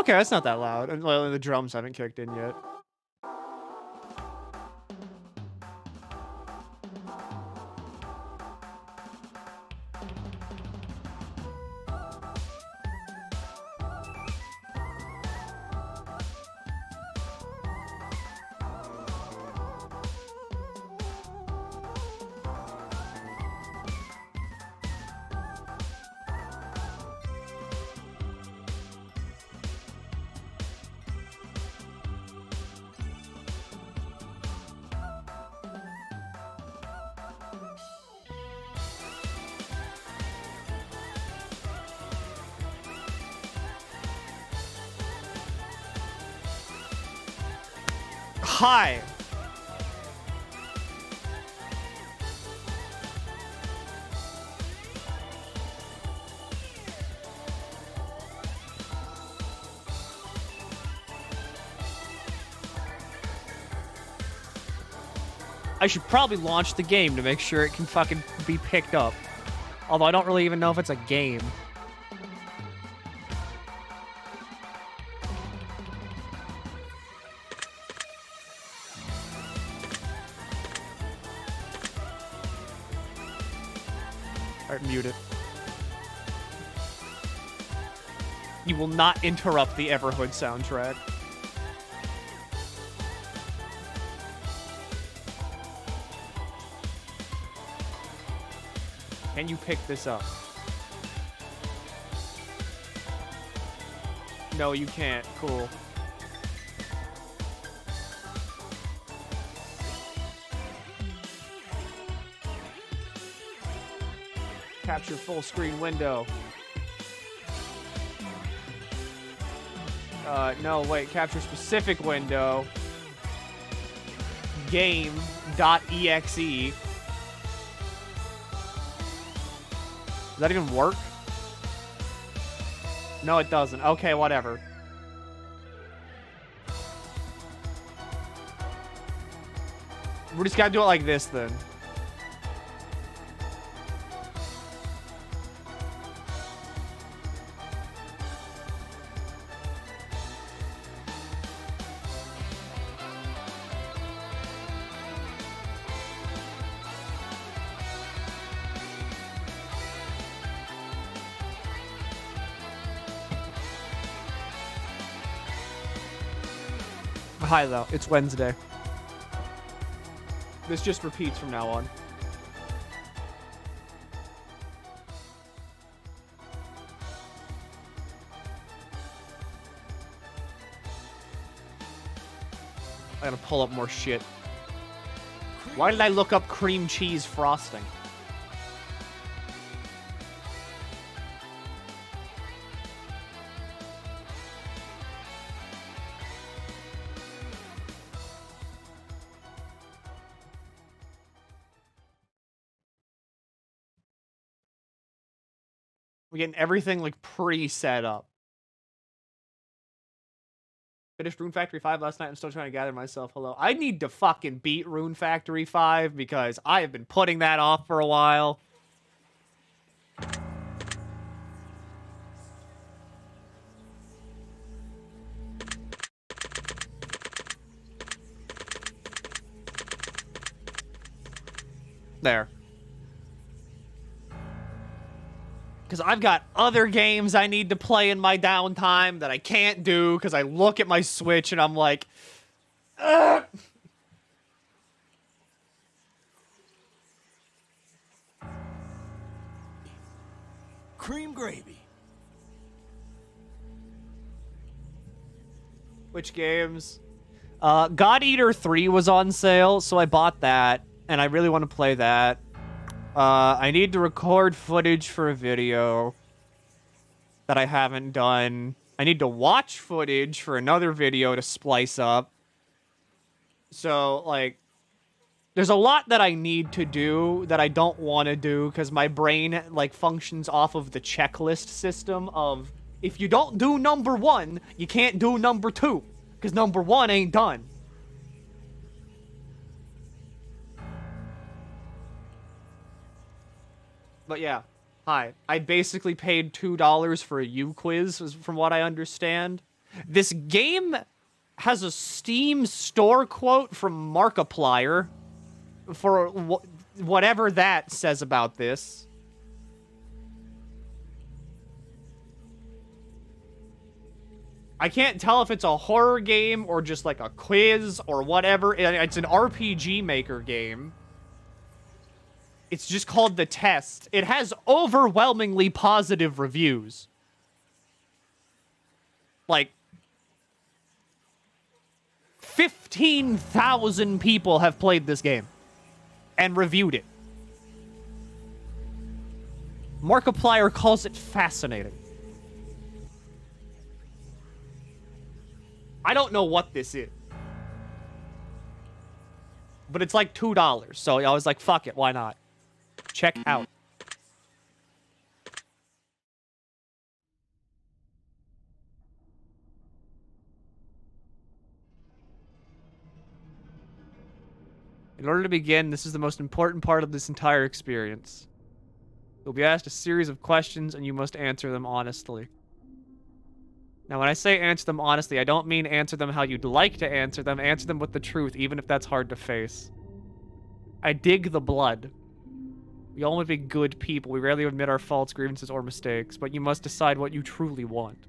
Okay, that's not that loud. And the drums haven't kicked in yet. Hi. I should probably launch the game to make sure it can fucking be picked up. Although I don't really even know if it's a game. Alright, mute it. You will not interrupt the Everhood soundtrack. Can you pick this up? No, you can't. Cool. Capture full screen window. No, wait. Capture specific window. Game.exe. Does that even work? No, it doesn't. Okay, whatever. We're just gotta do it like this, then. Hi, though. It's Wednesday. This just repeats from now on. I gotta pull up more shit. Why did I look up cream cheese frosting? We're getting everything, like, pre-set up. Finished Rune Factory 5 last night. I'm still trying to gather myself. Hello. I need to fucking beat Rune Factory 5 because I have been putting that off for a while. There. Because I've got other games I need to play in my downtime that I can't do because I look at my Switch and I'm like, ugh. Cream gravy. Which games? God Eater 3 was on sale, so I bought that, and I really want to play that. I need to record footage for a video that I haven't done. I need to watch footage for another video to splice up. So, like, there's a lot that I need to do that I don't want to do because my brain, like, functions off of the checklist system of if you don't do number 1, you can't do number 2 because number 1 ain't done. But yeah, hi. I basically paid $2 for a U quiz, from what I understand. This game has a Steam store quote from Markiplier for whatever that says about this. I can't tell if it's a horror game or just like a quiz or whatever. It's an RPG Maker game. It's just called The Test. It has overwhelmingly positive reviews. Like, 15,000 people have played this game and reviewed it. Markiplier calls it fascinating. I don't know what this is. But it's like $2, so I was like, fuck it, why not? Check out. In order to begin, this is the most important part of this entire experience. You'll be asked a series of questions, and you must answer them honestly. Now, when I say answer them honestly, I don't mean answer them how you'd like to answer them. Answer them with the truth, even if that's hard to face. I dig the blood. We all want to be good people. We rarely admit our faults, grievances, or mistakes, but you must decide what you truly want.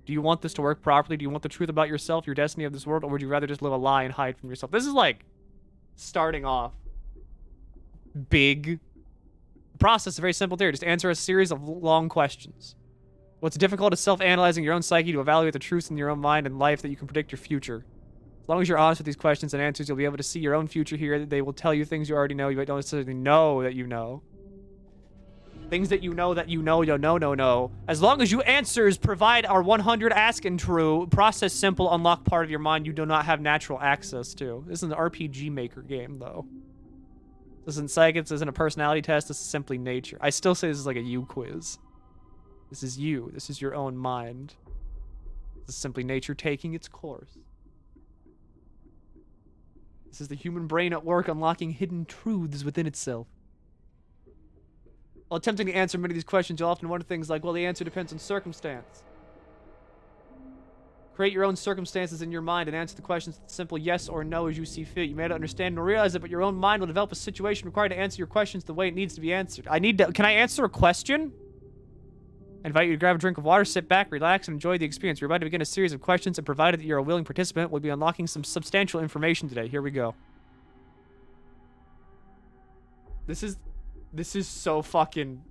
Do you want this to work properly? Do you want the truth about yourself, your destiny of this world, or would you rather just live a lie and hide from yourself? This is like starting off big. The process is very simple there. Just answer a series of long questions. What's difficult is self-analyzing your own psyche to evaluate the truths in your own mind and life that you can predict your future. As long as you're honest with these questions and answers, you'll be able to see your own future here. They will tell you things you already know, you don't necessarily know that you know. Things that you know you'll know. As long as you answers provide our 100 ask and true, process simple, unlock part of your mind you do not have natural access to. This is an RPG Maker game, though. This isn't psychics, this isn't a personality test, this is simply nature. I still say this is like a you quiz. This is you. This is your own mind. This is simply nature taking its course. This is the human brain at work unlocking hidden truths within itself. While attempting to answer many of these questions, you'll often wonder things like, well, the answer depends on circumstance. Create your own circumstances in your mind and answer the questions with simple yes or no as you see fit. You may not understand nor realize it, but your own mind will develop a situation required to answer your questions the way it needs to be answered. Can I answer a question? I invite you to grab a drink of water, sit back, relax, and enjoy the experience. We're about to begin a series of questions, and provided that you're a willing participant, we'll be unlocking some substantial information today. Here we go. This is so fucking...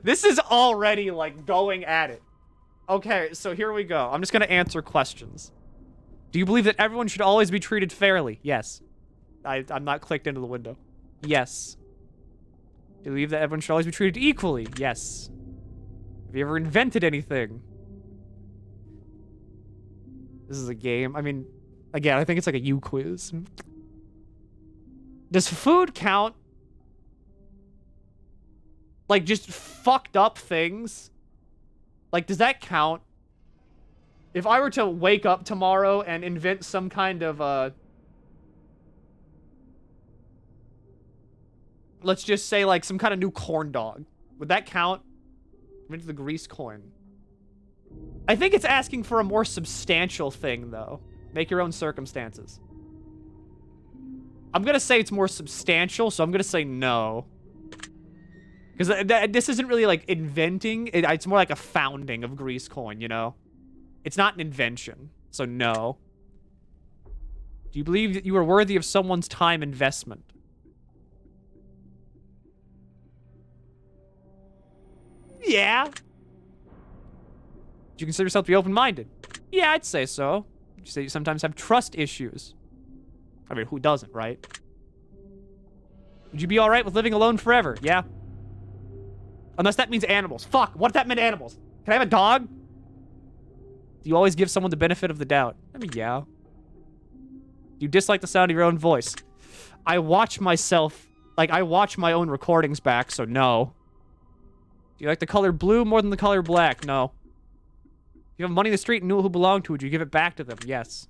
This is already, like, going at it. Okay, so here we go. I'm just gonna answer questions. Do you believe that everyone should always be treated fairly? Yes. I'm not clicked into the window. Yes. Do you believe that everyone should always be treated equally? Yes. Have you ever invented anything? This is a game. I mean, again, I think it's like a you quiz. Does food count? Like, just fucked up things? Like, does that count? If I were to wake up tomorrow and invent some kind of, let's just say, like, some kind of new corn dog. Would that count? Into the grease coin. I think it's asking for a more substantial thing, though. Make your own circumstances. I'm gonna say it's more substantial, so I'm gonna say no. Because this isn't really, like, inventing. It's more like a founding of grease coin, you know? It's not an invention, so no. Do you believe that you are worthy of someone's time investment? Yeah. Do you consider yourself to be open-minded? Yeah, I'd say so. You say you sometimes have trust issues. I mean, who doesn't, right? Would you be alright with living alone forever? Yeah. Unless that means animals. Fuck, what if that meant animals? Can I have a dog? Do you always give someone the benefit of the doubt? I mean, yeah. Do you dislike the sound of your own voice? I watch myself, like, I watch my own recordings back, so no. Do you like the color blue more than the color black? No. If you have money in the street and knew who belonged to it, would you give it back to them? Yes.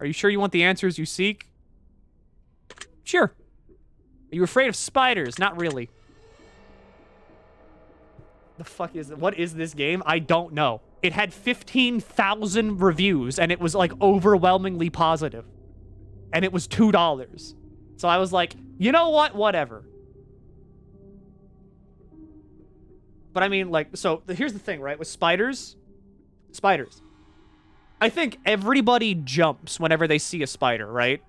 Are you sure you want the answers you seek? Sure. Are you afraid of spiders? Not really. The fuck is it? What is this game? I don't know. It had 15,000 reviews, and it was, like, overwhelmingly positive. And it was $2. So I was like, you know what? Whatever. But I mean, like, so here's the thing, right? With spiders. I think everybody jumps whenever they see a spider, right?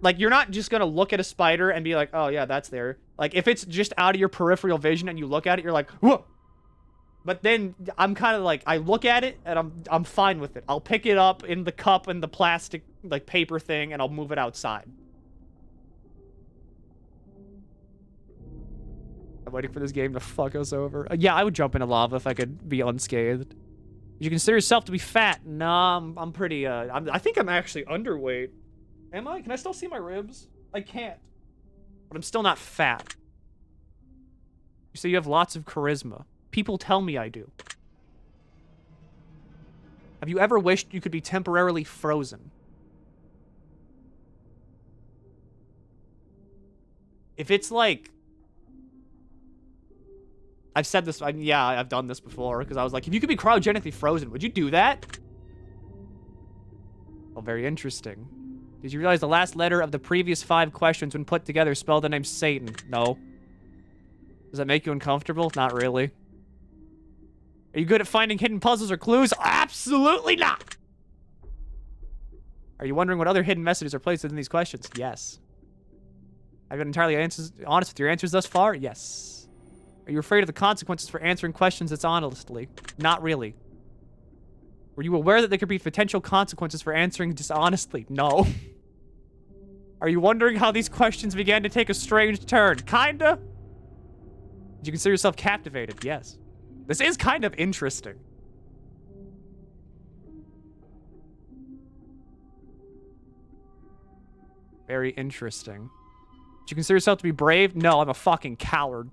Like, you're not just gonna look at a spider and be like, oh, yeah, that's there. Like, if it's just out of your peripheral vision and you look at it, you're like, whoa! But then I'm kind of like, I look at it and I'm fine with it. I'll pick it up in the cup and the plastic, like, paper thing, and I'll move it outside. I'm waiting for this game to fuck us over. Yeah, I would jump into lava if I could be unscathed. Would you consider yourself to be fat? Nah, I'm pretty, I think I'm actually underweight. Am I? Can I still see my ribs? I can't. But I'm still not fat. You say you have lots of charisma. People tell me I do. Have you ever wished you could be temporarily frozen? If it's like... I've said this, yeah, I've done this before, because I was like, if you could be cryogenically frozen, would you do that? Oh, very interesting. Did you realize the last letter of the previous 5 questions, when put together, spell the name Satan? No. Does that make you uncomfortable? Not really. Are you good at finding hidden puzzles or clues? Absolutely not! Are you wondering what other hidden messages are placed within these questions? Yes. Have you been entirely honest with your answers thus far? Yes. Are you afraid of the consequences for answering questions honestly? Not really. Were you aware that there could be potential consequences for answering dishonestly? No. Are you wondering how these questions began to take a strange turn? Kinda. Did you consider yourself captivated? Yes. This is kind of interesting. Very interesting. Did you consider yourself to be brave? No, I'm a fucking coward.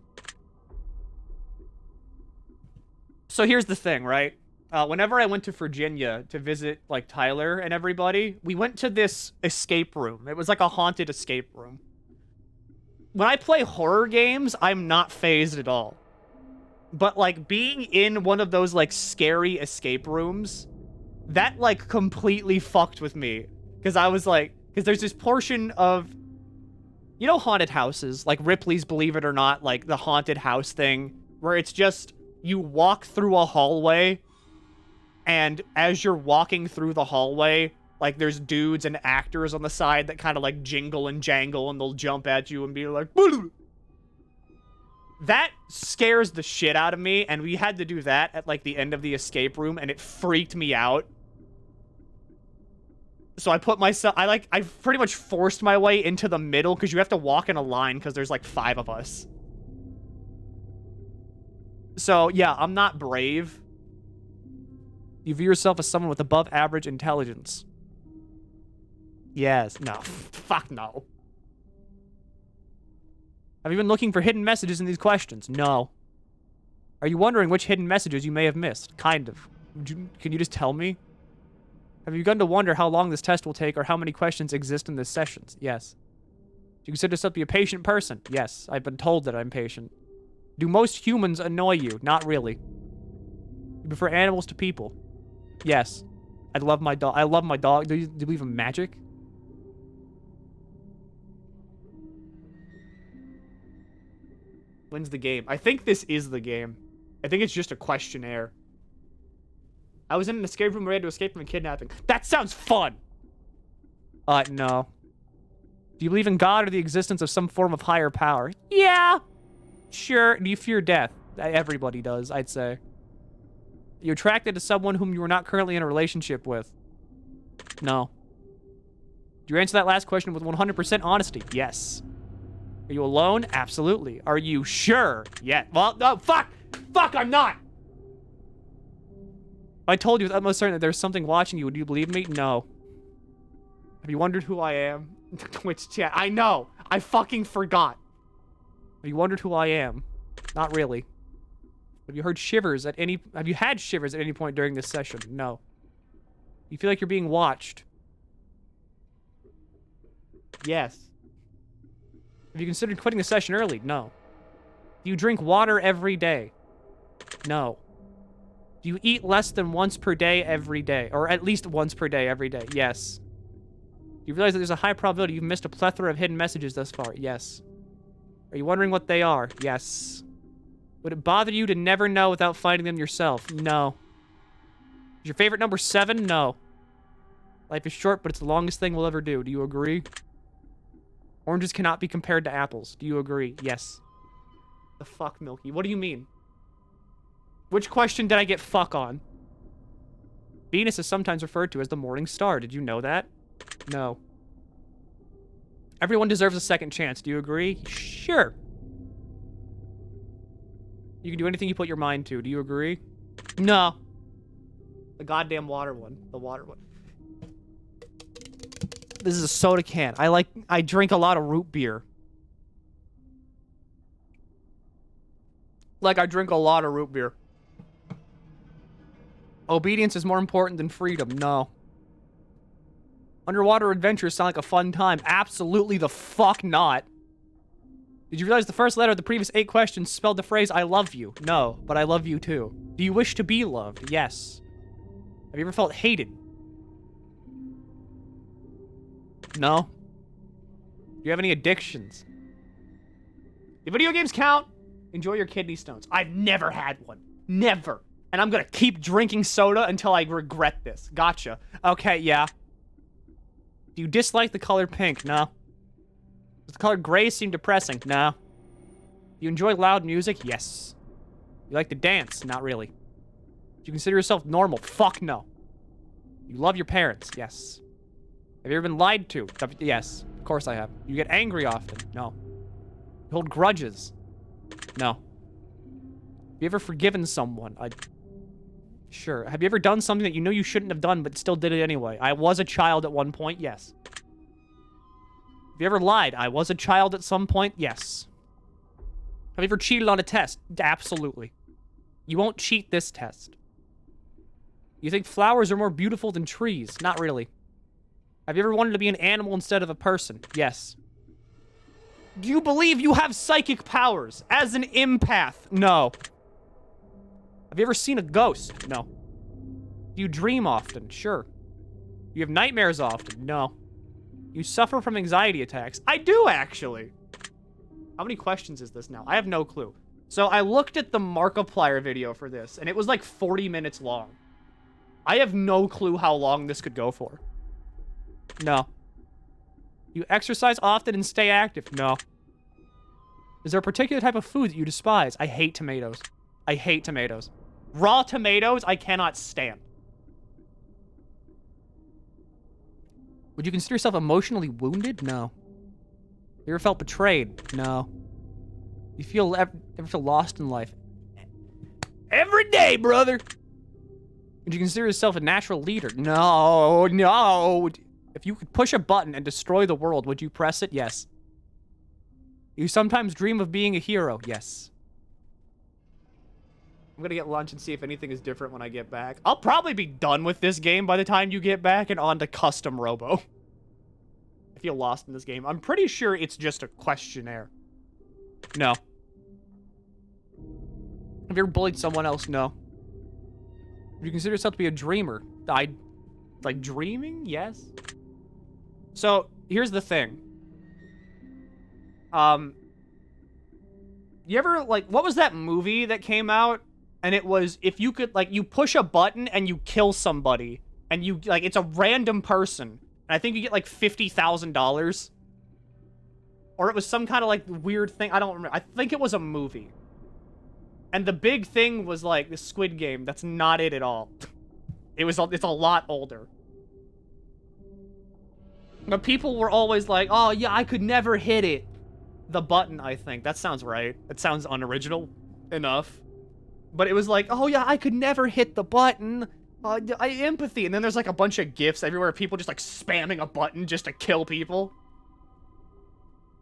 So here's the thing, right? Whenever I went to Virginia to visit, like, Tyler and everybody, we went to this escape room. It was like a haunted escape room. When I play horror games, I'm not phased at all. But, like, being in one of those, like, scary escape rooms, that, like, completely fucked with me. Because I was like... Because there's this portion of... You know haunted houses? Like Ripley's Believe It or Not, like, the haunted house thing, where it's just... You walk through a hallway, and as you're walking through the hallway, like, there's dudes and actors on the side that kind of, like, jingle and jangle, and they'll jump at you and be like... Boo! That scares the shit out of me, and we had to do that at, like, the end of the escape room, and it freaked me out. So I put myself... I pretty much forced my way into the middle, because you have to walk in a line, because there's, like, 5 of us. So, yeah, I'm not brave. You view yourself as someone with above average intelligence. Yes. No. Fuck no. Have you been looking for hidden messages in these questions? No. Are you wondering which hidden messages you may have missed? Kind of. Can you just tell me? Have you begun to wonder how long this test will take or how many questions exist in this sessions? Yes. Do you consider yourself to be a patient person? Yes. I've been told that I'm patient. Do most humans annoy you? Not really. You prefer animals to people? Yes. I love my dog. I love my dog. Do you believe in magic? When's the game? I think this is the game. I think it's just a questionnaire. I was in an escape room ready to escape from a kidnapping. That sounds fun! No. Do you believe in God or the existence of some form of higher power? Yeah! Sure. Do you fear death? Everybody does, I'd say. Are you attracted to someone whom you are not currently in a relationship with? No. Do you answer that last question with 100% honesty? Yes. Are you alone? Absolutely. Are you sure? Yeah. Well, no, fuck! Fuck, I'm not! If I told you with utmost certainty that there's something watching you, would you believe me? No. Have you wondered who I am? Twitch chat. I know! I fucking forgot. Have you wondered who I am? Not really. Have you had shivers at any point during this session? No. You feel like you're being watched? Yes. Have you considered quitting the session early? No. Do you drink water every day? No. Do you eat less than once per day every day? Or at least once per day every day? Yes. Do you realize that there's a high probability you've missed a plethora of hidden messages thus far? Yes. Are you wondering what they are? Yes. Would it bother you to never know without finding them yourself? No. Is your favorite number 7? No. Life is short, but it's the longest thing we'll ever do. Do you agree? Oranges cannot be compared to apples. Do you agree? Yes. The fuck, Milky? What do you mean? Which question did I get fuck on? Venus is sometimes referred to as the morning star. Did you know that? No. Everyone deserves a second chance. Do you agree? Sure. You can do anything you put your mind to. Do you agree? No. The goddamn water one. The water one. This is a soda can. I drink a lot of root beer. Like, I drink a lot of root beer. Obedience is more important than freedom. No. Underwater adventures sound like a fun time. Absolutely the fuck not. Did you realize the first letter of the previous 8 questions spelled the phrase, I love you? No, but I love you too. Do you wish to be loved? Yes. Have you ever felt hated? No. Do you have any addictions? Do video games count? Enjoy your kidney stones. I've never had one. Never. And I'm gonna keep drinking soda until I regret this. Gotcha. Okay, yeah. Do you dislike the color pink? No. Does the color gray seem depressing? No. Do you enjoy loud music? Yes. You like to dance? Not really. Do you consider yourself normal? Fuck no. You love your parents? Yes. Have you ever been lied to? Yes. Of course I have. You get angry often? No. You hold grudges? No. Have you ever forgiven someone? Sure. Have you ever done something that you know you shouldn't have done but still did it anyway? I was a child at one point? Yes. Have you ever lied? I was a child at some point? Yes. Have you ever cheated on a test? Absolutely. You won't cheat this test. You think flowers are more beautiful than trees? Not really. Have you ever wanted to be an animal instead of a person? Yes. Do you believe you have psychic powers? As an empath? No. Have you ever seen a ghost? No. Do you dream often? Sure. Do you have nightmares often? No. You suffer from anxiety attacks? I do, actually. How many questions is this now? I have no clue. So I looked at the Markiplier video for this, and it was like 40 minutes long. I have no clue how long this could go for. No. You exercise often and stay active? No. Is there a particular type of food that you despise? I hate tomatoes. I hate tomatoes. Raw tomatoes, I cannot stand. Would you consider yourself emotionally wounded? No. You ever felt betrayed? No. You ever feel lost in life? Every day, brother! Would you consider yourself a natural leader? No, no. If you could push a button and destroy the world, would you press it? Yes. You sometimes dream of being a hero? Yes. I'm gonna get lunch and see if anything is different when I get back. I'll probably be done with this game by the time you get back and on to custom Robo. I feel lost in this game. I'm pretty sure it's just a questionnaire. No. Have you ever bullied someone else? No. Do you consider yourself to be a dreamer? Like dreaming? Yes. So, here's the thing. You ever, like, what was that movie that came out? And it was, if you could, like, you push a button and you kill somebody. And you, like, it's a random person. And I think you get, like, $50,000. Or it was some kind of, like, weird thing. I don't remember. I think it was a movie. And the big thing was, like, the Squid Game. That's not it at all. It's a lot older. But people were always like, oh, yeah, I could never hit it. The button, I think. That sounds right. It sounds unoriginal enough. But it was like, oh, yeah, I could never hit the button. Empathy. And then there's, like, a bunch of GIFs everywhere. People just, like, spamming a button just to kill people.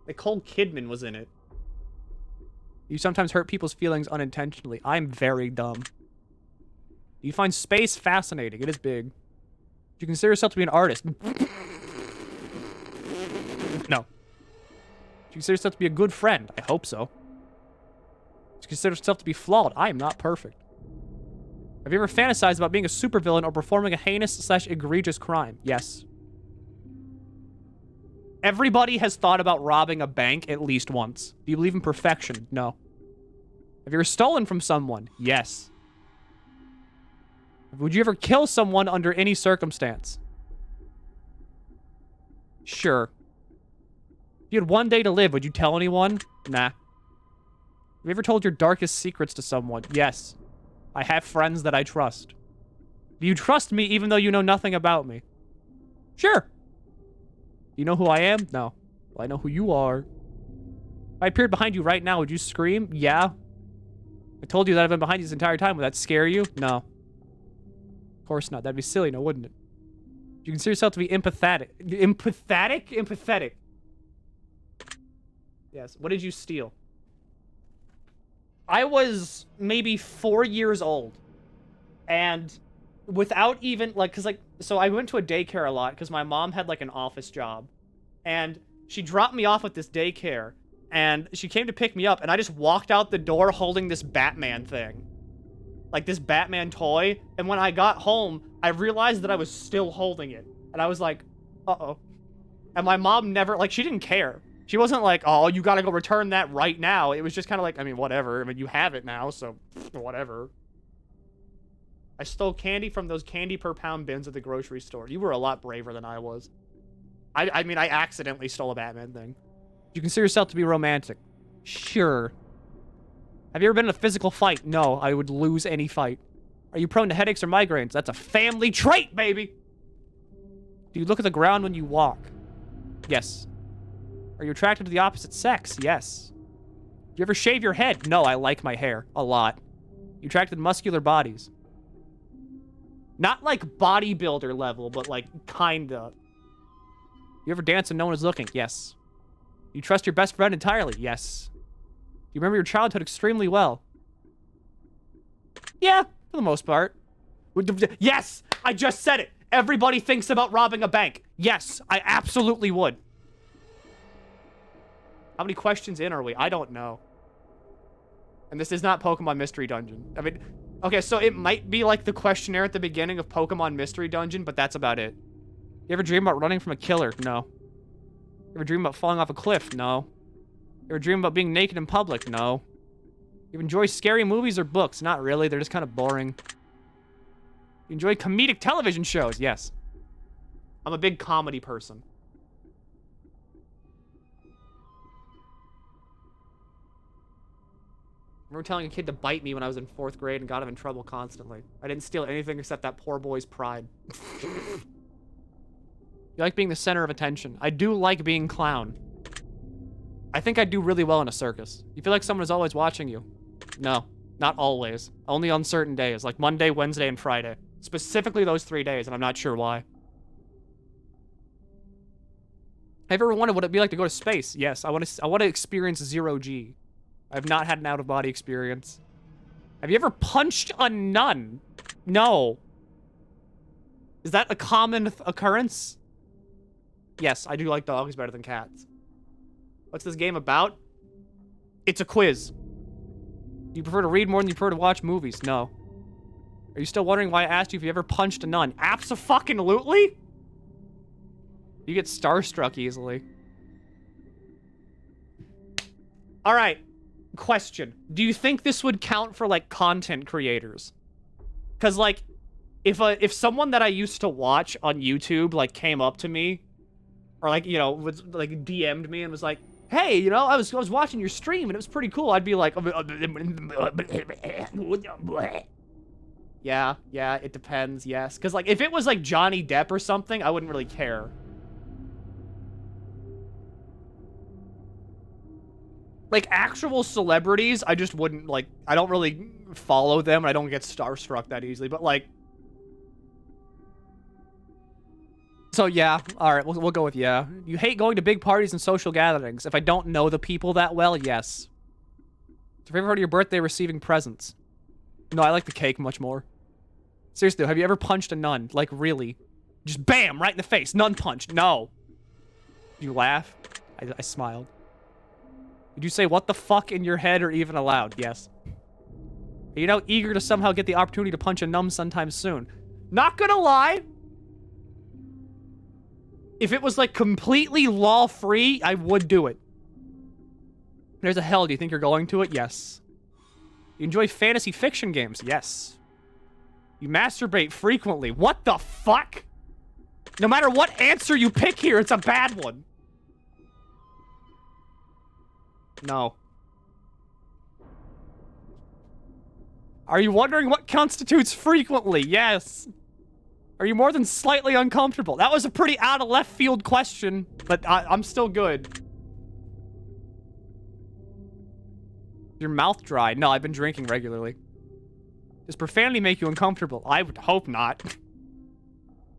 Nicole Kidman was in it. You sometimes hurt people's feelings unintentionally. I'm very dumb. Do you find space fascinating? It is big. Do you consider yourself to be an artist? No. Do you consider yourself to be a good friend? I hope so. Do you consider yourself to be flawed? I am not perfect. Have you ever fantasized about being a supervillain or performing a heinous/egregious crime? Yes. Everybody has thought about robbing a bank at least once. Do you believe in perfection? No. Have you ever stolen from someone? Yes. Would you ever kill someone under any circumstance? Sure. If you had one day to live, would you tell anyone? Nah. Have you ever told your darkest secrets to someone? Yes. I have friends that I trust. Do you trust me even though you know nothing about me? Sure. You know who I am? No. Well, I know who you are. If I appeared behind you right now, would you scream? Yeah. I told you that I've been behind you this entire time. Would that scare you? No. Of course not. That'd be silly, now wouldn't it? You consider yourself to be empathetic. Empathetic? Empathetic. Yes. What did you steal? I was maybe 4 years old. And without even, like, because, like, so I went to a daycare a lot because my mom had, like, an office job. And she dropped me off at this daycare. And she came to pick me up, and I just walked out the door holding this Batman thing. Like, this Batman toy. And when I got home, I realized that I was still holding it. And I was like, uh-oh. And my mom never, like, she didn't care. She wasn't like, oh, you gotta go return that right now. It was just kind of like, I mean, whatever. I mean, you have it now, so whatever. I stole candy from those candy per pound bins at the grocery store. You were a lot braver than I was. I mean, I accidentally stole a Batman thing. You consider yourself to be romantic? Sure. Have you ever been in a physical fight? No, I would lose any fight. Are you prone to headaches or migraines? That's a family trait, baby! Do you look at the ground when you walk? Yes. Are you attracted to the opposite sex? Yes. Do you ever shave your head? No, I like my hair. A lot. You attracted to muscular bodies? Not like bodybuilder level, but like kinda. You ever dance when no one is looking? Yes. You trust your best friend entirely? Yes. You remember your childhood extremely well? Yeah, for the most part. Yes! I just said it! Everybody thinks about robbing a bank. Yes, I absolutely would. How many questions in are we? I don't know. And this is not Pokemon Mystery Dungeon. I mean, okay, so it might be like the questionnaire at the beginning of Pokemon Mystery Dungeon, but that's about it. You ever dream about running from a killer? No. You ever dream about falling off a cliff? No. You ever dream about being naked in public? No. You enjoy scary movies or books? Not really, they're just kind of boring. You enjoy comedic television shows? Yes. I'm a big comedy person. I remember telling a kid to bite me when I was in 4th grade and got him in trouble constantly. I didn't steal anything except that poor boy's pride. You like being the center of attention. I do like being clown. I think I do really well in a circus. You feel like someone is always watching you? No, not always. Only on certain days, like Monday, Wednesday, and Friday. Specifically those 3 days, and I'm not sure why. Have you ever wondered what it'd be like to go to space? Yes, I want to experience 0G. I've not had an out-of-body experience. Have you ever punched a nun? No. Is that a common occurrence? Yes, I do like dogs better than cats. What's this game about? It's a quiz. Do you prefer to read more than you prefer to watch movies? No. Are you still wondering why I asked you if you ever punched a nun? Abso-fucking-lutely? You get starstruck easily. Alright. Question. Do you think this would count for, like, content creators? Because, like, if someone that I used to watch on YouTube, like, came up to me, or, like, you know, was, like, DM'd me and was like, hey, you know, I was watching your stream and it was pretty cool, I'd be like, yeah, it depends, yes. Because, like, if it was, like, Johnny Depp or something, I wouldn't really care. Like, actual celebrities, I just wouldn't, like, I don't really follow them, and I don't get starstruck that easily, but, like... So, yeah. Alright, we'll go with yeah. You hate going to big parties and social gatherings. If I don't know the people that well, yes. Is your favorite part of your birthday receiving presents? No, I like the cake much more. Seriously, though, have you ever punched a nun? Like, really? Just BAM! Right in the face. Nun punch. No. You laugh? I smiled. Did you say what the fuck in your head or even aloud? Yes. You know, eager to somehow get the opportunity to punch a num sometime soon. Not gonna lie. If it was, like, completely law-free, I would do it. There's a hell. Do you think you're going to it? Yes. You enjoy fantasy fiction games? Yes. You masturbate frequently? What the fuck? No matter what answer you pick here, it's a bad one. No. Are you wondering what constitutes frequently? Yes. Are you more than slightly uncomfortable? That was a pretty out of left field question, but I'm still good. Your mouth dry? No, I've been drinking regularly. Does profanity make you uncomfortable? I would hope not.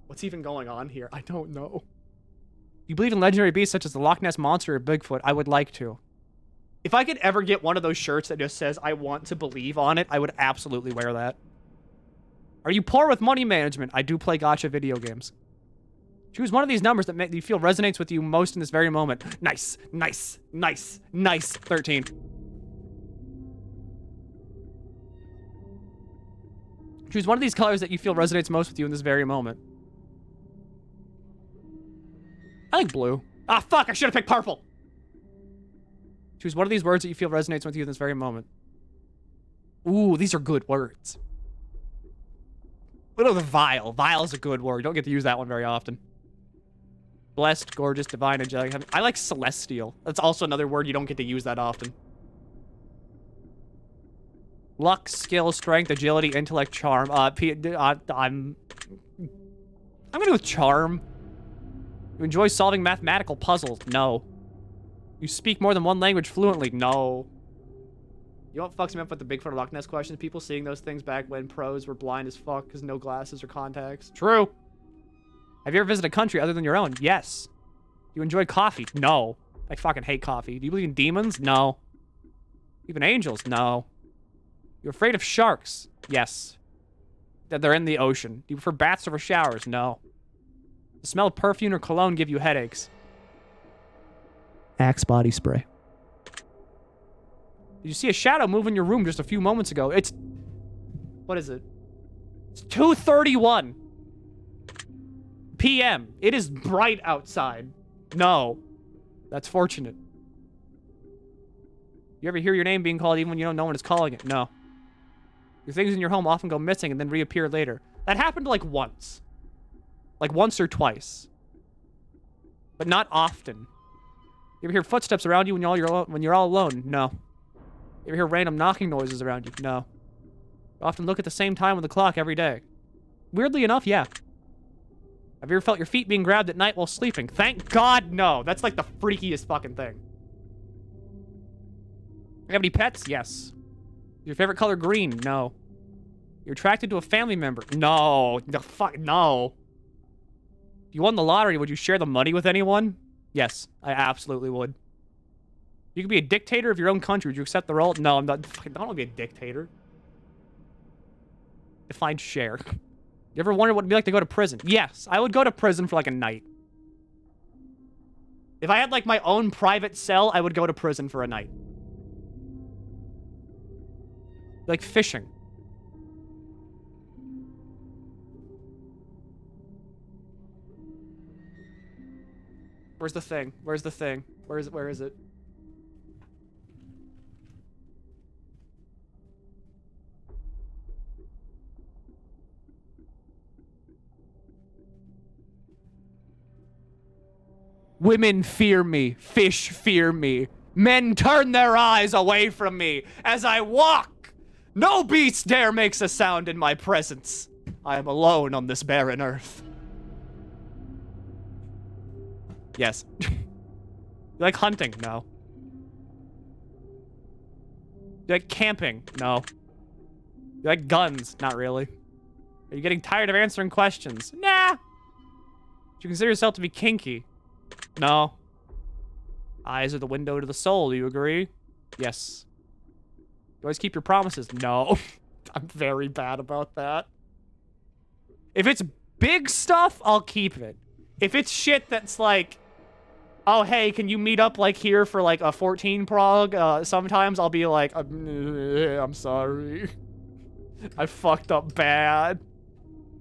What's even going on here? I don't know. You believe in legendary beasts such as the Loch Ness Monster or Bigfoot? I would like to. If I could ever get one of those shirts that just says, I want to believe on it, I would absolutely wear that. Are you poor with money management? I do play gacha video games. Choose one of these numbers that you feel resonates with you most in this very moment. Nice, nice, nice, nice. 13. Choose one of these colors that you feel resonates most with you in this very moment. I like blue. Ah, fuck, I should have picked purple. Choose one of these words that you feel resonates with you in this very moment. Ooh, these are good words. What about the vile? Vile is a good word. You don't get to use that one very often. Blessed, gorgeous, divine, angelic. I like celestial. That's also another word you don't get to use that often. Luck, skill, strength, agility, intellect, charm. I'm gonna go with charm. You enjoy solving mathematical puzzles? No. You speak more than one language fluently? No. You know what fucks me up with the Bigfoot or Loch Ness questions? People seeing those things back when pros were blind as fuck because no glasses or contacts. True. Have you ever visited a country other than your own? Yes. You enjoy coffee? No. I fucking hate coffee. Do you believe in demons? No. Even angels? No. You afraid of sharks? Yes. That they're in the ocean. Do you prefer baths over showers? No. The smell of perfume or cologne give you headaches? Axe body spray. Did you see a shadow move in your room just a few moments ago? It's... What is it? It's 2:31 p.m. It is bright outside. No. That's fortunate. You ever hear your name being called even when you know no one is calling it? No. Your things in your home often go missing and then reappear later. That happened like once. Like once or twice. But not often. You ever hear footsteps around you when you're all alone? No. You ever hear random knocking noises around you? No. You often look at the same time on the clock every day. Weirdly enough, yeah. Have you ever felt your feet being grabbed at night while sleeping? Thank God, no. That's like the freakiest fucking thing. You have any pets? Yes. Your favorite color green? No. You're attracted to a family member? No. The fuck, no. If you won the lottery, would you share the money with anyone? Yes, I absolutely would. You could be a dictator of your own country. Would you accept the role? No, I'm not. I don't want to be a dictator. Define share. You ever wondered what it'd be like to go to prison? Yes, I would go to prison for like a night. If I had like my own private cell, I would go to prison for a night. Like fishing. Where's the thing? Where's the thing? Where is it? Women fear me. Fish fear me. Men turn their eyes away from me as I walk. No beast dare makes a sound in my presence. I am alone on this barren earth. Yes. You like hunting? No. You like camping? No. You like guns? Not really. Are you getting tired of answering questions? Nah. Do you consider yourself to be kinky? No. Eyes are the window to the soul. Do you agree? Yes. You always keep your promises? No. I'm very bad about that. If it's big stuff, I'll keep it. If it's shit that's like, oh, hey, can you meet up like here for like a 14 prog? Sometimes I'll be like, I'm sorry. I fucked up bad.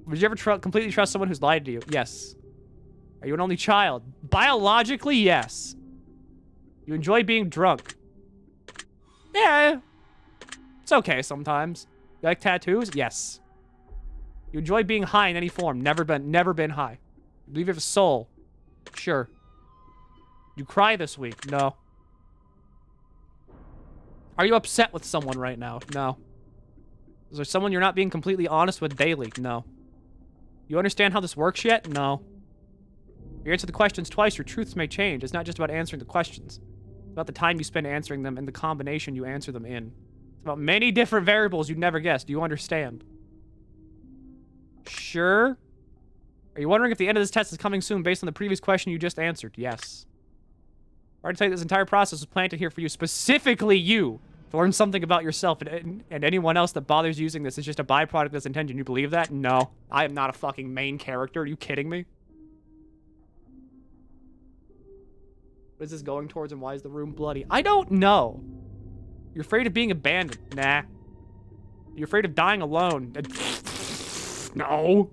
Would you ever completely trust someone who's lied to you? Yes. Are you an only child? Biologically, yes. You enjoy being drunk? Yeah. It's okay sometimes. You like tattoos? Yes. You enjoy being high in any form? Never been high. You believe you have a soul? Sure. You cry this week? No. Are you upset with someone right now? No. Is there someone you're not being completely honest with daily? No. You understand how this works yet? No. If you answer the questions twice, your truths may change. It's not just about answering the questions. It's about the time you spend answering them and the combination you answer them in. It's about many different variables you'd never guess. Do you understand? Sure. Are you wondering if the end of this test is coming soon based on the previous question you just answered? Yes. I already tell you this entire process was planted here for you, specifically you, to learn something about yourself, and anyone else that bothers using this is just a byproduct of this intention. You believe that? No. I am not a fucking main character. Are you kidding me? What is this going towards and why is the room bloody? I don't know. You're afraid of being abandoned? Nah. You're afraid of dying alone? No.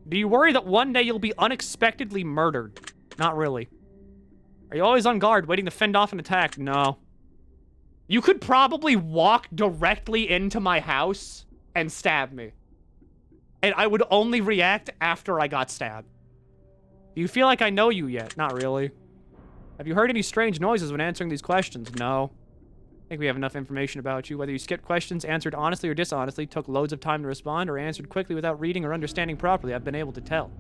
Do you worry that one day you'll be unexpectedly murdered? Not really. Are you always on guard, waiting to fend off an attack? No. You could probably walk directly into my house and stab me. And I would only react after I got stabbed. Do you feel like I know you yet? Not really. Have you heard any strange noises when answering these questions? No. I think we have enough information about you. Whether you skipped questions, answered honestly or dishonestly, took loads of time to respond, or answered quickly without reading or understanding properly, I've been able to tell.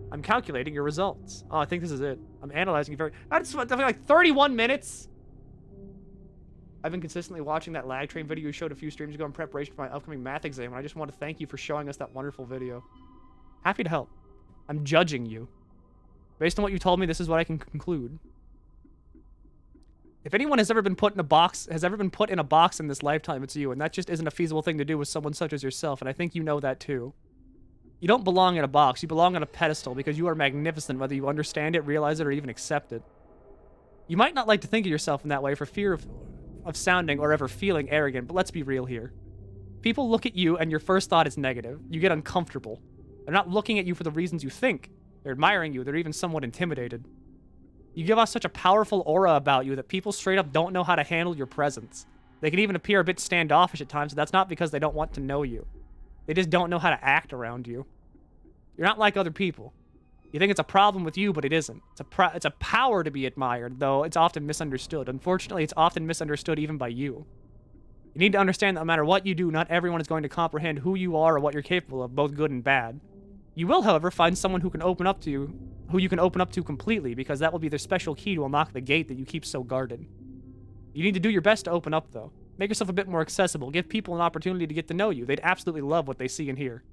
I'm calculating your results. Oh, I think this is it. I'm analyzing you very... That's like 31 minutes. I've been consistently watching that lag train video you showed a few streams ago in preparation for my upcoming math exam, and I just want to thank you for showing us that wonderful video. Happy to help. I'm judging you. Based on what you told me, this is what I can conclude. If anyone has ever been put in a box, in this lifetime, it's you, and that just isn't a feasible thing to do with someone such as yourself, and I think you know that too. You don't belong in a box, you belong on a pedestal because you are magnificent, whether you understand it, realize it, or even accept it. You might not like to think of yourself in that way for fear of sounding or ever feeling arrogant, but let's be real here. People look at you and your first thought is negative. You get uncomfortable. They're not looking at you for the reasons you think. They're admiring you, they're even somewhat intimidated. You give off such a powerful aura about you that people straight up don't know how to handle your presence. They can even appear a bit standoffish at times, but that's not because they don't want to know you. They just don't know how to act around you. You're not like other people. You think it's a problem with you, but it isn't. It's a power to be admired, though it's often misunderstood. Unfortunately, it's often misunderstood even by you. You need to understand that no matter what you do, not everyone is going to comprehend who you are or what you're capable of, both good and bad. You will, however, find someone who can open up to you, who you can open up to completely, because that will be their special key to unlock the gate that you keep so guarded. You need to do your best to open up, though. Make yourself a bit more accessible. Give people an opportunity to get to know you. They'd absolutely love what they see and hear.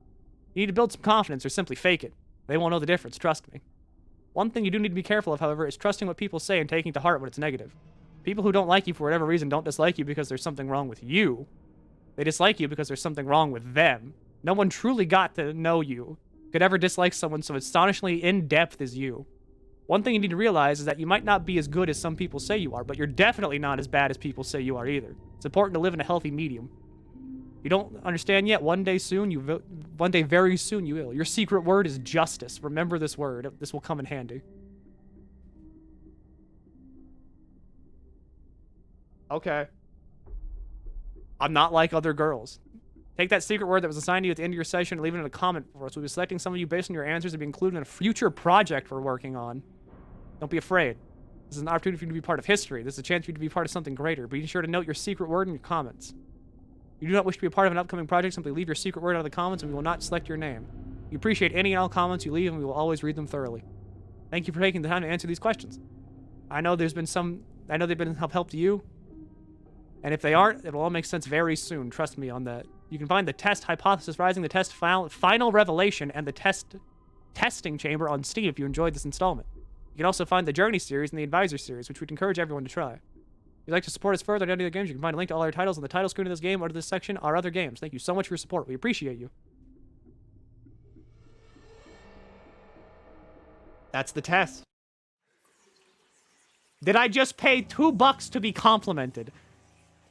You need to build some confidence or simply fake it. They won't know the difference, trust me. One thing you do need to be careful of, however, is trusting what people say and taking to heart when it's negative. People who don't like you for whatever reason don't dislike you because there's something wrong with you. They dislike you because there's something wrong with them. No one truly got to know you could ever dislike someone so astonishingly in-depth as you. One thing you need to realize is that you might not be as good as some people say you are, but you're definitely not as bad as people say you are either. It's important to live in a healthy medium. You don't understand yet? One day very soon you will. Your secret word is justice. Remember this word. This will come in handy. Okay. I'm not like other girls. Take that secret word that was assigned to you at the end of your session and leave it in a comment for us. We'll be selecting some of you based on your answers and be included in a future project we're working on. Don't be afraid. This is an opportunity for you to be part of history. This is a chance for you to be part of something greater. Be sure to note your secret word in your comments. If you do not wish to be a part of an upcoming project, simply leave your secret word out of the comments and we will not select your name. We appreciate any and all comments you leave and we will always read them thoroughly. Thank you for taking the time to answer these questions. I know they've been of help to you. And if they aren't, it will all make sense very soon. Trust me on that. You can find the test Hypothesis Rising, the test Final Revelation, and the Testing Chamber on Steam if you enjoyed this installment. You can also find the Journey series and the Advisor series, which we'd encourage everyone to try. If you'd like to support us further on any other games, you can find a link to all our titles on the title screen of this game or to this section, our other games. Thank you so much for your support. We appreciate you. That's the test. Did I just pay $2 to be complimented?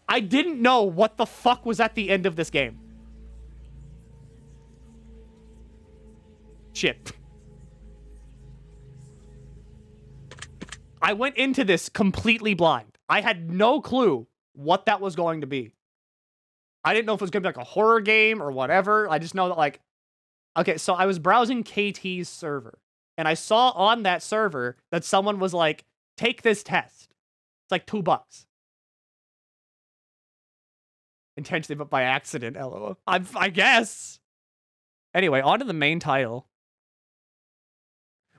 I didn't know what the fuck was at the end of this game. Shit. I went into this completely blind. I had no clue what that was going to be. I didn't know if it was going to be like a horror game or whatever. I just know that, like, okay, so I was browsing KT's server, and I saw on that server that someone was like, take this test. It's like $2. Intentionally, but by accident, LOL. I guess. Anyway, on to the main title.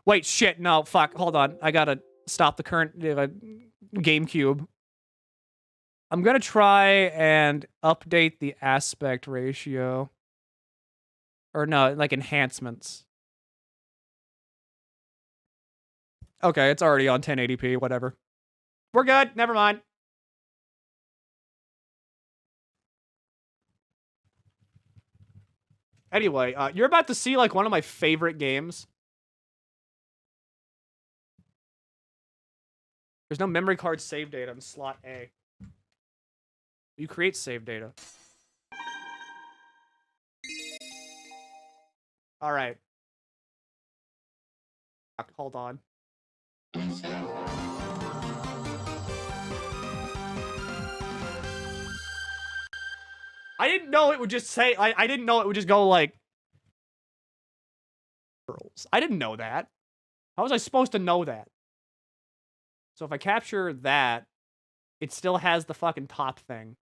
Wait, shit, no, fuck, hold on. I gotta stop the current GameCube. I'm gonna try and update the aspect ratio. Or no, like enhancements. Okay, it's already on 1080p, whatever. We're good, never mind. Anyway, you're about to see like one of my favorite games. There's no memory card save data in slot A. You create save data. All right. Hold on. I didn't know it would just say, I didn't know it would just go like, girls. I didn't know that. How was I supposed to know that? So if I capture that, it still has the fucking top thing.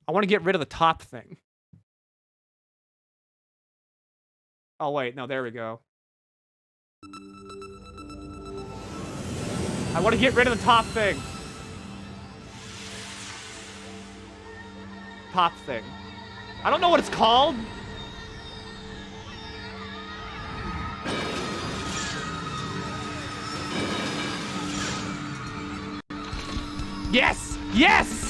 I want to get rid of the top thing. Oh, wait. No, there we go. I want to get rid of the top thing. Top thing. I don't know what it's called. Yes! Yes!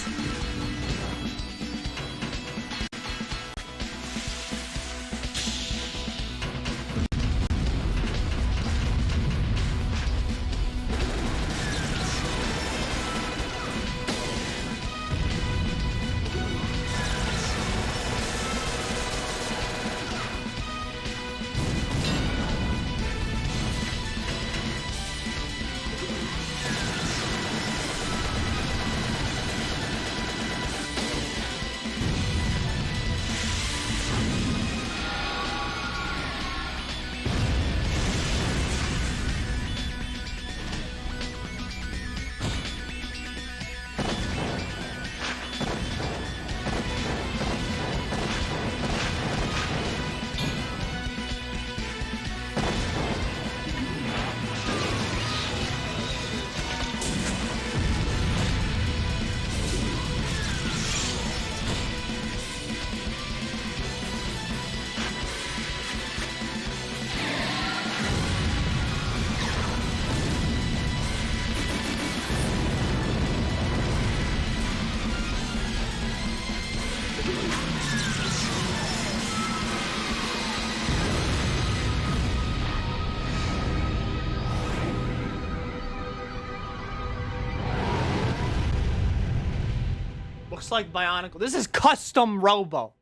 Looks like Bionicle. This is custom Robo.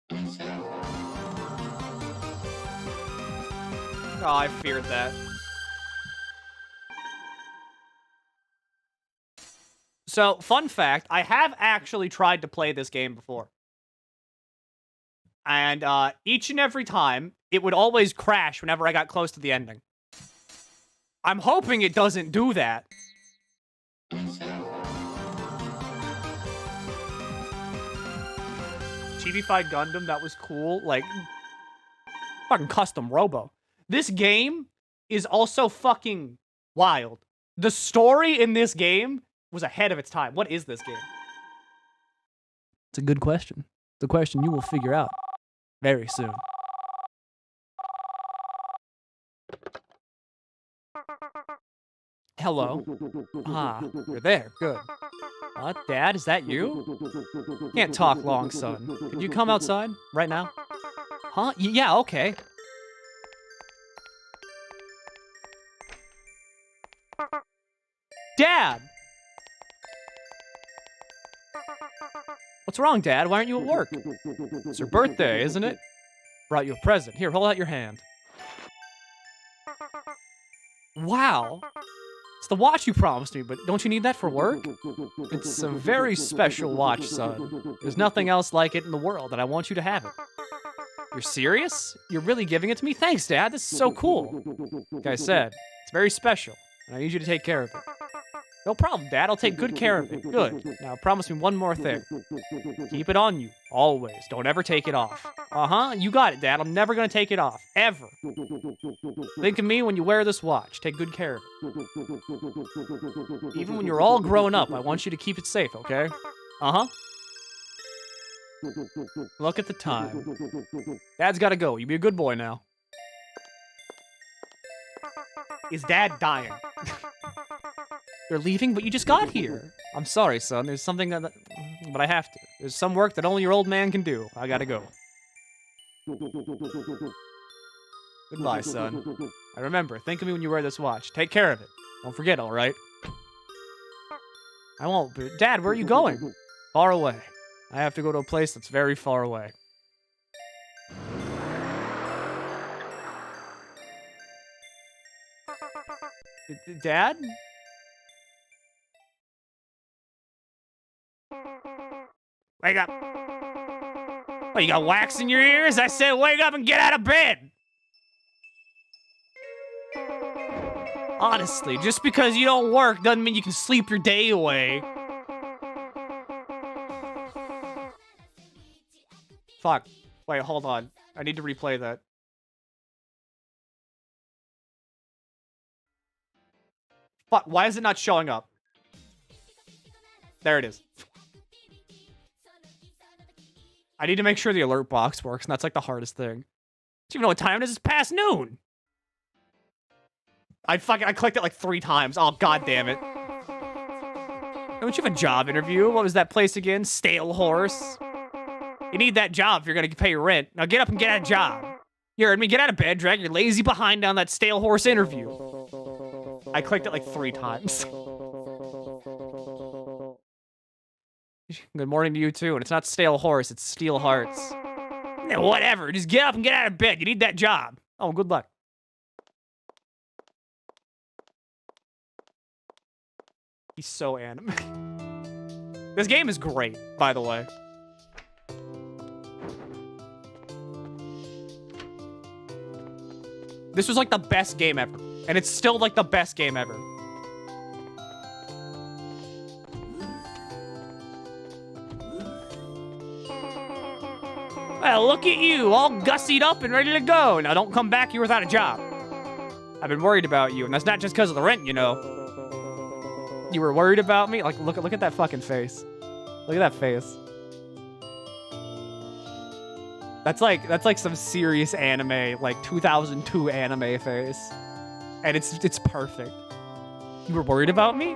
Oh, I feared that. So, fun fact, I have actually tried to play this game before. And each and every time, it would always crash whenever I got close to the ending. I'm hoping it doesn't do that. TV-fied Gundam, that was cool. Like, fucking custom Robo. This game is also fucking wild. The story in this game was ahead of its time. What is this game? It's a good question. It's a question you will figure out very soon. Hello. Ah, you're there. Good. Dad, is that you? Can't talk long, son. Could you come outside right now? Huh? Yeah, okay. Dad! What's wrong, Dad? Why aren't you at work? It's your birthday, isn't it? Brought you a present. Here, hold out your hand. Wow. It's the watch you promised me, but don't you need that for work? It's a very special watch, son. There's nothing else like it in the world, and I want you to have it. You're serious? You're really giving it to me? Thanks, Dad. This is so cool. Like I said, it's very special, and I need you to take care of it. No problem, Dad. I'll take good care of it. Good. Now, promise me one more thing. Keep it on you. Always. Don't ever take it off. Uh-huh. You got it, Dad. I'm never gonna take it off. Ever. Think of me when you wear this watch. Take good care of it. Even when you're all grown up, I want you to keep it safe, okay? Uh-huh. Look at the time. Dad's gotta go. You be a good boy now. Is Dad dying? You're leaving, but you just got here. I'm sorry, son. There's something that... But I have to. There's some work that only your old man can do. I gotta go. Goodbye, son. I remember. Think of me when you wear this watch. Take care of it. Don't forget, all right? I won't, but... Dad, where are you going? Far away. I have to go to a place that's very far away. Dad? Wake up. What, you got wax in your ears? I said wake up and get out of bed. Honestly, just because you don't work doesn't mean you can sleep your day away. Fuck. Wait, hold on. I need to replay that. Fuck, why is it not showing up? There it is. I need to make sure the alert box works, and that's like the hardest thing. Do you even know what time it is? It's past noon! I clicked it like 3 times. Oh, god damn it. Don't you have a job interview? What was that place again? Stale Horse? You need that job if you're gonna pay your rent. Now get up and get a job. You heard me? Get out of bed, drag your lazy behind down that Stale Horse interview. I clicked it like 3 times. Good morning to you too, and it's not Stale Horse, it's Steel Hearts. Yeah, whatever, just get up and get out of bed. You need that job. Oh, good luck. He's so anime. This game is great, by the way. This was like the best game ever, and it's still like the best game ever. Well, look at you, all gussied up and ready to go. Now don't come back here without a job. I've been worried about you, and that's not just because of the rent, you know. You were worried about me? Like, look at that fucking face. Look at that face. That's like some serious anime, like 2002 anime face. And it's perfect. You were worried about me?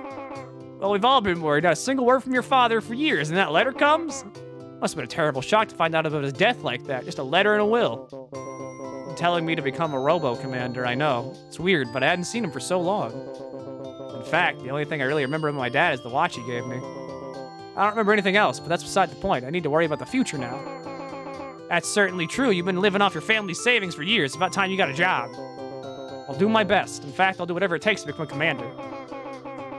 Well, we've all been worried. Not a single word from your father for years, and that letter comes? Must have been a terrible shock to find out about his death like that. Just a letter and a will. Telling me to become a Robo commander, I know. It's weird, but I hadn't seen him for so long. In fact, the only thing I really remember of my dad is the watch he gave me. I don't remember anything else, but that's beside the point. I need to worry about the future now. That's certainly true. You've been living off your family's savings for years. It's about time you got a job. I'll do my best. In fact, I'll do whatever it takes to become a commander.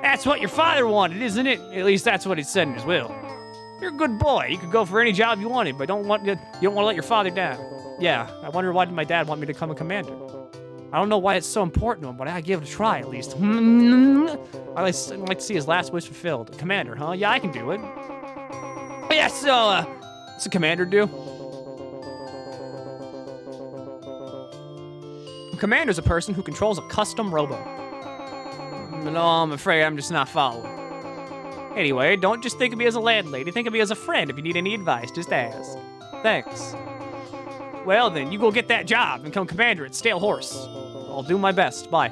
That's what your father wanted, isn't it? At least that's what he said in his will. You're a good boy. You could go for any job you wanted, but you don't want to let your father down. Yeah, I wonder why did my dad want me to become a commander? I don't know why it's so important to him, but I give it a try at least. I'd like to see his last wish fulfilled. Commander, huh? Yeah, I can do it. Oh, yeah, so, what's a commander do? A commander's a person who controls a custom robo. No, I'm afraid I'm just not following. Anyway, don't just think of me as a landlady. Think of me as a friend. If you need any advice, just ask. Thanks. Well then, you go get that job and become commander at Stale Horse. I'll do my best. Bye.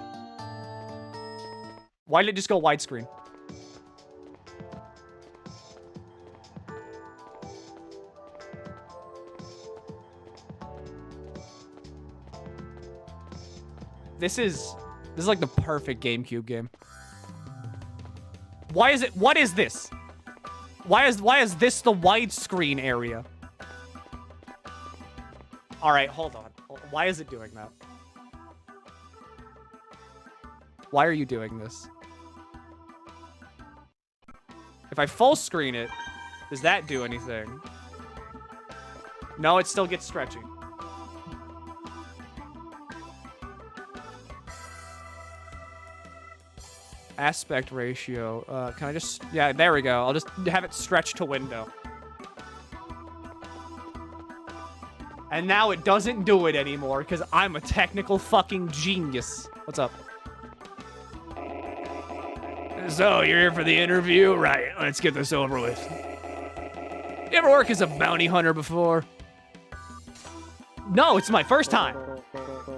Why did it just go widescreen? This is like the perfect GameCube game. Why is it? What is this? Why is this the widescreen area? All right, hold on. Why is it doing that? Why are you doing this? If I full screen it, does that do anything? No, it still gets stretchy. Aspect ratio. Can I just... Yeah, there we go. I'll just have it stretch to window. And now it doesn't do it anymore because I'm a technical fucking genius. What's up? So, you're here for the interview? Right, let's get this over with. You ever work as a bounty hunter before? No, it's my first time.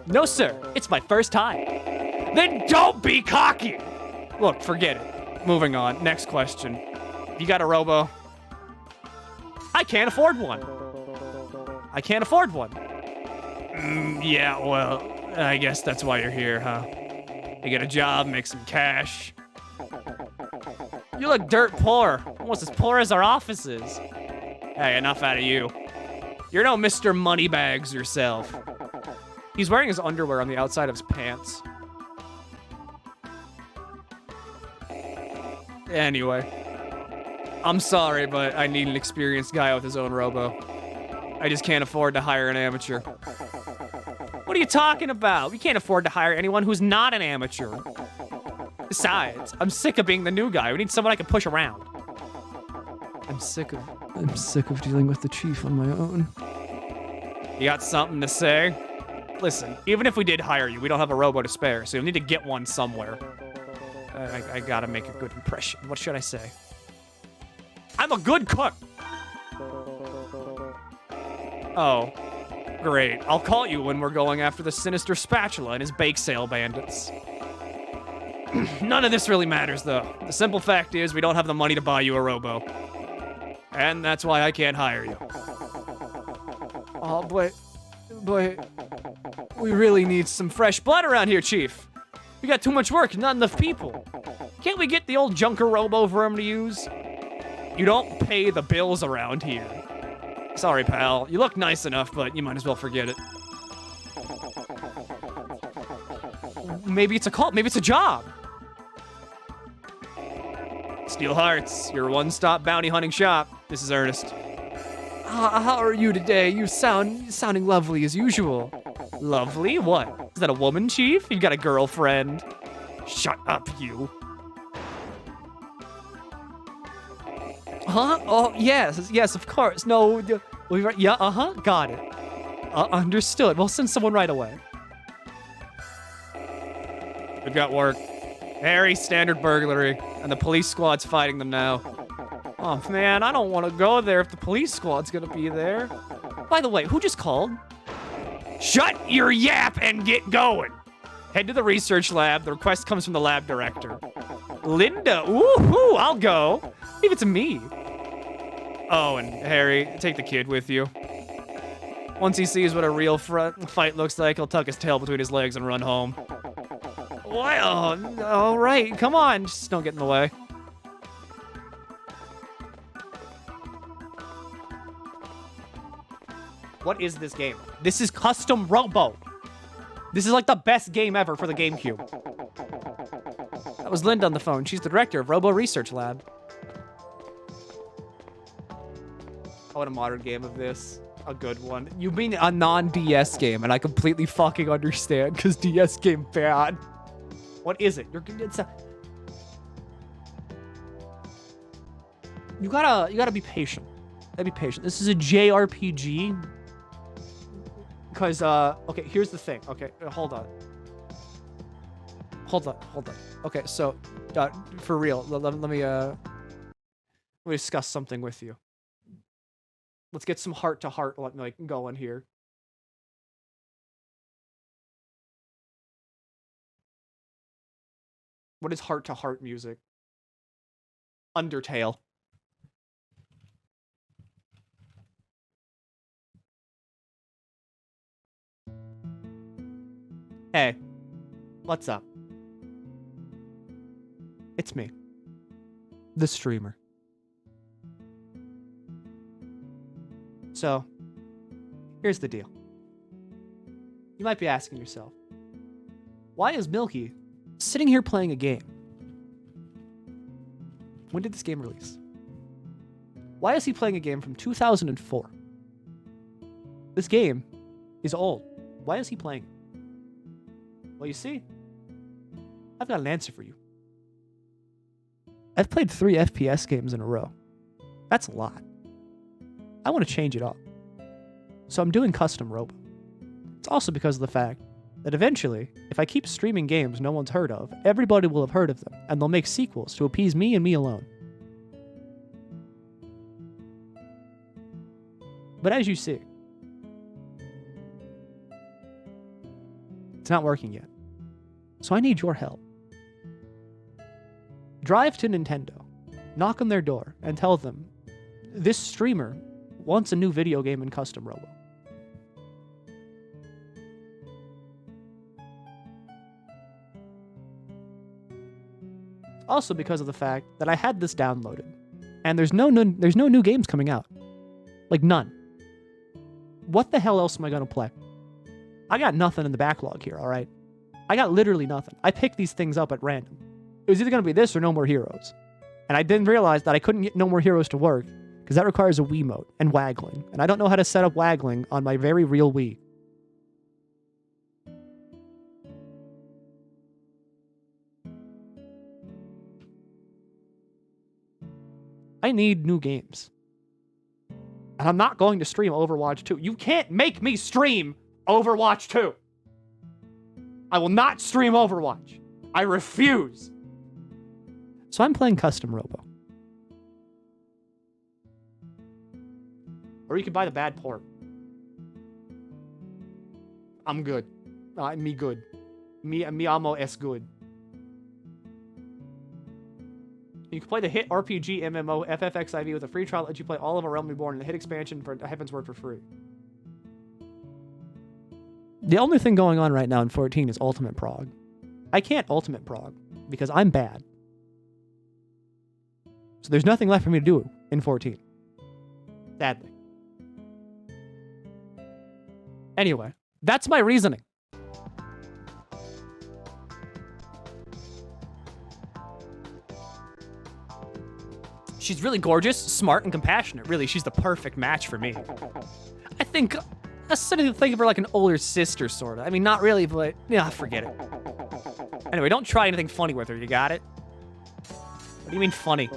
No, sir, it's my first time. Then don't be cocky! Look, forget it. Moving on. Next question. You got a Robo? I can't afford one. I can't afford one. Yeah, well, I guess that's why you're here, huh? You get a job, make some cash. You look dirt poor. Almost as poor as our offices. Hey, enough out of you. You're no Mr. Moneybags yourself. He's wearing his underwear on the outside of his pants. Anyway. I'm sorry, but I need an experienced guy with his own Robo. I just can't afford to hire an amateur. What are you talking about? We can't afford to hire anyone who's not an amateur. Besides, I'm sick of being the new guy. We need someone I can push around. I'm sick of dealing with the chief on my own. You got something to say? Listen, even if we did hire you, we don't have a Robo to spare, so you'll need to get one somewhere. I gotta make a good impression. What should I say? I'm a good cook! Oh, great. I'll call you when we're going after the sinister spatula and his bake sale bandits. None of this really matters, though. The simple fact is we don't have the money to buy you a Robo. And that's why I can't hire you. Oh, but we really need some fresh blood around here, Chief. We got too much work and not enough people. Can't we get the old junker Robo for him to use? You don't pay the bills around here. Sorry, pal. You look nice enough, but you might as well forget it. Maybe it's a cult. Maybe it's a job. Steel Hearts, your one-stop bounty hunting shop. This is Ernest. How are you today? You sounding lovely as usual. Lovely? What? Is that a woman, Chief? You got a girlfriend? Shut up, you. Huh? Oh, yes, of course. No, yeah, got it. Understood. We'll send someone right away. We've got work. Very standard burglary, and the police squad's fighting them now. Oh, man, I don't want to go there if the police squad's gonna be there. By the way, who just called? Shut your yap and get going! Head to the research lab. The request comes from the lab director. Linda, woohoo, I'll go. Leave it to me. Oh, and Harry, take the kid with you. Once he sees what a real fight looks like, he'll tuck his tail between his legs and run home. Well, all right, come on, just don't get in the way. What is this game? This is custom Robo. This is like the best game ever for the GameCube. That was Linda on the phone. She's the director of Robo Research Lab. I want a modern game of this. A good one. You mean a non-DS game, and I completely fucking understand, because DS game bad. What is it? You gotta be patient. Be patient. This is a JRPG. Because, okay, here's the thing. Okay, hold on. Okay, so, for real, let me discuss something with you. Let's get some heart-to-heart, like, going here. What is heart-to-heart music? Undertale. Hey, what's up? It's me. the streamer. So, here's the deal. You might be asking yourself, why is Milky sitting here playing a game? When did this game release? Why is he playing a game from 2004? This game is old. Why is he playing it? Well, you see, I've got an answer for you. I've played 3 FPS games in a row. That's a lot. I want to change it up. So I'm doing custom Robo. It's also because of the fact that eventually, if I keep streaming games no one's heard of, everybody will have heard of them, and they'll make sequels to appease me and me alone. But as you see, it's not working yet. So I need your help. Drive to Nintendo, knock on their door, and tell them, this streamer wants a new video game in custom Robo. Also because of the fact that I had this downloaded, and there's no new games coming out. Like, none. What the hell else am I going to play? I got nothing in the backlog here, alright? I got literally nothing. I picked these things up at random. It was either going to be this or No More Heroes. And I didn't realize that I couldn't get No More Heroes to work, because that requires a Wiimote and waggling. And I don't know how to set up waggling on my very real Wii. I need new games. And I'm not going to stream Overwatch 2. You can't make me stream Overwatch 2. I will not stream Overwatch. I refuse. So I'm playing custom Robo. Or you can buy the bad port. I'm good. Me good. Me amo es good. You can play the hit RPG MMO FFXIV with a free trial that lets you play all of A Realm Reborn and the hit expansion for Heaven's Word for free. The only thing going on right now in 14 is Ultimate Prog. I can't Ultimate Prog because I'm bad. So there's nothing left for me to do in 14. Sadly. Anyway, that's my reasoning. She's really gorgeous, smart, and compassionate. Really, she's the perfect match for me. I think, I started to think of her like an older sister, sort of. I mean, not really, but, yeah, forget it. Anyway, don't try anything funny with her, you got it? What do you mean funny?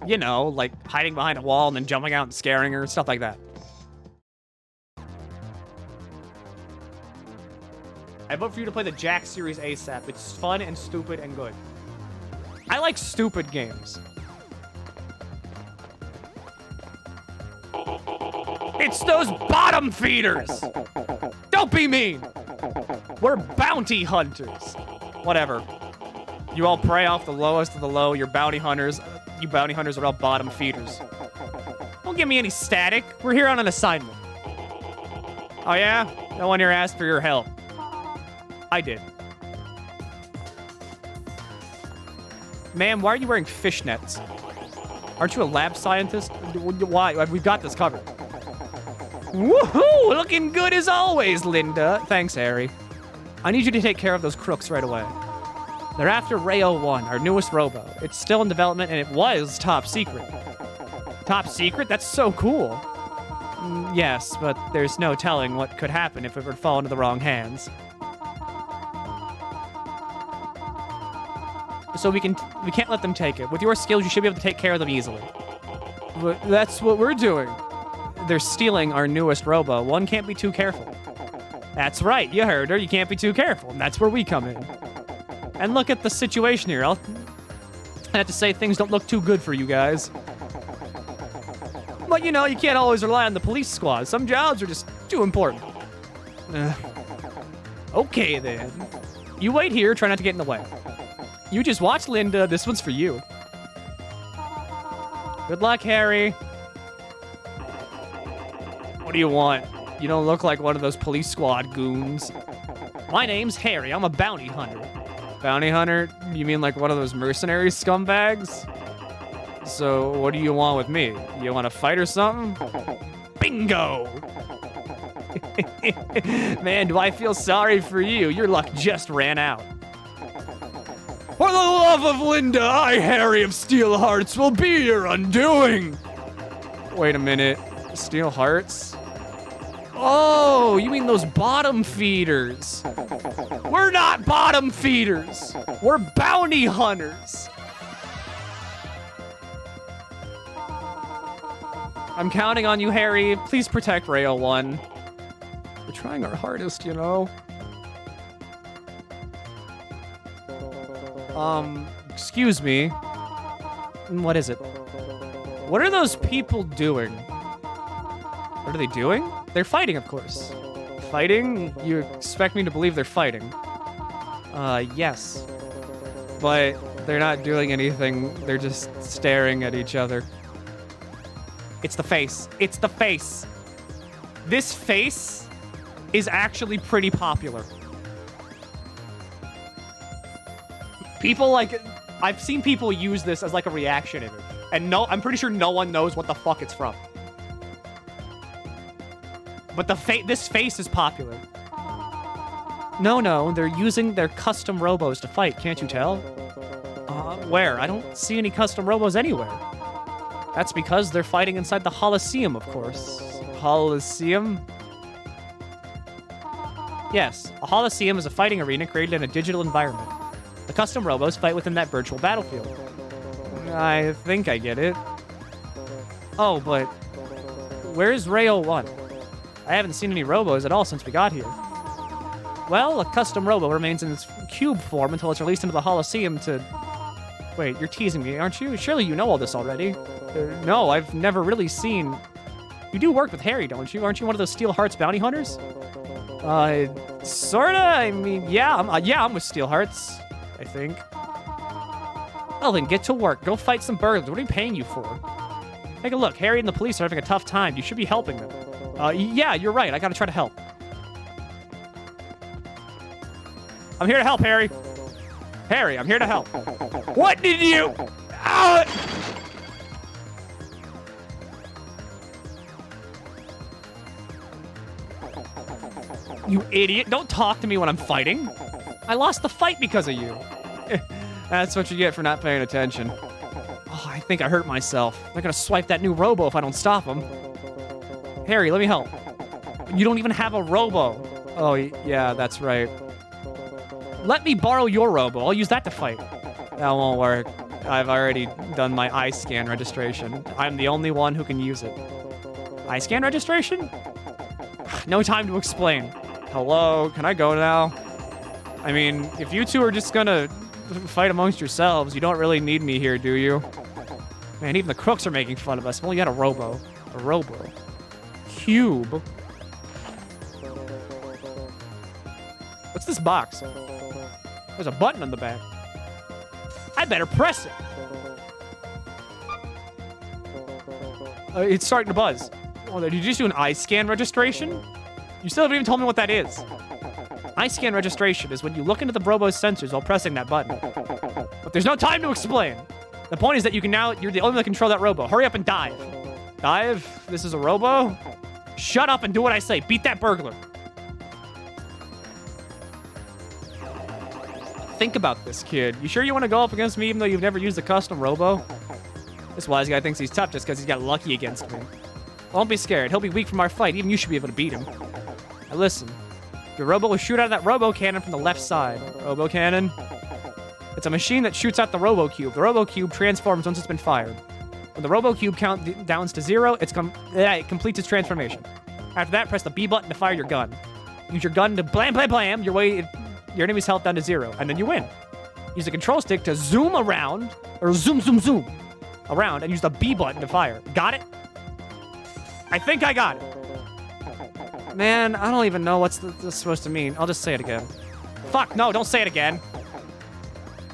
You know, like hiding behind a wall and then jumping out and scaring her, stuff like that. I vote for you to play the Jack series ASAP. It's fun and stupid and good. I like stupid games. It's those bottom feeders! Don't be mean! We're bounty hunters. Whatever. You all prey off the lowest of the low. You're bounty hunters. You bounty hunters are all bottom feeders. Don't give me any static. We're here on an assignment. Oh yeah? No one here asked for your help. I did. Ma'am, why are you wearing fishnets? Aren't you a lab scientist? Why? We've got this covered. Woohoo! Looking good as always, Linda. Thanks, Harry. I need you to take care of those crooks right away. They're after Rayo 1, our newest Robo. It's still in development, and it was top secret. Top secret? That's so cool. Yes, but there's no telling what could happen if it were to fall into the wrong hands. So we can't let them take it. With your skills, you should be able to take care of them easily. But that's what we're doing. They're stealing our newest Robo. One can't be too careful. That's right, you heard her. You can't be too careful, and that's where we come in. And look at the situation here. I have to say things don't look too good for you guys. But you know, you can't always rely on the police squad. Some jobs are just too important. Okay then. You wait here, try not to get in the way. You just watch, Linda. This one's for you. Good luck, Harry. What do you want? You don't look like one of those police squad goons. My name's Harry. I'm a bounty hunter. Bounty hunter? You mean like one of those mercenary scumbags? So what do you want with me? You want to fight or something? Bingo! Man, do I feel sorry for you. Your luck just ran out. For the love of Linda, I, Harry of Steel Hearts, will be your undoing. Wait a minute. Steel Hearts? Oh, you mean those bottom feeders. We're not bottom feeders. We're bounty hunters. I'm counting on you, Harry. Please protect Rail 1. We're trying our hardest, you know. Excuse me. What is it? What are those people doing? What are they doing? They're fighting, of course. Fighting? You expect me to believe they're fighting? Yes. But they're not doing anything. They're just staring at each other. It's the face. It's the face. This face is actually pretty popular. People like... I've seen people use this as like a reaction image. And no, I'm pretty sure no one knows what the fuck it's from. But this face is popular. No, they're using their custom robos to fight, can't you tell? Where? I don't see any custom robos anywhere. That's because they're fighting inside the Holosseum, of course. Holosseum? Yes, a Holosseum is a fighting arena created in a digital environment. The custom robos fight within that virtual battlefield. I think I get it. Oh, but where's Rail 1? I haven't seen any robos at all since we got here. Well, a custom robo remains in its cube form until it's released into the Holosseum to... Wait, you're teasing me, aren't you? Surely you know all this already. No, I've never really seen... You do work with Harry, don't you? Aren't you one of those Steel Hearts bounty hunters? Sorta. I mean, yeah, I'm with Steel Hearts, I think. Well, then get to work. Go fight some burglars. What are we paying you for? Take a look. Harry and the police are having a tough time. You should be helping them. Yeah, you're right. I gotta try to help. I'm here to help, Harry. Harry, I'm here to help. What did you... You idiot. Don't talk to me when I'm fighting. I lost the fight because of you. That's what you get for not paying attention. Oh, I think I hurt myself. They're gonna swipe that new Robo if I don't stop them. Harry, let me help. You don't even have a Robo. Oh, yeah, that's right. Let me borrow your Robo. I'll use that to fight. That won't work. I've already done my eye scan registration. I'm the only one who can use it. Eye scan registration? No time to explain. Hello, can I go now? I mean, if you two are just gonna fight amongst yourselves, you don't really need me here, do you? Man, even the crooks are making fun of us. Well, you got a Robo. A Robo. Cube. What's this box? There's a button on the back. I better press it. It's starting to buzz. Oh, did you just do an eye scan registration? You still haven't even told me what that is. Eye scan registration is when you look into the Robo's sensors while pressing that button. But there's no time to explain. The point is that you can now, you're the only one that can control that Robo. Hurry up and dive. Dive? This is a Robo? Shut up and do what I say. Beat that burglar. Think about this, kid. You sure you want to go up against me even though you've never used a custom Robo? This wise guy thinks he's tough just because he's got lucky against me. Don't be scared. He'll be weak from our fight. Even you should be able to beat him. Now listen. Your Robo will shoot out of that Robo cannon from the left side. Robo cannon? It's a machine that shoots out the Robo Cube. The Robo Cube transforms once it's been fired. When the Robo Cube downs to 0, it completes its transformation. After that, press the B button to fire your gun. Use your gun to blam, blam, blam your enemy's health down to 0, and then you win. Use the control stick to zoom around, or zoom, zoom, zoom around, and use the B button to fire. Got it? I think I got it. Man, I don't even know what's this supposed to mean. I'll just say it again. Fuck, no, don't say it again.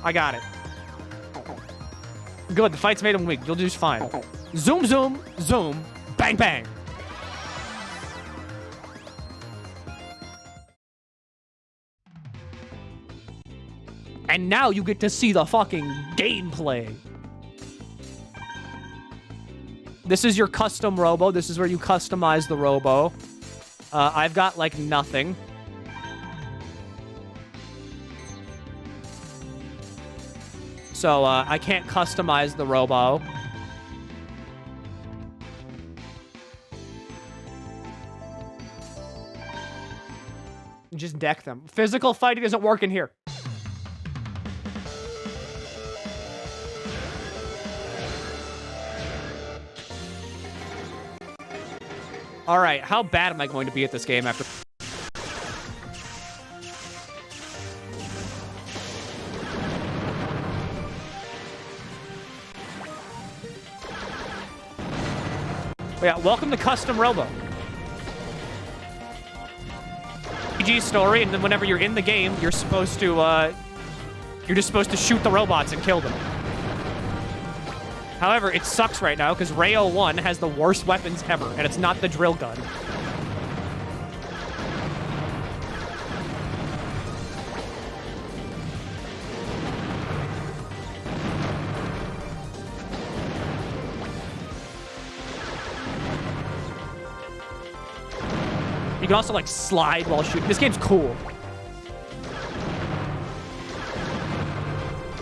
I got it. Good, the fight's made him weak. You'll do just fine. Zoom, zoom, zoom, bang, bang. And now you get to see the fucking gameplay. This is your custom Robo. This is where you customize the Robo. I've got, like, nothing. So, I can't customize the Robo. Just deck them. Physical fighting doesn't work in here. All right, how bad am I going to be at this game after... Yeah, welcome to Custom Robo. RPG story, and then whenever you're in the game, you're supposed to, you're just supposed to shoot the robots and kill them. However, it sucks right now because Rayo 1 has the worst weapons ever, and it's not the drill gun. You can also, like, slide while shooting. This game's cool.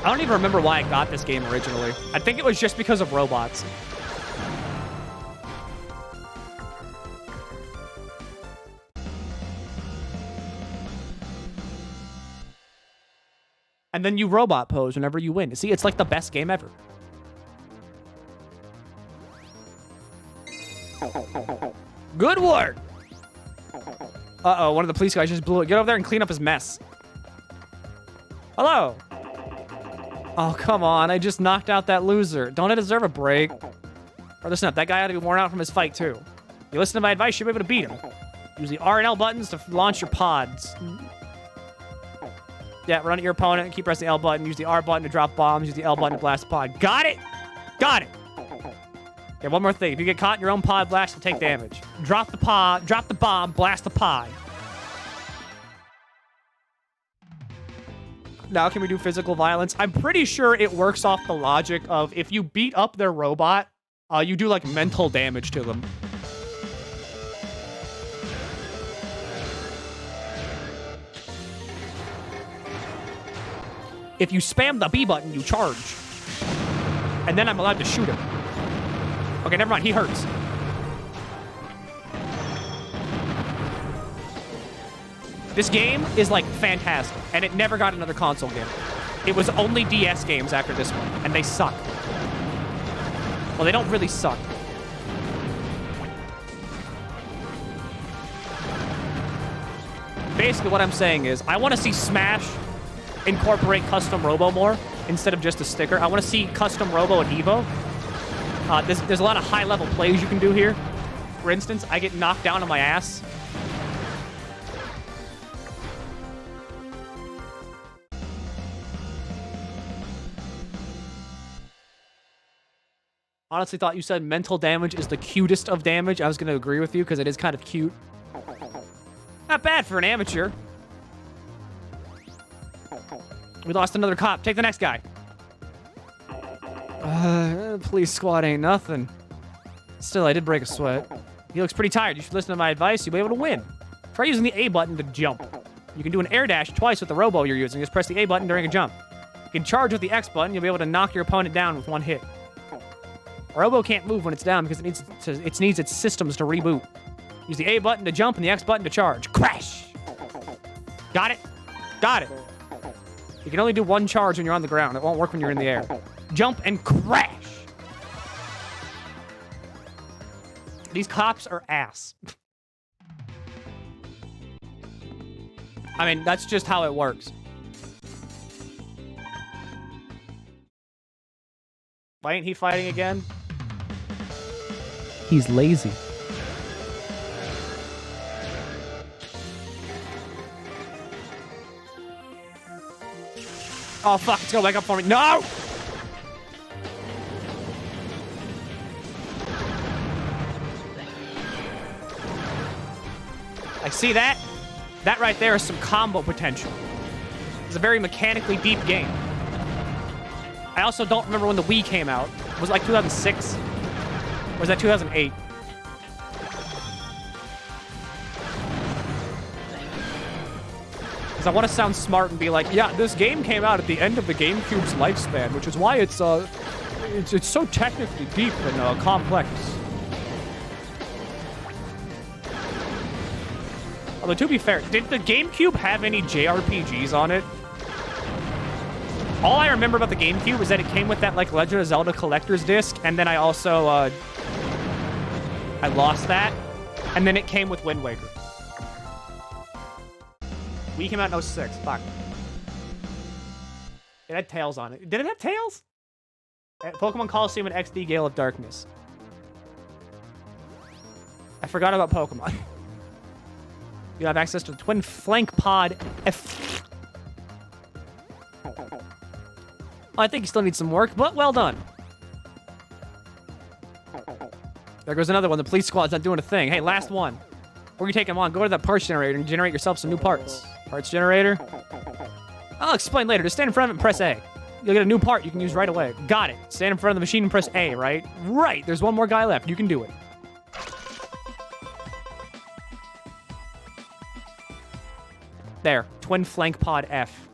I don't even remember why I got this game originally. I think it was just because of robots. And then you robot pose whenever you win. See, it's like the best game ever. Good work! Uh-oh, one of the police guys just blew it. Get over there and clean up his mess. Hello! Oh, come on. I just knocked out that loser. Don't I deserve a break? Or listen up, that guy ought to be worn out from his fight, too. If you listen to my advice, you'll be able to beat him. Use the R and L buttons to launch your pods. Yeah, run at your opponent and keep pressing the L button. Use the R button to drop bombs. Use the L button to blast the pod. Got it? Got it! Okay, one more thing. If you get caught in your own pod blast, you'll take damage. Drop the pod, drop the bomb, blast the pod. Now can we do physical violence? I'm pretty sure it works off the logic of if you beat up their robot, you do, like, mental damage to them. If you spam the B button, you charge. And then I'm allowed to shoot him. Okay, never mind. He hurts. This game is, like, fantastic, and it never got another console game. It was only DS games after this one, and they suck. Well, they don't really suck. Basically, what I'm saying is, I want to see Smash incorporate Custom Robo more instead of just a sticker. I want to see Custom Robo and Evo. There's a lot of high-level plays you can do here. For instance, I get knocked down on my ass. Honestly thought you said mental damage is the cutest of damage. I was going to agree with you because it is kind of cute. Not bad for an amateur. We lost another cop. Take the next guy. Police squad ain't nothing. Still, I did break a sweat. He looks pretty tired. You should listen to my advice. You'll be able to win. Try using the A button to jump. You can do an air dash twice with the Robo you're using. Just press the A button during a jump. You can charge with the X button. You'll be able to knock your opponent down with one hit. Robo can't move when it's down because it needs its systems to reboot. Use the A button to jump and the X button to charge. Crash! Got it? Got it. You can only do one charge when you're on the ground. It won't work when you're in the air. Jump and crash! These cops are ass. I mean, that's just how it works. Why ain't he fighting again? He's lazy. Oh, fuck. It's gonna wake up for me. No! I see that. That right there is some combo potential. It's a very mechanically deep game. I also don't remember when the Wii came out. Was it like 2006? Or was that 2008? Because I want to sound smart and be like, yeah, this game came out at the end of the GameCube's lifespan, which is why it's so technically deep and complex. Although, to be fair, did the GameCube have any JRPGs on it? All I remember about the GameCube is that it came with that, like, Legend of Zelda Collector's Disc, and then I also, I lost that, and then it came with Wind Waker. Wii came out in 06. Fuck. It had Tails on it. Did it have Tails? Pokemon Coliseum and XD Gale of Darkness. I forgot about Pokemon. You have access to the Twin Flank Pod F. I think you still need some work, but well done. There goes another one. The police squad's not doing a thing. Hey, last one. Before you take them on, go to that parts generator and generate yourself some new parts. Parts generator? I'll explain later. Just stand in front of it and press A. You'll get a new part you can use right away. Got it. Stand in front of the machine and press A, right? Right. There's one more guy left. You can do it. There. Twin Flank Pod F.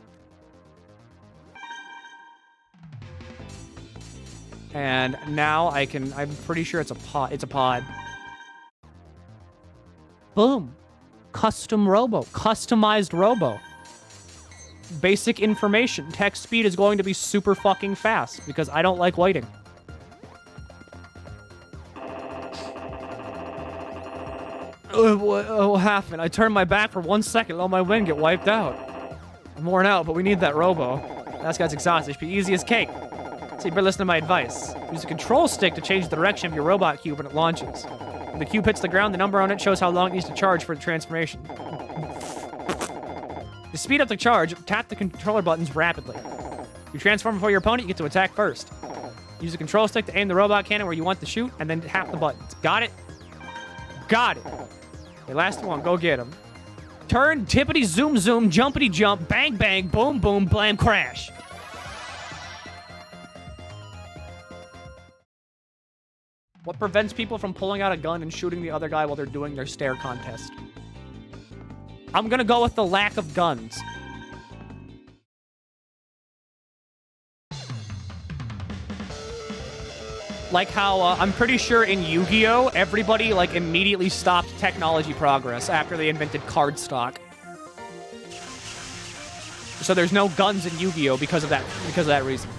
And now I'm pretty sure it's a pod. It's a pod. Boom. Custom Robo. Customized Robo. Basic information. Text speed is going to be super fucking fast because I don't like waiting. What happened? I turned my back for 1 second, let my wind get wiped out. I'm worn out, but we need that Robo. That guy's exhausted. It should be easy as cake. So you better listen to my advice. Use the control stick to change the direction of your robot cube when it launches. When the cube hits the ground, the number on it shows how long it needs to charge for the transformation. To speed up the charge, tap the controller buttons rapidly. If you transform before your opponent, you get to attack first. Use the control stick to aim the robot cannon where you want to shoot, and then tap the buttons. Got it? Got it. Okay, last one. Go get him. Turn, tippity, zoom, zoom, jumpity, jump, bang, bang, boom, boom, blam, crash. What prevents people from pulling out a gun and shooting the other guy while they're doing their stare contest? I'm gonna go with the lack of guns. Like how, I'm pretty sure in Yu-Gi-Oh! Everybody, like, immediately stopped technology progress after they invented cardstock. So there's no guns in Yu-Gi-Oh! because of that reason.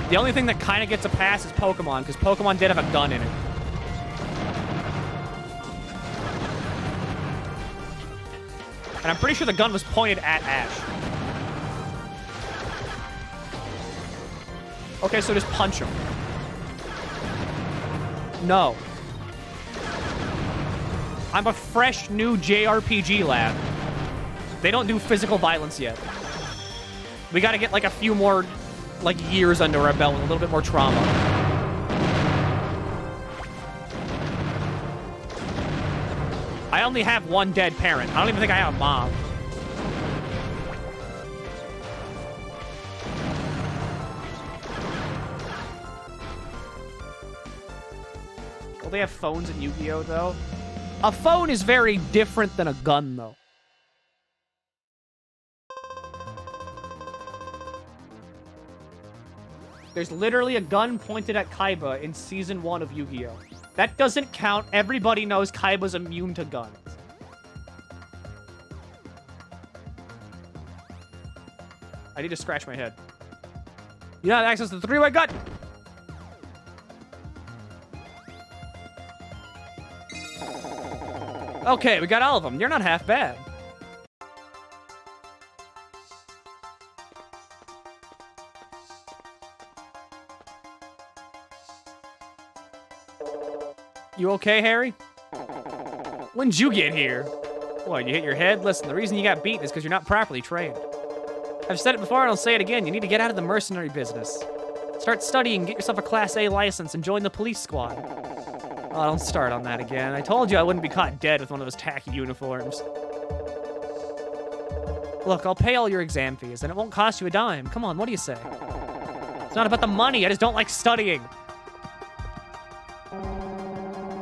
The only thing that kind of gets a pass is Pokemon, because Pokemon did have a gun in it. And I'm pretty sure the gun was pointed at Ash. Okay, so just punch him. No. I'm a fresh new JRPG lab. They don't do physical violence yet. We gotta get like a few more like years under our belt with a little bit more trauma. I only have one dead parent. I don't even think I have a mom. Will they have phones in Yu-Gi-Oh, though? A phone is very different than a gun, though. There's literally a gun pointed at Kaiba in Season 1 of Yu-Gi-Oh! That doesn't count. Everybody knows Kaiba's immune to guns. I need to scratch my head. You don't have access to the three-way gun! Okay, we got all of them. You're not half bad. You okay, Harry? When'd you get here? What, you hit your head? Listen, the reason you got beaten is because you're not properly trained. I've said it before and I'll say it again. You need to get out of the mercenary business. Start studying, get yourself a Class A license, and join the police squad. Oh, don't start on that again. I told you I wouldn't be caught dead with one of those tacky uniforms. Look, I'll pay all your exam fees, and it won't cost you a dime. Come on, what do you say? It's not about the money, I just don't like studying.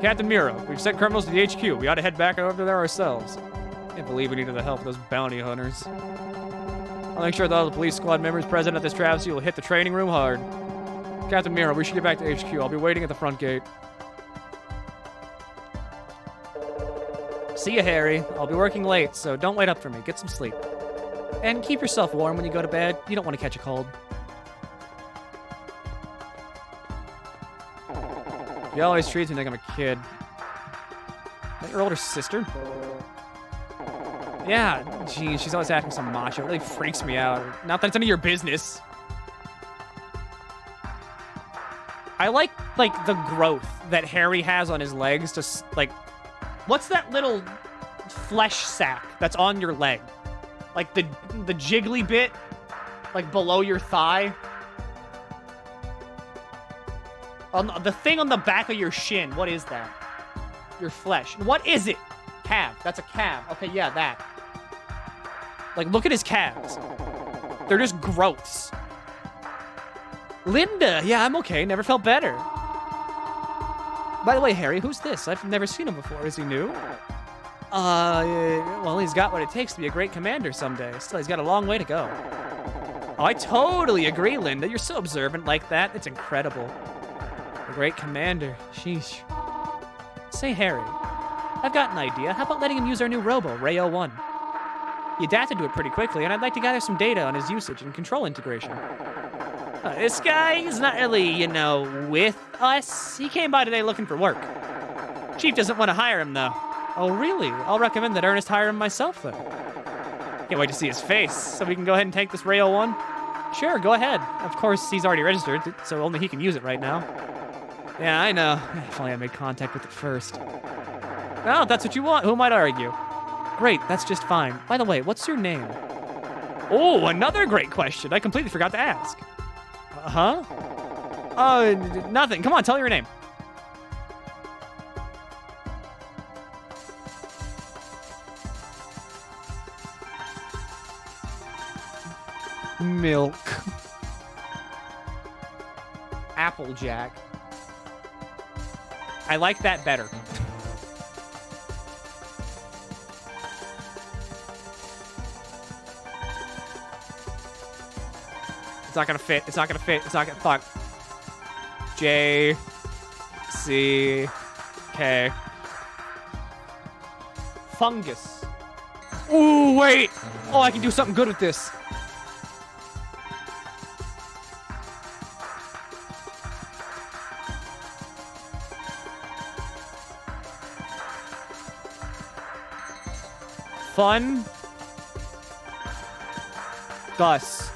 Captain Miro, we've sent criminals to the HQ. We ought to head back over there ourselves. Can't believe we needed the help of those bounty hunters. I'll make sure that all the police squad members present at this travesty will hit the training room hard. Captain Miro, we should get back to HQ. I'll be waiting at the front gate. See you, Harry. I'll be working late, so don't wait up for me. Get some sleep. And keep yourself warm when you go to bed. You don't want to catch a cold. You always treat me like I'm a kid. Is that your older sister? Yeah, geez, she's always acting so macho. It really freaks me out. Not that it's none of your business. I like the growth that Harry has on his legs. Just like, what's that little flesh sack that's on your leg? Like the jiggly bit, like below your thigh. On the thing on the back of your shin, what is that? Your flesh. What is it? Calf. That's a calf. Okay, yeah, that. Like, look at his calves. They're just growths. Linda. Yeah, I'm okay. Never felt better. By the way, Harry, who's this? I've never seen him before. Is he new? Well, he's got what it takes to be a great commander someday. Still, he's got a long way to go. Oh, I totally agree, Linda. You're so observant like that. It's incredible. A great commander. Sheesh. Say, Harry, I've got an idea. How about letting him use our new Robo, Rayo 1? He adapted to it pretty quickly, and I'd like to gather some data on his usage and control integration. This guy is not really, with us. He came by today looking for work. Chief doesn't want to hire him, though. Oh, really? I'll recommend that Ernest hire him myself, then. Can't wait to see his face, so we can go ahead and take this Rayo 1? Sure, go ahead. Of course, he's already registered, so only he can use it right now. Yeah, I know. If only I made contact with it first. Well, if that's what you want, who might argue? Great, that's just fine. By the way, what's your name? Oh, another great question. I completely forgot to ask. Huh? Nothing. Come on, tell me your name. Milk. Applejack. I like that better. It's not gonna fit. It's not gonna fit. It's not gonna... Fuck. J... C... K... Fungus. Ooh, wait! Oh, I can do something good with this. Fun. Gus.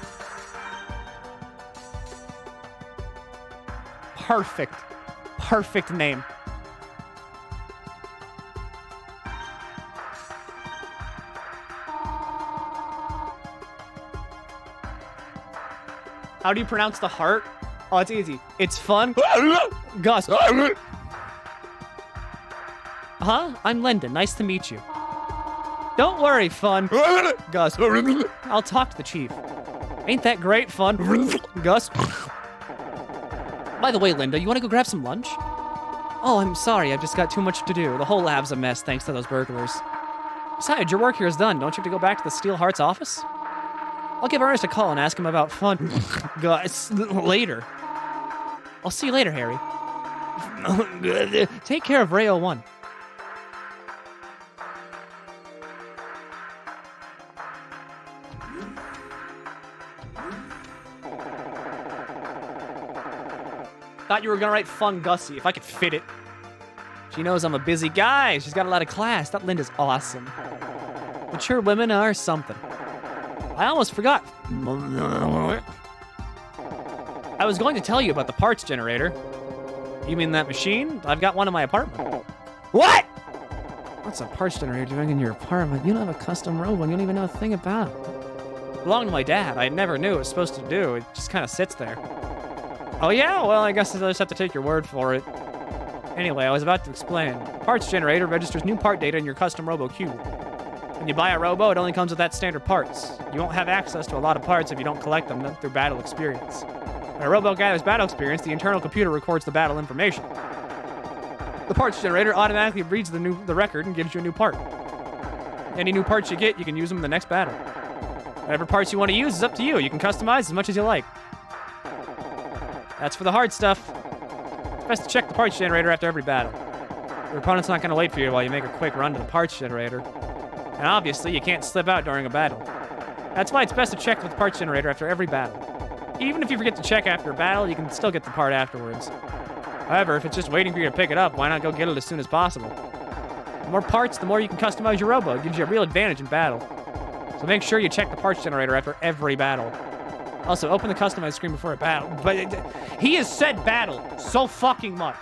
Perfect. Perfect name. How do you pronounce the heart? Oh, it's easy. It's fun. Gus. Huh? I'm Linda. Nice to meet you. Don't worry, Fun. Gus. I'll talk to the chief. Ain't that great, Fun? Gus. By the way, Linda, you want to go grab some lunch? Oh, I'm sorry. I've just got too much to do. The whole lab's a mess thanks to those burglars. Besides, your work here is done. Don't you have to go back to the Steel Heart's office? I'll give Ernest a call and ask him about Fun. Gus, later. I'll see you later, Harry. Take care of Rayo 1. Thought you were gonna write Fun Gussie, if I could fit it. She knows I'm a busy guy. She's got a lot of class. That Linda's awesome. Mature women are something. I almost forgot. I was going to tell you about the parts generator. You mean that machine? I've got one in my apartment. What? What's a parts generator doing in your apartment? You don't have a custom Robo and you don't even know a thing about it. It belonged to my dad. I never knew it was supposed to do. It just kind of sits there. Oh yeah? Well, I guess I'll just have to take your word for it. Anyway, I was about to explain. Parts generator registers new part data in your custom Robo Cube. When you buy a Robo, it only comes with that standard parts. You won't have access to a lot of parts if you don't collect them through battle experience. When a Robo gathers battle experience, the internal computer records the battle information. The parts generator automatically reads the record and gives you a new part. Any new parts you get, you can use them in the next battle. Whatever parts you want to use is up to you. You can customize as much as you like. That's for the hard stuff. It's best to check the parts generator after every battle. Your opponent's not going to wait for you while you make a quick run to the parts generator. And obviously, you can't slip out during a battle. That's why it's best to check with the parts generator after every battle. Even if you forget to check after a battle, you can still get the part afterwards. However, if it's just waiting for you to pick it up, why not go get it as soon as possible? The more parts, the more you can customize your Robo. It gives you a real advantage in battle. So make sure you check the parts generator after every battle. Also, open the customize screen before a battle. But he has said battle so fucking much.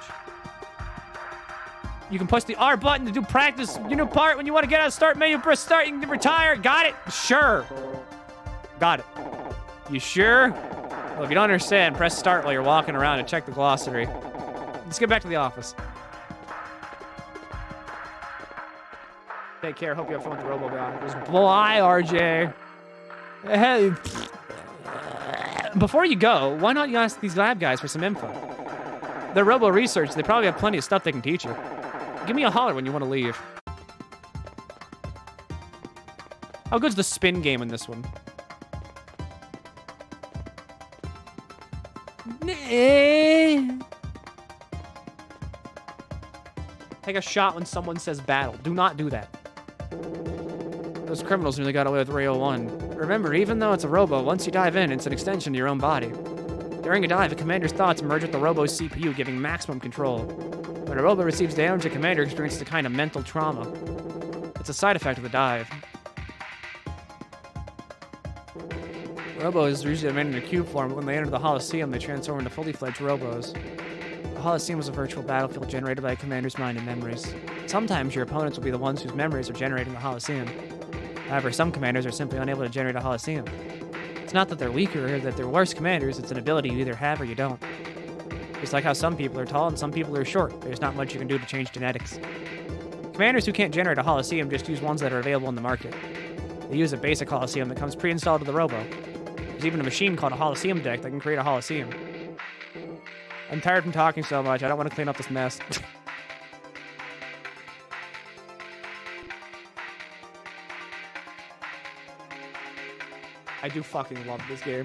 You can push the R button to do practice your new part. When you want to get out of start menu, press start. You can retire. Got it? Sure. Got it. You sure? Well, if you don't understand, press start while you're walking around and check the glossary. Let's get back to the office. Take care. Hope you have fun with the Robo Battles. Bye, RJ. Hey. Before you go, why not you ask these lab guys for some info? They're Robo research. They probably have plenty of stuff they can teach you. Give me a holler when you want to leave. How good's the spin game in this one? Take a shot when someone says battle. Do not do that. Those criminals nearly got away with Ray 01. Remember, even though it's a Robo, once you dive in, it's an extension to your own body. During a dive, a commander's thoughts merge with the Robo's CPU, giving maximum control. When a Robo receives damage, a commander experiences a kind of mental trauma. It's a side effect of the dive. Robos are usually made in a cube form, but when they enter the Holosseum, they transform into fully fledged Robos. The Holosseum was a virtual battlefield generated by a commander's mind and memories. Sometimes your opponents will be the ones whose memories are generating the Holosseum. However, some commanders are simply unable to generate a Holosseum. It's not that they're weaker or that they're worse commanders, it's an ability you either have or you don't. Just like how some people are tall and some people are short, there's not much you can do to change genetics. Commanders who can't generate a Holosseum just use ones that are available in the market. They use a basic Holosseum that comes pre-installed to the Robo. There's even a machine called a Holosseum deck that can create a Holosseum. I'm tired from talking so much, I don't want to clean up this mess. I do fucking love this game.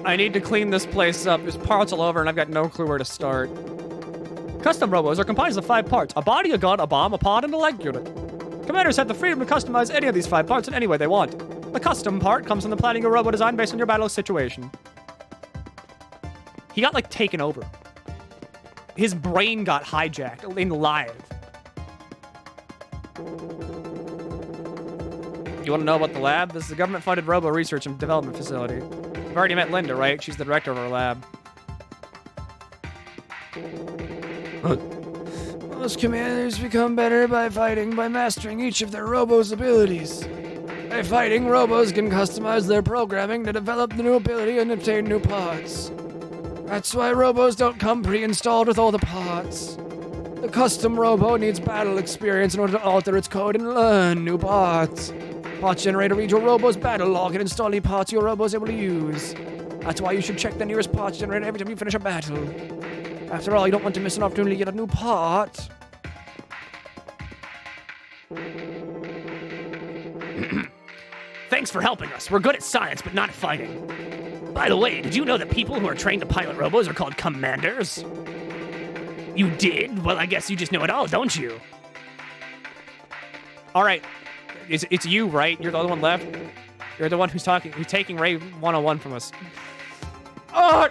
I need to clean this place up. There's parts all over and I've got no clue where to start. Custom Robos are comprised of 5 parts. A body, a gun, a bomb, a pod, and a leg unit. Commanders have the freedom to customize any of these 5 parts in any way they want. The custom part comes from the planning your Robo design based on your battle situation. He got, like, taken over. His brain got hijacked in live. You want to know about the lab? This is a government-funded Robo research and development facility. You've already met Linda, right? She's the director of our lab. Most commanders become better by fighting by mastering each of their Robo's abilities. By fighting, Robos can customize their programming to develop the new ability and obtain new parts. That's why Robos don't come pre-installed with all the parts. The custom Robo needs battle experience in order to alter its code and learn new parts. Parts generator reads your Robo's battle log and install any parts your Robo is able to use. That's why you should check the nearest parts generator every time you finish a battle. After all, you don't want to miss an opportunity to get a new part. Thanks for helping us. We're good at science, but not at fighting. By the way, did you know that people who are trained to pilot Robos are called commanders? You did? Well, I guess you just know it all, don't you? All right. It's you, right? You're the other one left? You're the one who's taking Ray 101 from us. Oh,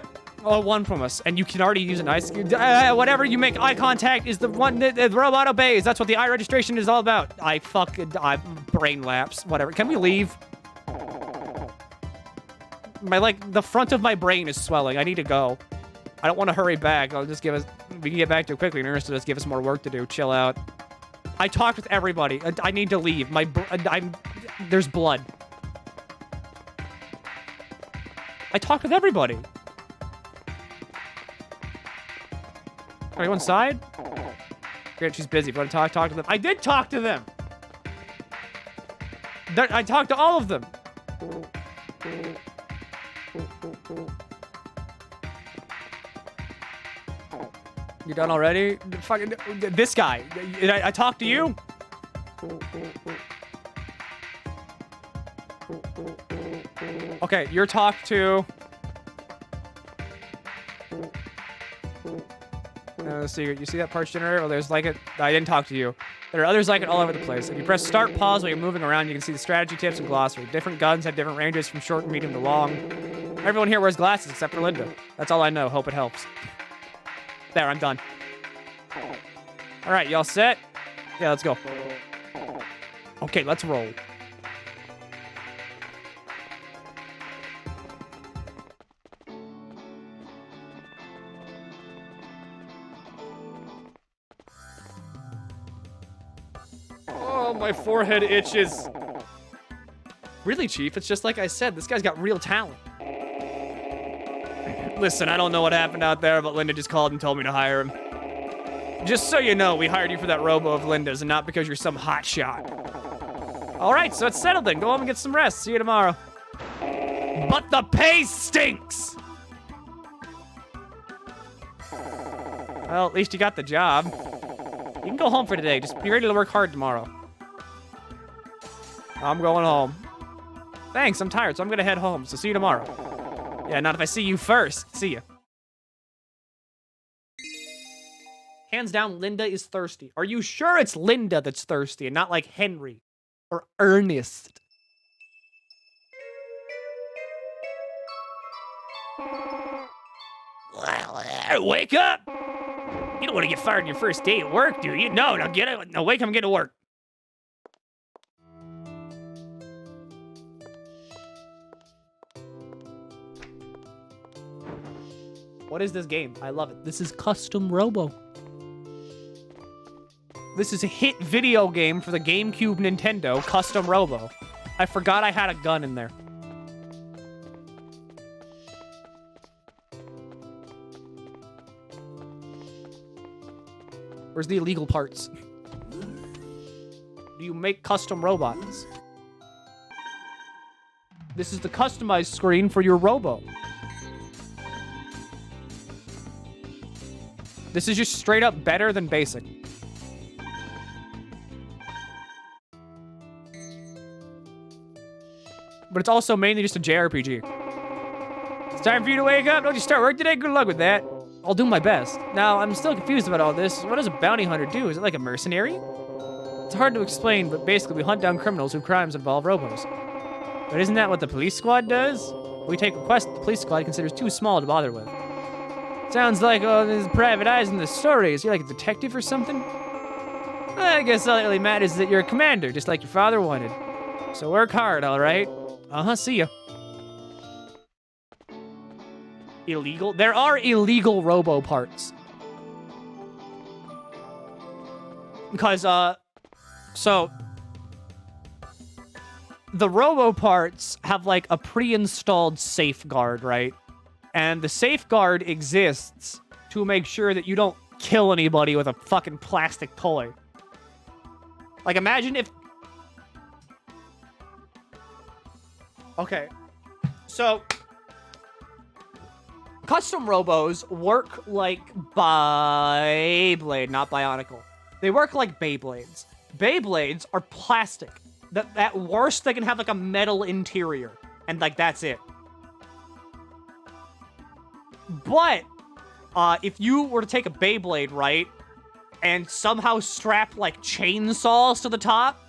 one from us. And you can already use an ice... whatever you make eye contact is the one that the robot obeys. That's what the eye registration is all about. I brain lapse. Whatever. Can we leave? The front of my brain is swelling. I need to go. I don't want to hurry back. I'll just we can get back to it quickly. Nurse will just give us more work to do. Chill out. I talked with everybody. I need to leave. There's blood. I talked with everybody. Can I go inside? Great, she's busy. If you want to talk to them. I did talk to them. I talked to all of them. You done already? Fucking this guy. I talked to you. Okay, you're talked to. Let's see. You see that parts generator? Well, there's like it. I didn't talk to you. There are others like it all over the place. If you press start, pause while you're moving around, you can see the strategy tips and glossary. Different guns have different ranges from short, medium to long. Everyone here wears glasses except for Linda. That's all I know. Hope it helps. There, I'm done. All right, y'all set? Yeah, let's go. Okay, let's roll. Oh, my forehead itches. Really, Chief? It's just like I said. This guy's got real talent. Listen, I don't know what happened out there, but Linda just called and told me to hire him. Just so you know, we hired you for that Robo of Linda's and not because you're some hot shot. All right, so it's settled then. Go home and get some rest. See you tomorrow. But the pay stinks! Well, at least you got the job. You can go home for today. Just be ready to work hard tomorrow. I'm going home. Thanks, I'm tired, so I'm gonna head home. So see you tomorrow. Yeah, not if I see you first. See ya. Hands down, Linda is thirsty. Are you sure it's Linda that's thirsty and not like Henry or Ernest? Wake up! You don't want to get fired on your first day at work, do you? No, get it. No, wake up and get to work. What is this game? I love it. This is Custom Robo. This is a hit video game for the GameCube Nintendo, Custom Robo. I forgot I had a gun in there. Where's the illegal parts? Do you make custom robots? This is the customized screen for your Robo. This is just straight up better than basic. But it's also mainly just a JRPG. It's time for you to wake up. Don't you start work today? Good luck with that. I'll do my best. Now, I'm still confused about all this. What does a bounty hunter do? Is it like a mercenary? It's hard to explain, but basically we hunt down criminals whose crimes involve robos. But isn't that what the police squad does? We take requests the police squad considers too small to bother with. Sounds like, oh, there's private eyes in the story. Is he like a detective or something? I guess all that really matters is that you're a commander, just like your father wanted. So work hard, all right? Uh-huh, see ya. Illegal? There are illegal Robo parts. Because, so... the Robo parts have, like, a pre-installed safeguard, right? And the safeguard exists to make sure that you don't kill anybody with a fucking plastic toy. Like, imagine if... Okay. So... Custom Robos work like Beyblade, not Bionicle. They work like Beyblades. Beyblades are plastic. At worst, they can have, like, a metal interior. And, like, that's it. But, if you were to take a Beyblade, right, and somehow strap, like, chainsaws to the top,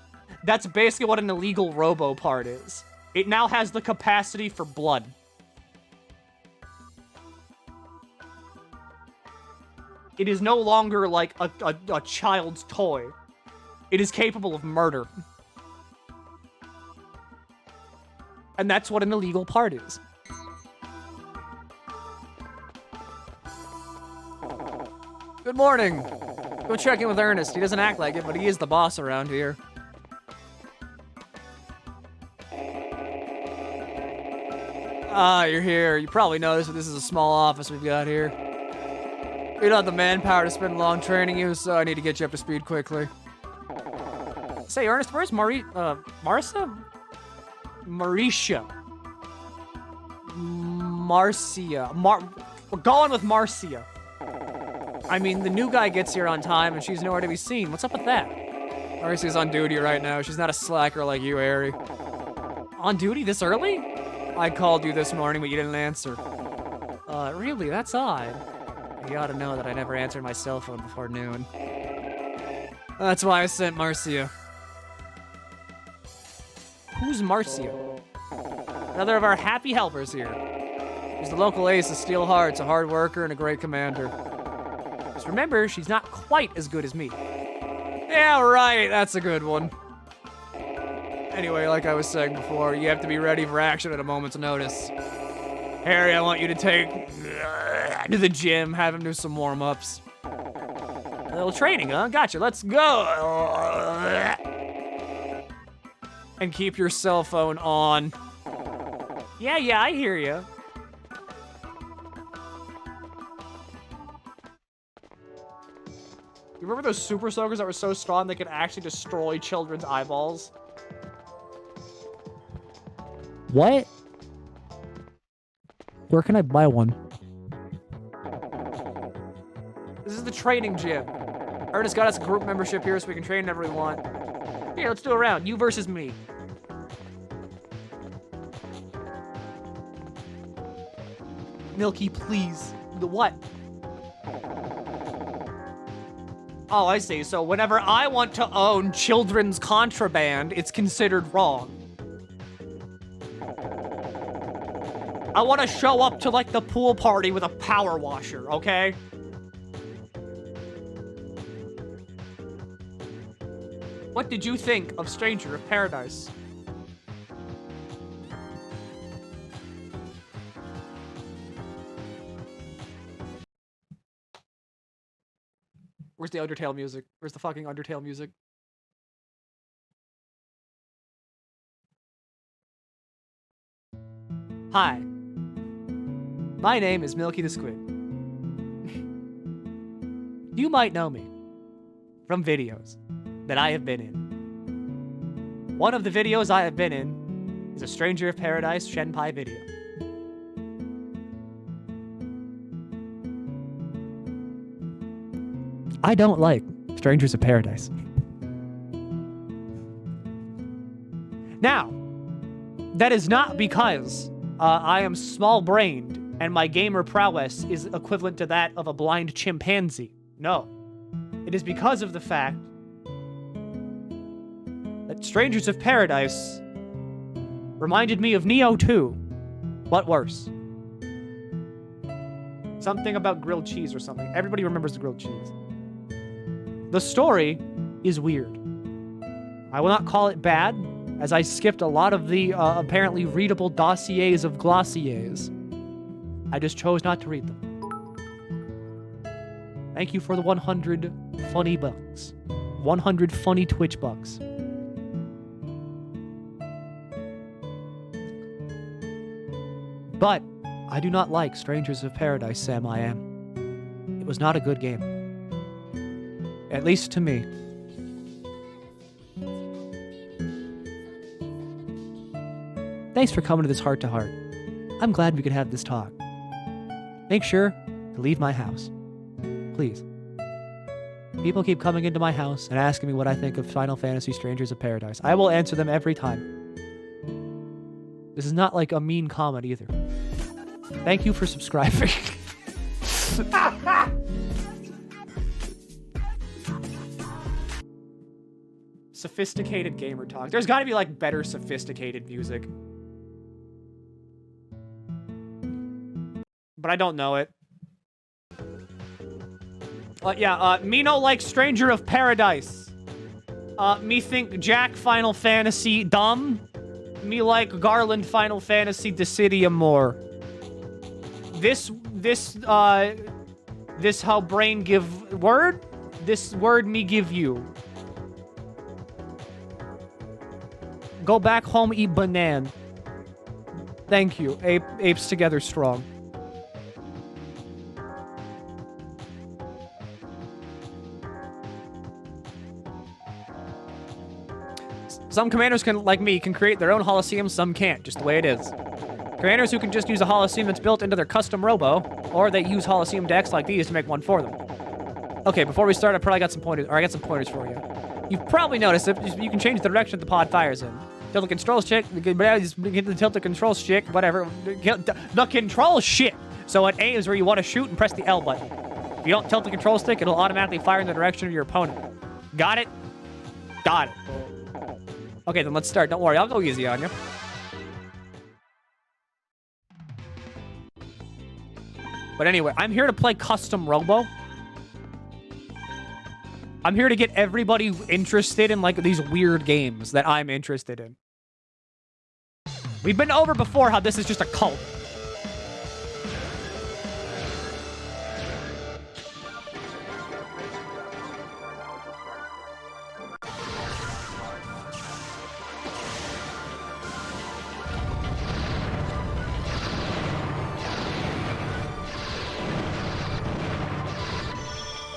that's basically what an illegal Robo part is. It now has the capacity for blood. It is no longer, like, a child's toy. It is capable of murder. And that's what an illegal part is. Good morning. Go check in with Ernest. He doesn't act like it, but he is the boss around here. Ah, you're here. You probably noticed that this is a small office we've got here. We don't have the manpower to spend long training you, so I need to get you up to speed quickly. Say, Ernest, where's Marissa? Mauricia. Marcia. We're going with Marcia. I mean, the new guy gets here on time, and she's nowhere to be seen. What's up with that? Marcia's on duty right now. She's not a slacker like you, Harry. On duty this early? I called you this morning, but you didn't answer. Really? That's odd. You ought to know that I never answered my cell phone before noon. That's why I sent Marcia. Who's Marcia? Another of our happy helpers here. She's the local ace of Steel Hearts, a hard worker and a great commander. Just remember, she's not quite as good as me. Yeah, right, that's a good one. Anyway, like I was saying before, you have to be ready for action at a moment's notice. Harry, I want you to take to the gym, have him do some warm-ups. A little training, huh? Gotcha, let's go! And keep your cell phone on. Yeah, I hear you. You remember those super soakers that were so strong they could actually destroy children's eyeballs? What? Where can I buy one? This is the training gym. Ernest got us a group membership here so we can train whenever we want. Here, let's do a round. You versus me. Milky, please. The what? Oh, I see. So whenever I want to own children's contraband, it's considered wrong. I want to show up to, like, the pool party with a power washer, okay? What did you think of Stranger of Paradise? Where's the Undertale music? Where's the fucking Undertale music? Hi. My name is MilkyTheSquid. You might know me from videos that I have been in. One of the videos I have been in is a Stranger of Paradise Shenpai video. I don't like Strangers of Paradise. Now, that is not because I am small-brained and my gamer prowess is equivalent to that of a blind chimpanzee. No. It is because of the fact that Strangers of Paradise reminded me of Neo 2, but worse. Something about grilled cheese or something. Everybody remembers the grilled cheese. The story is weird. I will not call it bad, as I skipped a lot of the apparently readable dossiers of Glossiers. I just chose not to read them. Thank you for the 100 funny bucks. 100 funny Twitch bucks. But I do not like Strangers of Paradise, Sam I Am. It was not a good game. At least to me. Thanks for coming to this heart-to-heart. I'm glad we could have this talk. Make sure to leave my house. Please. People keep coming into my house and asking me what I think of Final Fantasy Strangers of Paradise. I will answer them every time. This is not like a mean comment either. Thank you for subscribing. Sophisticated gamer talk. There's gotta be, like, better sophisticated music. But I don't know it. Me no like Stranger of Paradise. Me think Jack Final Fantasy dumb. Me like Garland Final Fantasy Dissidia more. This how brain give word? This word me give you. Go back home, eat banana. Thank you. Apes together strong. Some commanders like me, can create their own Holosseum, some can't, just the way it is. Commanders who can just use a Holosseum that's built into their custom Robo, or they use Holosseum decks like these to make one for them. Okay, before we start, I probably got some pointers, or I got some pointers for you. You've probably noticed that you can change the direction that the pod fires in. Tilt the controls stick, get the tilt the control stick, whatever. The control shit! So at A is where you want to shoot and press the L button. If you don't tilt the control stick, it'll automatically fire in the direction of your opponent. Got it? Got it. Okay, then let's start. Don't worry, I'll go easy on you. But anyway, I'm here to play custom Robo. I'm here to get everybody interested in, like, these weird games that I'm interested in. We've been over before how this is just a cult.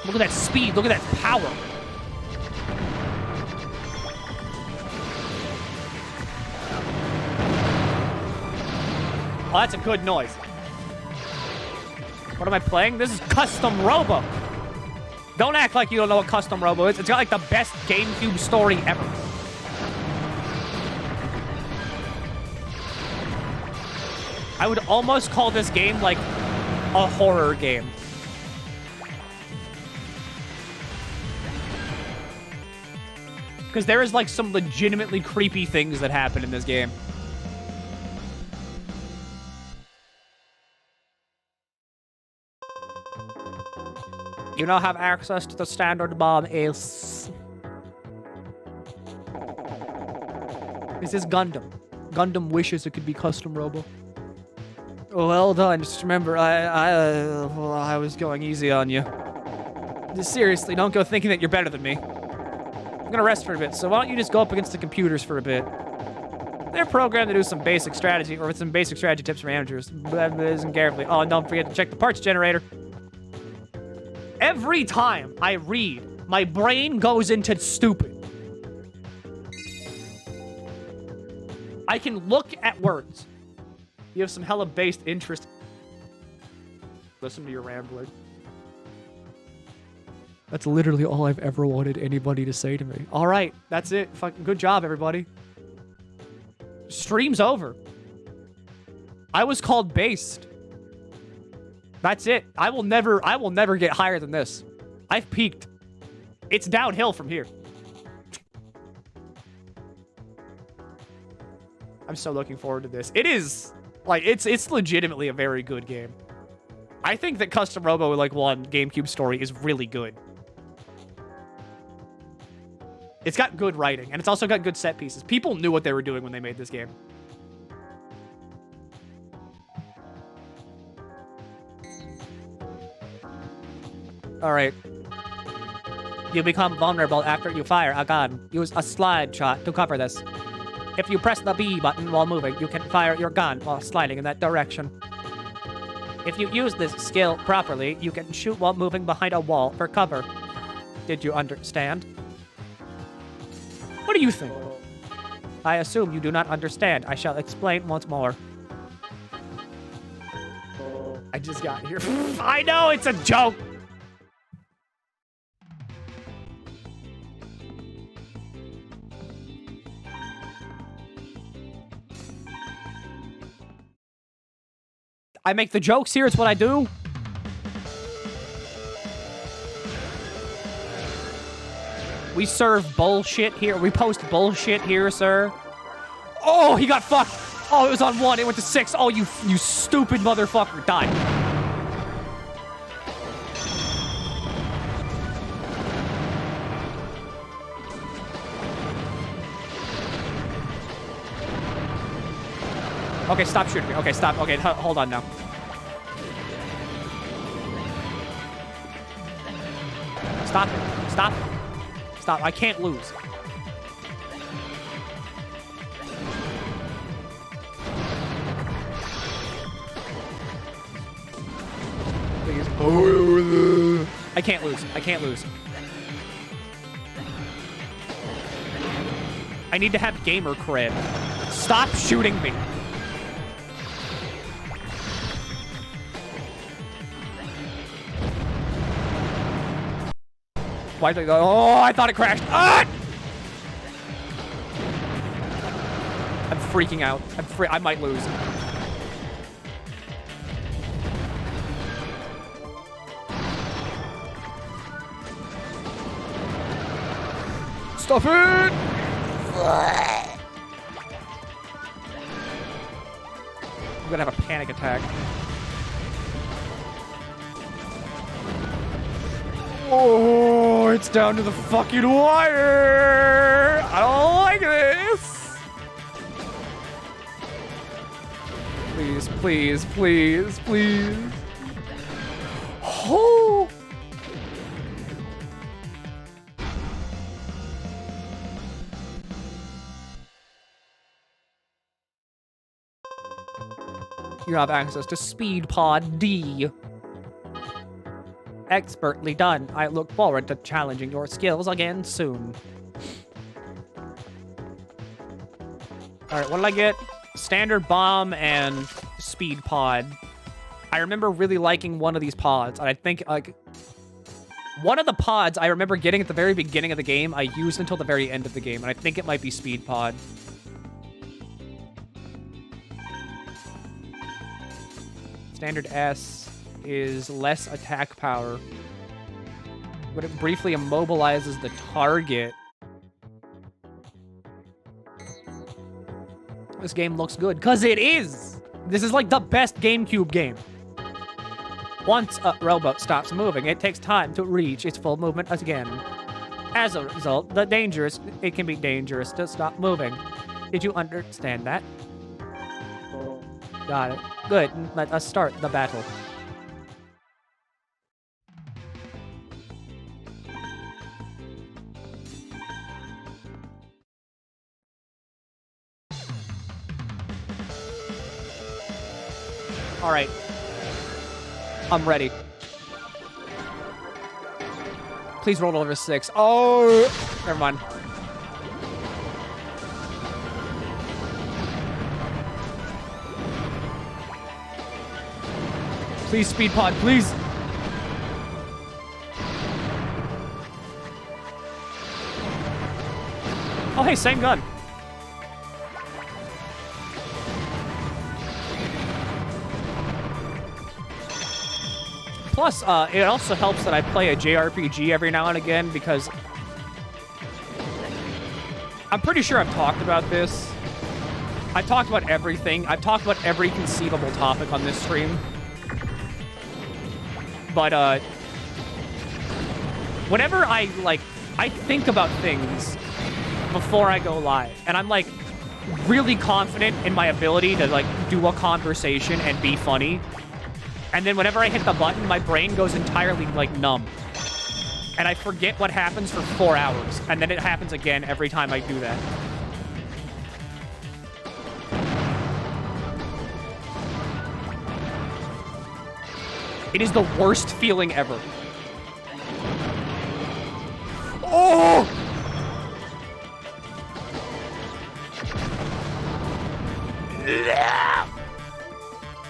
Look at that speed. Look at that power. Oh, that's a good noise. What am I playing? This is custom Robo. Don't act like you don't know what custom Robo is. It's got like the best GameCube story ever. I would almost call this game like a horror game. Because there is, like, some legitimately creepy things that happen in this game. You now have access to the standard bomb Ace. This is Gundam. Gundam wishes it could be custom Robo. Well done. Just remember, I was going easy on you. Seriously, don't go thinking that you're better than me. I'm gonna rest for a bit, so why don't you just go up against the computers for a bit? They're programmed to do some basic strategy, or with some basic strategy tips for amateurs. Listen carefully. Oh, and don't forget to check the parts generator. Every time I read, my brain goes into stupid. I can look at words. You have some hella based interest. Listen to your rambling. That's literally all I've ever wanted anybody to say to me. All right, that's it. Fucking good job, everybody. Stream's over. I was called based. That's it. I will never get higher than this. I've peaked. It's downhill from here. I'm so looking forward to this. It is, like, it's legitimately a very good game. I think that Custom Robo, like, one GameCube story is really good. It's got good writing, and it's also got good set pieces. People knew what they were doing when they made this game. Alright. You become vulnerable after you fire a gun. Use a slide shot to cover this. If you press the B button while moving, you can fire your gun while sliding in that direction. If you use this skill properly, you can shoot while moving behind a wall for cover. Did you understand? What do you think? I assume you do not understand. I shall explain once more. I just got here. I know, it's a joke! I make the jokes here, it's what I do. We serve bullshit here. We post bullshit here, sir. Oh, he got fucked. Oh, it was on 1. It went to 6. Oh, you stupid motherfucker. Die. Okay, stop shooting me. Okay, stop. Okay, hold on now. Stop it. Stop it. Stop. I can't lose. I can't lose. I can't lose. I need to have gamer cred. Stop shooting me. Why did I go? Oh, I thought it crashed. Ah! I'm freaking out. I might lose. Stop it! I'm gonna have a panic attack. Oh, it's down to the fucking wire! I don't like this! Please, please, please, please. Oh! You have access to Speed Pod D. Expertly done. I look forward to challenging your skills again soon. Alright, what did I get? Standard Bomb and Speed Pod. I remember really liking one of these pods. I think, like... One of the pods I remember getting at the very beginning of the game, I used until the very end of the game, and I think it might be Speed Pod. Standard S is less attack power, but it briefly immobilizes the target. This game looks good, because it is! This is like the best GameCube game. Once a Robo stops moving, it takes time to reach its full movement again. As a result, it can be dangerous to stop moving. Did you understand that? Got it. Good. Let us start the battle. All right. I'm ready. Please roll over 6. Oh, never mind. Please, Speed Pod, please. Oh, hey, same gun. Plus, it also helps that I play a JRPG every now and again because I'm pretty sure I've talked about this. I've talked about everything. I've talked about every conceivable topic on this stream. But, whenever I think about things before I go live, and I'm, like, really confident in my ability to, like, do a conversation and be funny, and then whenever I hit the button, my brain goes entirely, like, numb. And I forget what happens for 4 hours, and then it happens again every time I do that. It is the worst feeling ever. Oh!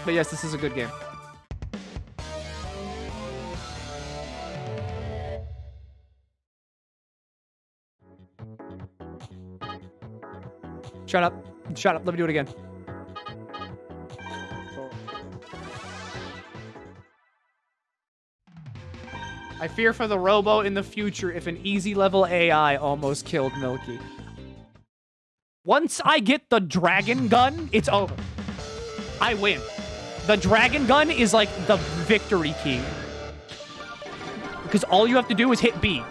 But yes, this is a good game. Shut up. Shut up. Let me do it again. I fear for the Robo in the future if an easy-level AI almost killed Milky. Once I get the dragon gun, it's over. I win. The dragon gun is like the victory key. Because all you have to do is hit B.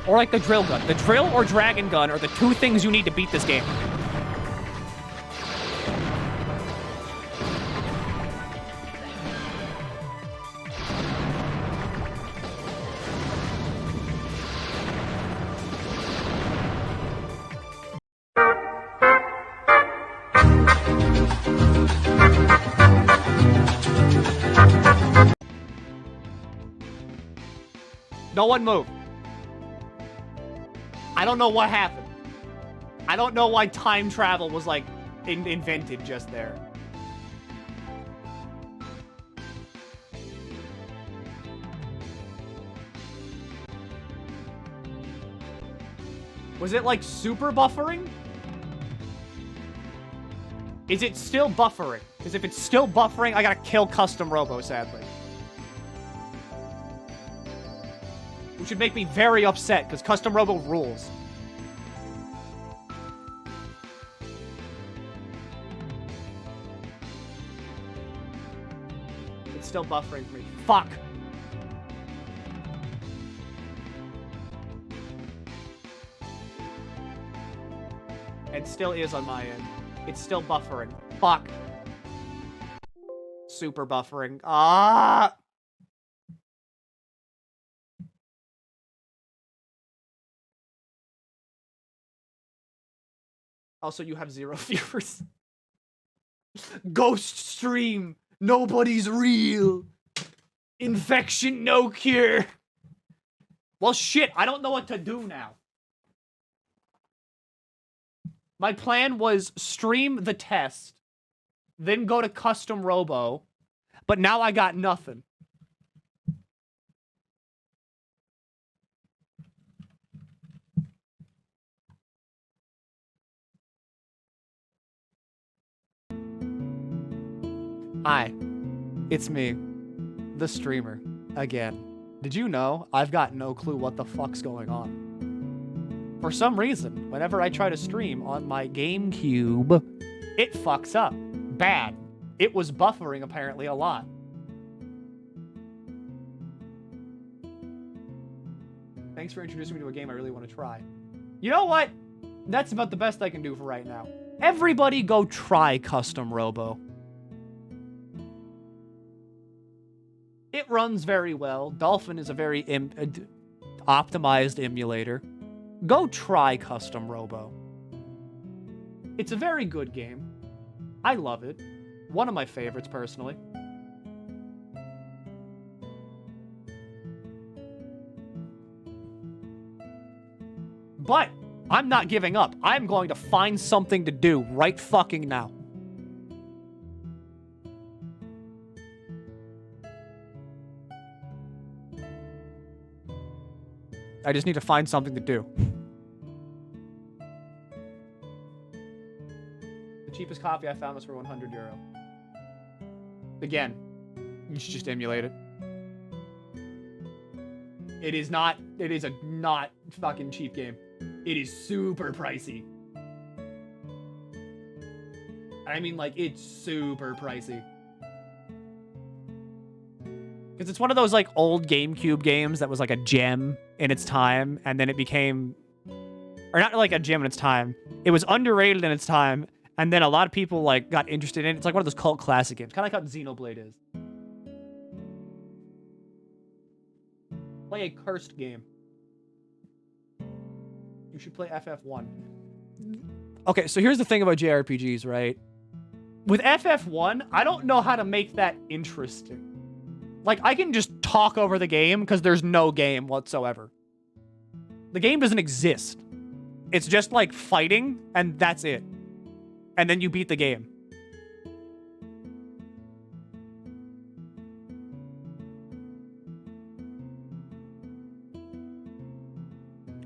Or like the drill gun. The drill or dragon gun are the two things you need to beat this game. No one move. I don't know what happened. I don't know why time travel was, like, invented just there. Was it, like, super buffering? Is it still buffering? Because if it's still buffering, I gotta kill Custom Robo, sadly. Which would make me very upset, because Custom Robo rules. It's still buffering for me. Fuck! It still is on my end. It's still buffering. Fuck. Super buffering. Ah! Also, you have 0 viewers. Ghost stream. Nobody's real. Infection, no cure. Well, shit. I don't know what to do now. My plan was stream the test, then go to Custom Robo, but now I got nothing. Hi, it's me, the streamer, again. Did you know I've got no clue what the fuck's going on? For some reason, whenever I try to stream on my GameCube, it fucks up. Bad. It was buffering, apparently, a lot. Thanks for introducing me to a game I really want to try. You know what? That's about the best I can do for right now. Everybody go try Custom Robo. It runs very well. Dolphin is a very optimized emulator. Go try Custom Robo. It's a very good game. I love it. One of my favorites, personally. But I'm not giving up. I'm going to find something to do right fucking now. I just need to find something to do. The cheapest copy I found was for €100. Again, you should just emulate it. It is a not fucking cheap game. It is super pricey. I mean, like, it's super pricey. Because it's one of those, like, old GameCube games that was, like, a gem in its time, and then it became... Or not, like, a gem in its time. It was underrated in its time, and then a lot of people, like, got interested in it. It's like one of those cult classic games. Kind of like how Xenoblade is. Play a cursed game. You should play FF1. Okay, so here's the thing about JRPGs, right? With FF1, I don't know how to make that interesting. Like, I can just talk over the game because there's no game whatsoever. The game doesn't exist. It's just, like, fighting, and that's it. And then you beat the game.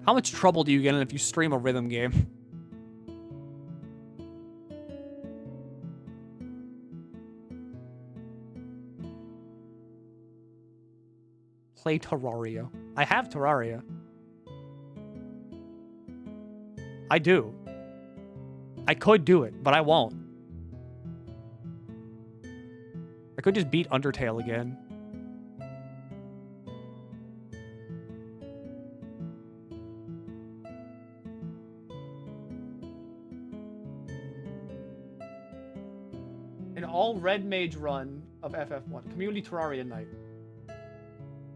How much trouble do you get in if you stream a rhythm game? Play Terraria. I have Terraria. I do. I could do it, but I won't. I could just beat Undertale again. An all red mage run of FF1. Community Terraria night.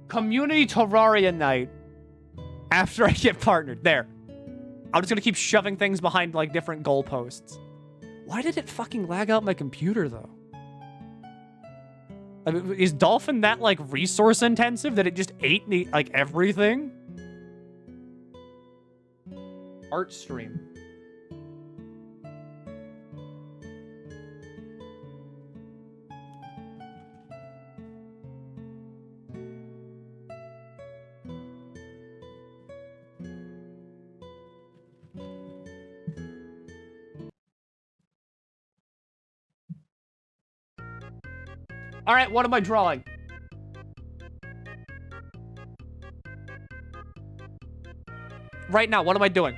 Community Terraria night after I get partnered. There. I'm just gonna keep shoving things behind, like, different goalposts. Why did it fucking lag out my computer, though? I mean, is Dolphin that, like, resource intensive that it just ate, like, everything? Art stream. All right, what am I drawing? Right now, what am I doing?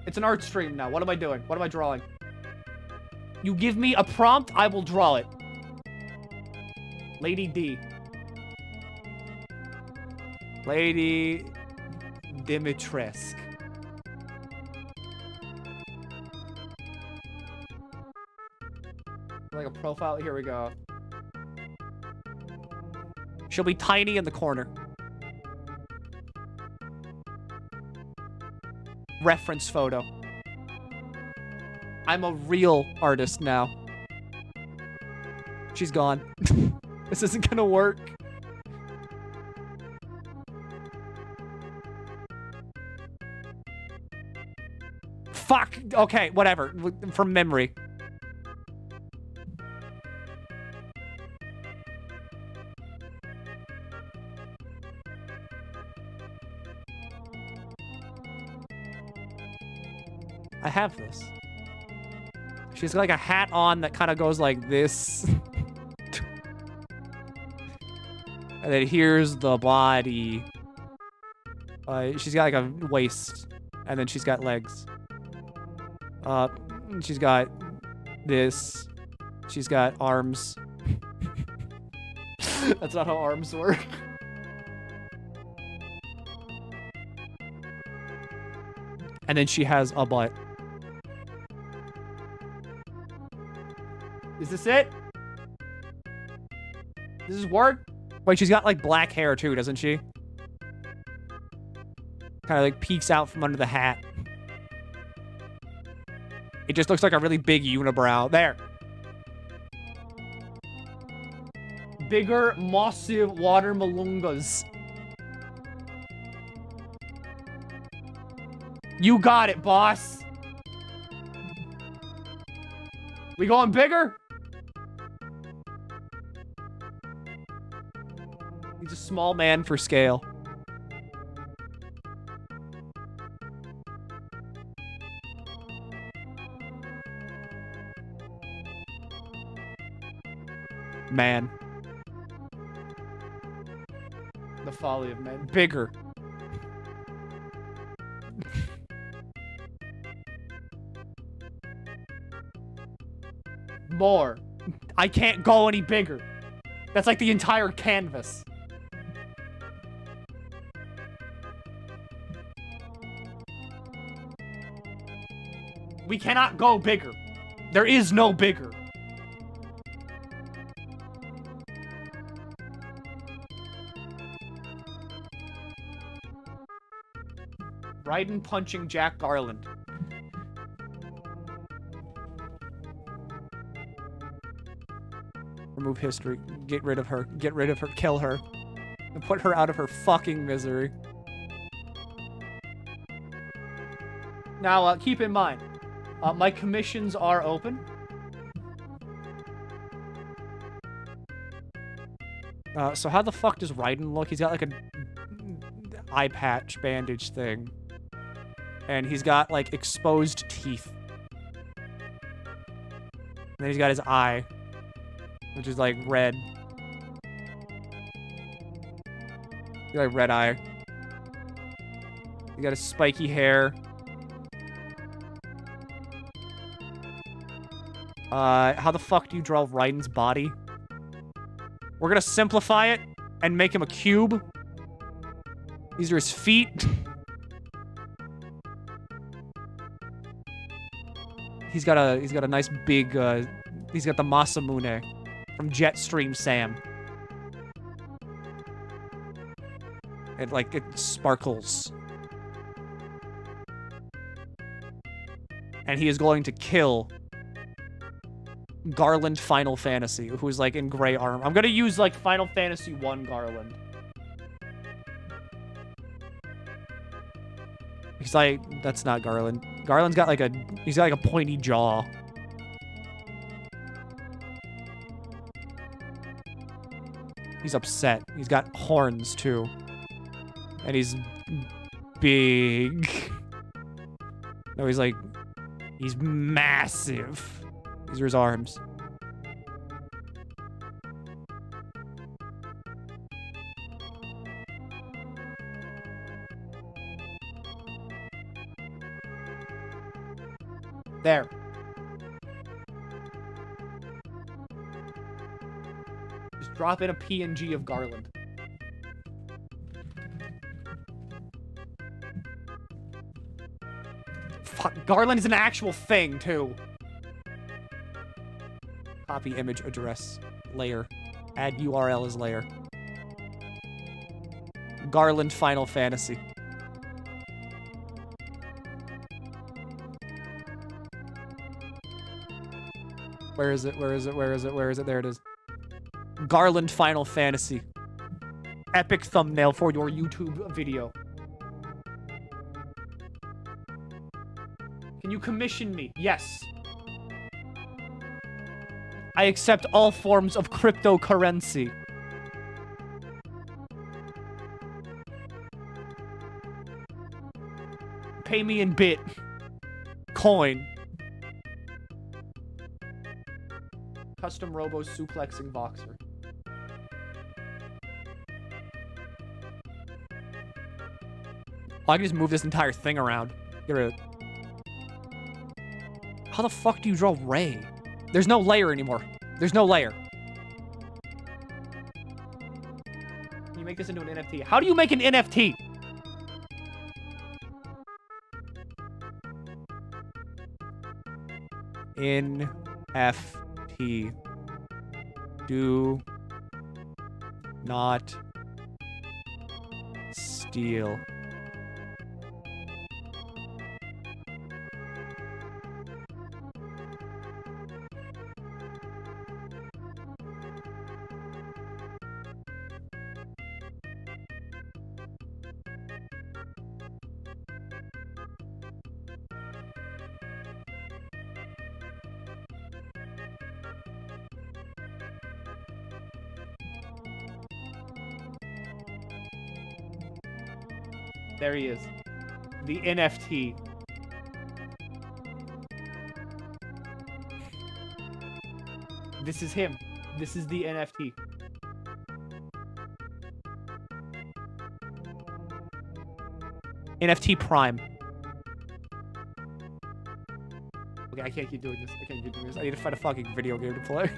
It's an art stream now. What am I doing? What am I drawing? You give me a prompt, I will draw it. Lady D. Lady Dimitrescu. Like a profile. Here we go. She'll be tiny in the corner. Reference photo. I'm a real artist now. She's gone. This isn't gonna work. Fuck. Okay, whatever. From memory. I have this. She's got like a hat on that kind of goes like this. And then here's the body. She's got like a waist. And then she's got legs. She's got this. She's got arms. That's not how arms work. And then she has a butt. Is this it? Does this work? Wait, she's got like black hair too, doesn't she? Kind of like peeks out from under the hat. It just looks like a really big unibrow. There. Bigger, massive water malungas. You got it, boss. We going bigger? He's a small man for scale. Man. The folly of man. Bigger. More. I can't go any bigger. That's like the entire canvas. We cannot go bigger. There is no bigger. Raiden punching Jack Garland. Remove history. Get rid of her. Get rid of her. Kill her. And put her out of her fucking misery. Now, keep in mind, my commissions are open. So how the fuck does Raiden look? He's got like a eye patch bandage thing. And he's got like exposed teeth. And then he's got his eye, which is like red. He's got like red eye. He got his spiky hair. How the fuck do you draw Raiden's body? We're gonna simplify it and make him a cube. These are his feet. He's got a nice big, he's got the Masamune from Jetstream Sam. It sparkles. And he is going to kill Garland Final Fantasy, who's like in gray armor. I'm gonna use like Final Fantasy 1 Garland. He's like, that's not Garland. Garland's got like he's got like a pointy jaw. He's upset. He's got horns too. And he's big. No, he's like, he's massive. These are his arms. There. Just drop in a PNG of Garland. Fuck, Garland is an actual thing, too. Copy image address. Layer. Add URL as layer. Garland Final Fantasy. Where is it? Where is it? Where is it? Where is it? There it is. Garland Final Fantasy. Epic thumbnail for your YouTube video. Can you commission me? Yes. I accept all forms of cryptocurrency. Pay me in bit. Coin. Custom Robo suplexing boxer. Oh, I can just move this entire thing around. Get rid of it. How the fuck do you draw Ray? There's no layer anymore. There's no layer. Can you make this into an NFT? How do you make an NFT? NFT. Do not steal. There he is. The NFT. This is him. This is the NFT. NFT Prime. Okay, I can't keep doing this. I can't keep doing this. I need to find a fucking video game to play.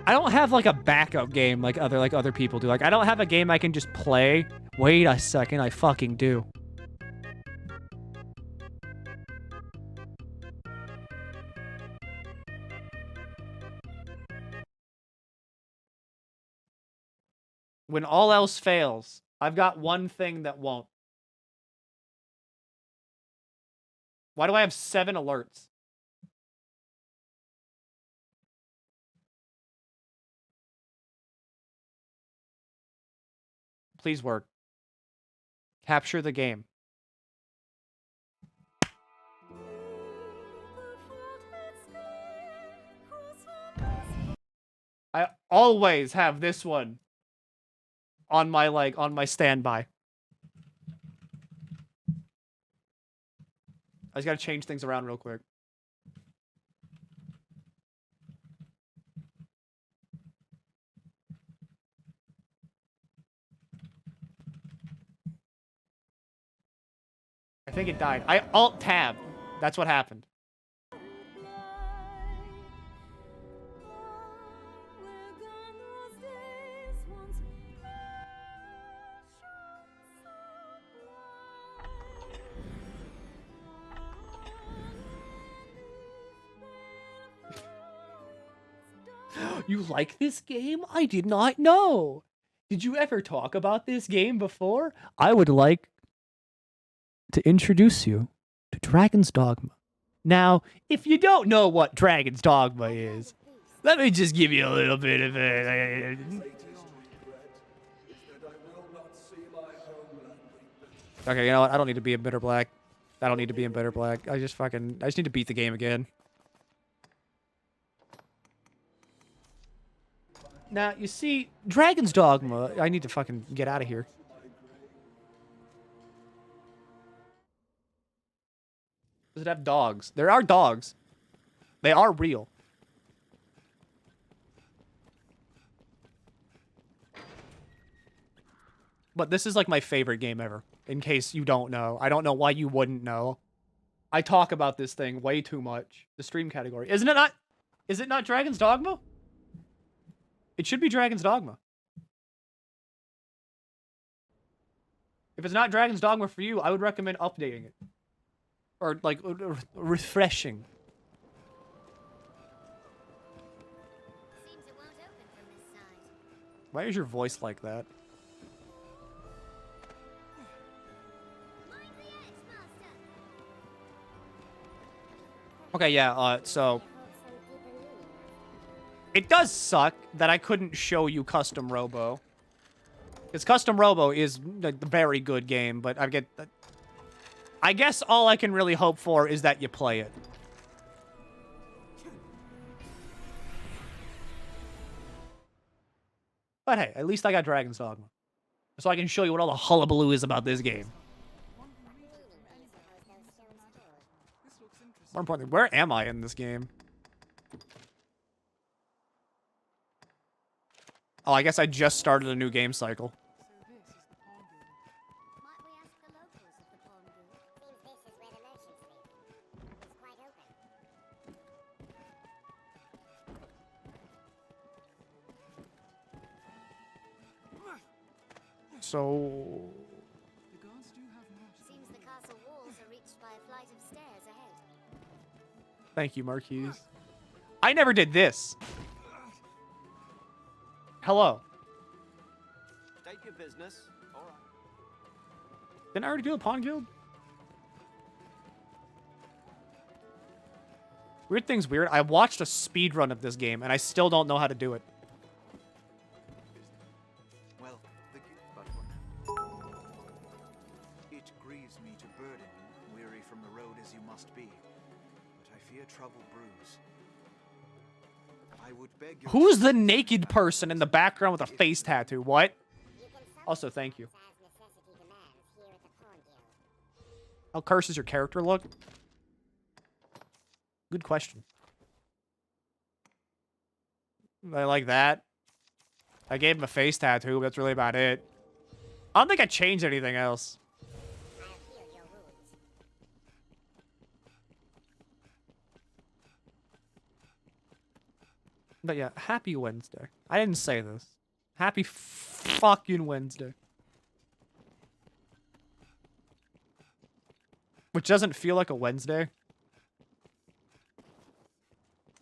I don't have like a backup game like other people do. Like I don't have a game I can just play. Wait a second, I fucking do. When all else fails, I've got one thing that won't. Why do I have 7 alerts? Please work. Capture the game. I always have this one on my standby. I just gotta change things around real quick. I think it died. I alt-tabbed. That's what happened. You like this game? I did not know. Did you ever talk about this game before? I would like to introduce you to Dragon's Dogma. Now, if you don't know what Dragon's Dogma is, let me just give you a little bit of it. Okay, you know what? I don't need to be in Bitter Black. I don't need to be in Bitter Black. I just need to beat the game again. Now, you see, Dragon's Dogma... I need to fucking get out of here. Does it have dogs? There are dogs. They are real. But this is like my favorite game ever. In case you don't know. I don't know why you wouldn't know. I talk about this thing way too much. The stream category. Isn't it not? Is it not Dragon's Dogma? It should be Dragon's Dogma. If it's not Dragon's Dogma for you, I would recommend updating it. Or, like, refreshing. Seems it won't open from this side. Why is your voice like that? Mind the edge, Master! Okay, yeah, so... It does suck that I couldn't show you Custom Robo. Because Custom Robo is a very good game, but I guess all I can really hope for is that you play it. But hey, at least I got Dragon's Dogma. So I can show you what all the hullabaloo is about this game. More importantly, where am I in this game? Oh, I guess I just started a new game cycle. Might we ask the locals of the pawn group? Seems this is where the merchants live. It's quite open. So... Seems the castle walls are reached by a flight of stairs ahead. Thank you, Marquise. I never did this. Hello. State your business. All right. Didn't I already do a Pawn Guild? Weird thing's weird. I watched a speed run of this game, and I still don't know how to do it. Well, it grieves me to burden you, weary from the road as you must be, but I fear trouble brews. I would beg your Who's the naked person in the background with a face tattoo? What? Also, thank you. As necessity demands here at the pawn guild. How cursed does your character look? Good question. I like that. I gave him a face tattoo, but that's really about it. I don't think I changed anything else. I'll heal your wounds. But yeah, happy Wednesday. I didn't say this. Happy fucking Wednesday. Which doesn't feel like a Wednesday.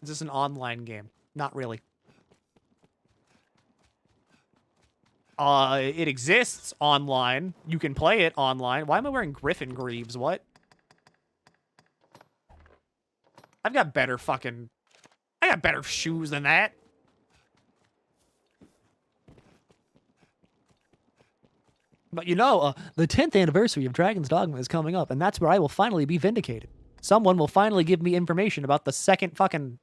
Is this an online game? Not really. It exists online. You can play it online. Why am I wearing Griffin Greaves? What? I've got better fucking... I got better shoes than that. But you know, the 10th anniversary of Dragon's Dogma is coming up, and that's where I will finally be vindicated. Someone will finally give me information about the second fucking...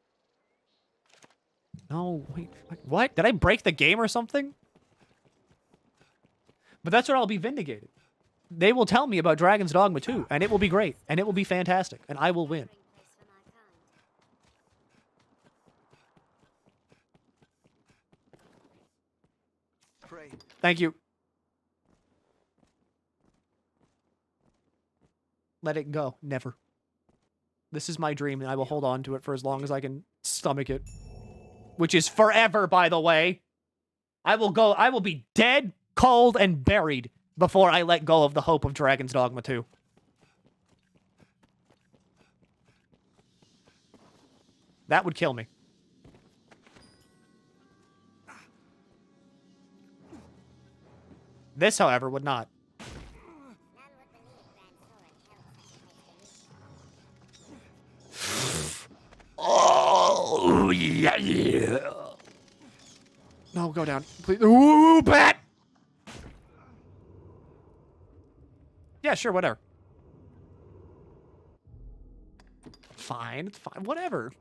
No, wait, what? Did I break the game or something? But that's where I'll be vindicated. They will tell me about Dragon's Dogma 2, and it will be great, and it will be fantastic, and I will win. Place for my kind. pray. Thank you. Let it go. Never. This is my dream, and I will hold on to it for as long as I can stomach it. Which is forever, by the way. I will be dead, cold, and buried before I let go of the hope of Dragon's Dogma 2. That would kill me. This, however, would not. None would believe Grand Sword No, go down. Please. Ooh, bat! Yeah, sure, whatever. Fine, it's fine. Whatever.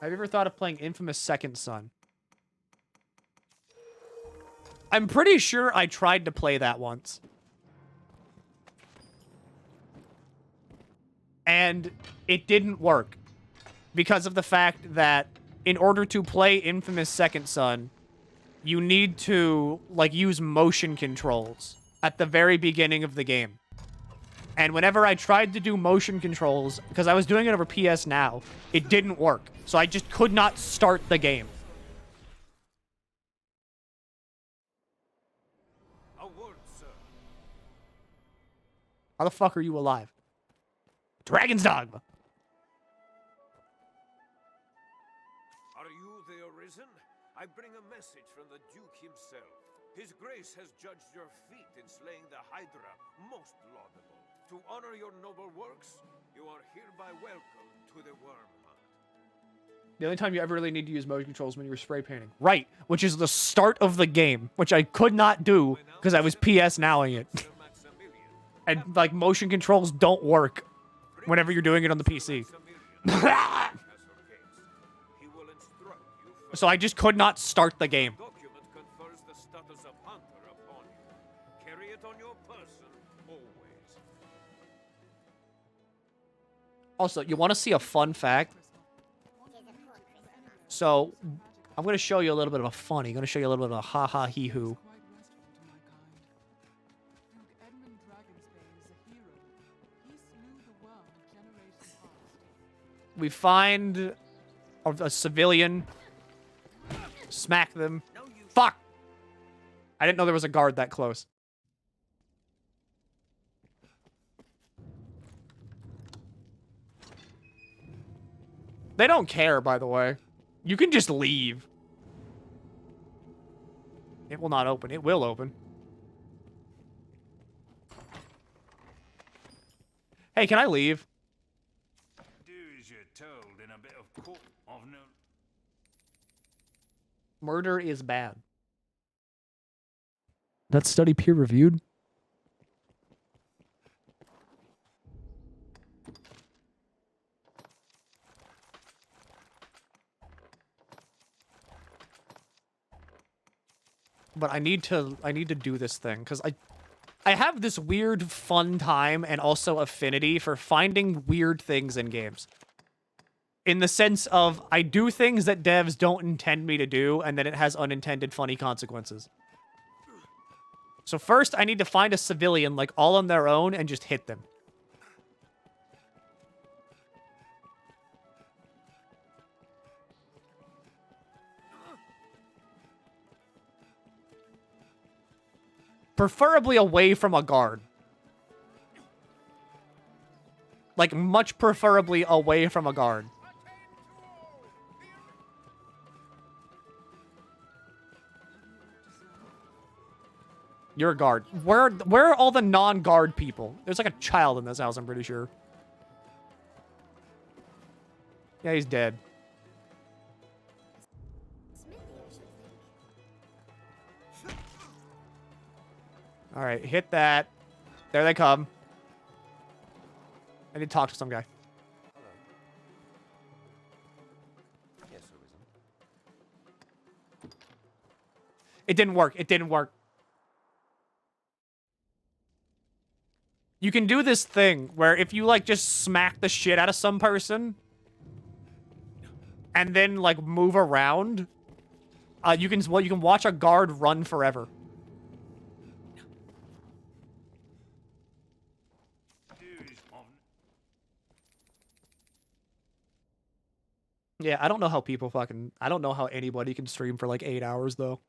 Have you ever thought of playing Infamous Second Son? I'm pretty sure I tried to play that once. And it didn't work. Because of the fact that in order to play Infamous Second Son, you need to, like, use motion controls at the very beginning of the game. And whenever I tried to do motion controls, because I was doing it over PS Now, it didn't work. So I just could not start the game. A word, sir. How the fuck are you alive? Dragon's Dogma. Are you the Arisen? I bring a message from the Duke himself. His Grace has judged your feat in slaying the Hydra, most laudable. To honor your noble works, you are hereby welcome to the Worm Hunt. The only time you ever really need to use motion controls is when you're spray painting. Right, which is the start of the game, which I could not do because I was PS Nowing it. And, like, motion controls don't work whenever you're doing it on the PC. So I just could not start the game. Document confers the status of hunter upon you. Carry it on your person always. Also, you want to see a fun fact? So, I'm going to show you a little bit of a funny. I'm going to show you a little bit of a ha-ha hee-hoo. We find a civilian. Smack them. Fuck! I didn't know there was a guard that close. They don't care, by the way. You can just leave. It will not open. It will open. Hey, can I leave? Do as you're told in a bit of court of no. Murder is bad. That study peer-reviewed? But I need to do this thing because I have this weird fun time and also affinity for finding weird things in games. In the sense of, I do things that devs don't intend me to do, and then it has unintended funny consequences. So first, I need to find a civilian, like, all on their own, and just hit them. Preferably away from a guard. Like, much preferably away from a guard. You're a guard. Where are all the non-guard people? There's like a child in this house, I'm pretty sure. Yeah, he's dead. Alright, hit that. There they come. I need to talk to some guy. Yes, Arisen. It didn't work. It didn't work. You can do this thing where if you, like, just smack the shit out of some person and then, like, move around, you can watch a guard run forever. Yeah, I don't know how people fucking... I don't know how anybody can stream for, like, 8 hours, though.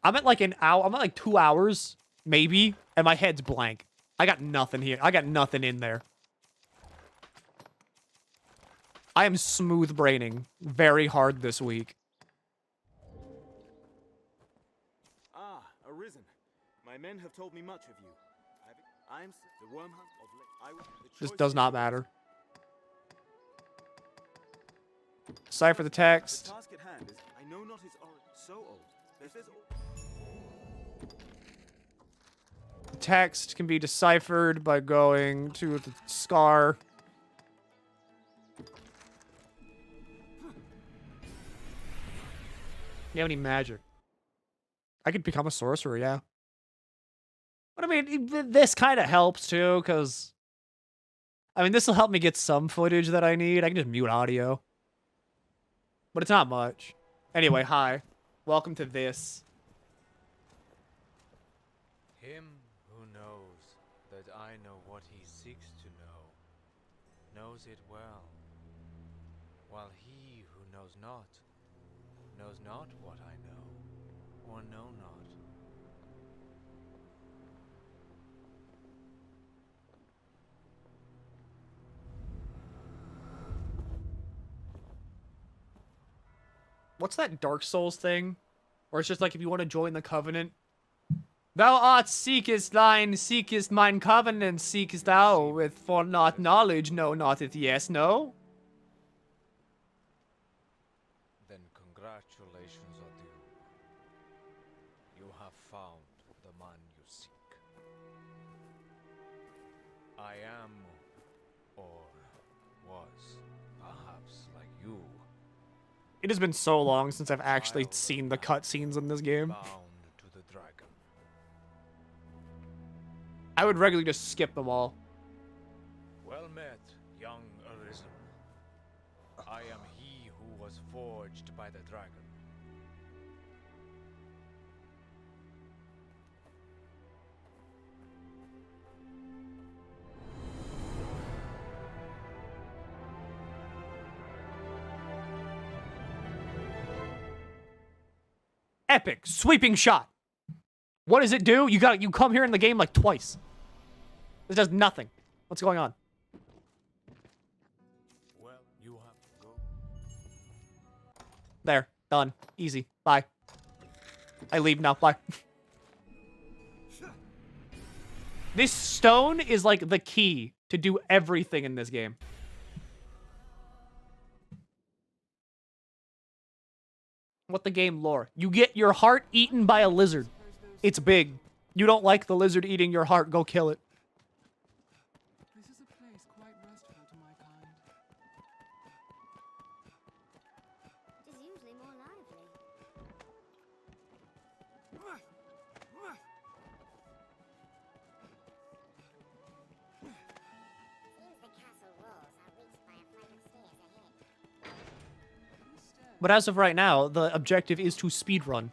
I'm at, like, an hour... I'm at, like, 2 hours, maybe, and my head's blank. I got nothing here. I got nothing in there. I am smooth braining very hard this week. Ah, Arisen. My men have told me much of you. I am the worm hunt of This does not matter. Decipher the text. The task at hand is I know not his origin. So old. This is Text can be deciphered by going to the scar. You have any magic? I could become a sorcerer, yeah. But I mean, this kind of helps too, because I mean, this will help me get some footage that I need. I can just mute audio, but it's not much. Anyway, hi, welcome to this. Him who knows that I know what he seeks to know, knows it well, while he who knows not what I know, or know not. What's that Dark Souls thing? Or it's just like if you want to join the Covenant. Thou art seekest thine, seekest mine covenant, seekest thou with for not knowledge, no, not it yes, no? Then congratulations are due. You have found the man you seek. I am, or was, perhaps like you, It has been so long since I've actually seen the cutscenes in this game. bound to the dragon. I would regularly just skip them all. Well met, young Arisen. I am he who was forged by the dragon. Epic sweeping shot. What does it do? You come here in the game like twice. This does nothing. What's going on? Well, you have to go. There. Done. Easy. Bye. I leave now. Bye. This stone is like the key to do everything in this game. What the game lore? You get your heart eaten by a lizard. It's big. You don't like the lizard eating your heart, go kill it. This is a place quite restful to my kind. It is usually more lively. Seems the castle walls are reached by a flight of stairs ahead. But as of right now, the objective is to speedrun.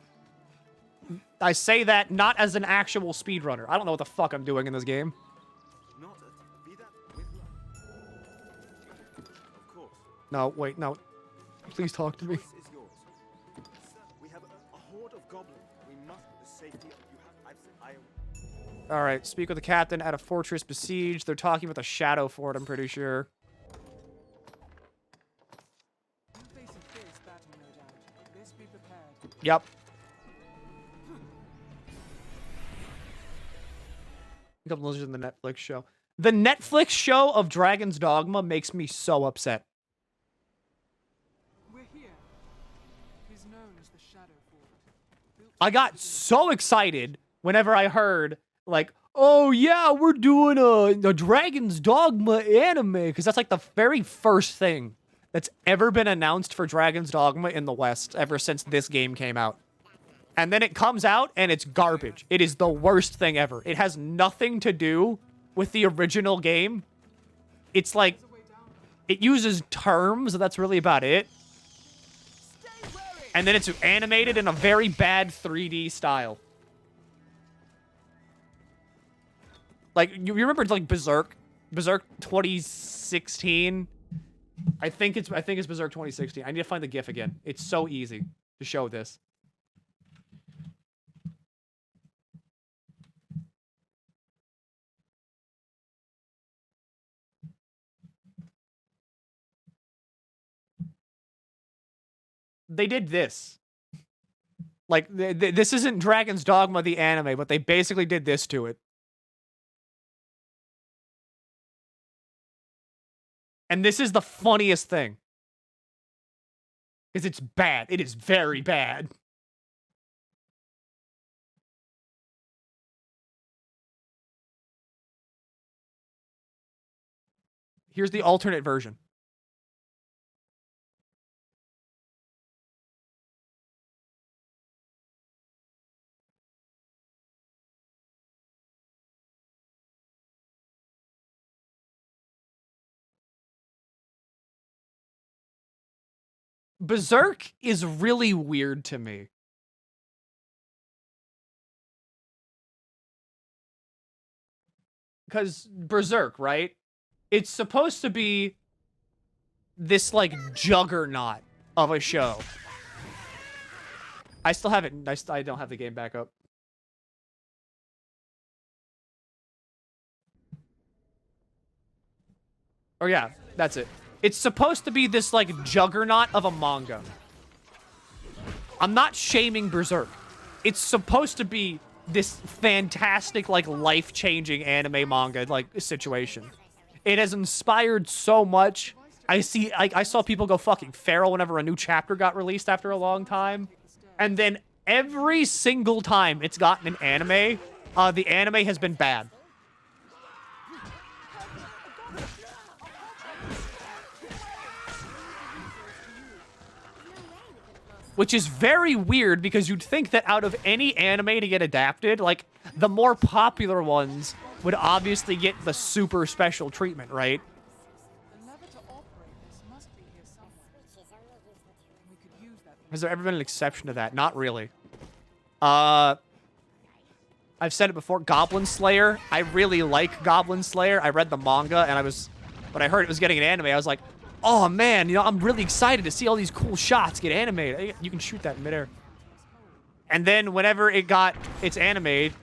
I say that not as an actual speedrunner. I don't know what the fuck I'm doing in this game. not a, be that with love. Of course. No, wait, no. Please talk to me. Choice is yours. Sir, we have a horde of goblins. We must the safety of you have I Alright, speak with the captain at a fortress besieged. They're talking about the Shadow Fort, I'm pretty sure. You face a fierce battle, no doubt. Best be prepared. Yep. A couple of in the Netflix show. The Netflix show of Dragon's Dogma makes me so upset. We're here. It is known as the Shadow Fort. Built I got so excited whenever I heard, like, oh yeah, we're doing a Dragon's Dogma anime, because that's like the very first thing that's ever been announced for Dragon's Dogma in the West ever since this game came out. And then it comes out and it's garbage. It is the worst thing ever. It has nothing to do with the original game. It's like, it uses terms, that's really about it. And then it's animated in a very bad 3D style. Like, you remember like Berserk? Berserk 2016? I think it's Berserk 2016. I need to find the GIF again. It's so easy to show this. They did this. Like, this isn't Dragon's Dogma, the anime, but they basically did this to it. And this is the funniest thing. Because it's bad. It is very bad. Here's the alternate version. Berserk is really weird to me. Because Berserk, right? It's supposed to be this, like, juggernaut of a show. I still have it. I don't have the game back up. Oh, yeah. That's it. It's supposed to be this, like, juggernaut of a manga. I'm not shaming Berserk. It's supposed to be this fantastic, like, life-changing anime manga, like, situation. It has inspired so much. I saw people go fucking feral whenever a new chapter got released after a long time. And then every single time it's gotten an anime, the anime has been bad. Which is very weird because you'd think that out of any anime to get adapted, like, the more popular ones would obviously get the super special treatment, right? Has there ever been an exception to that? Not really. I've said it before, Goblin Slayer. I really like Goblin Slayer. I read the manga, and when I heard it was getting an anime, I was like, oh man, you know, I'm really excited to see all these cool shots get animated. You can shoot that in midair. And then whenever it got its animated,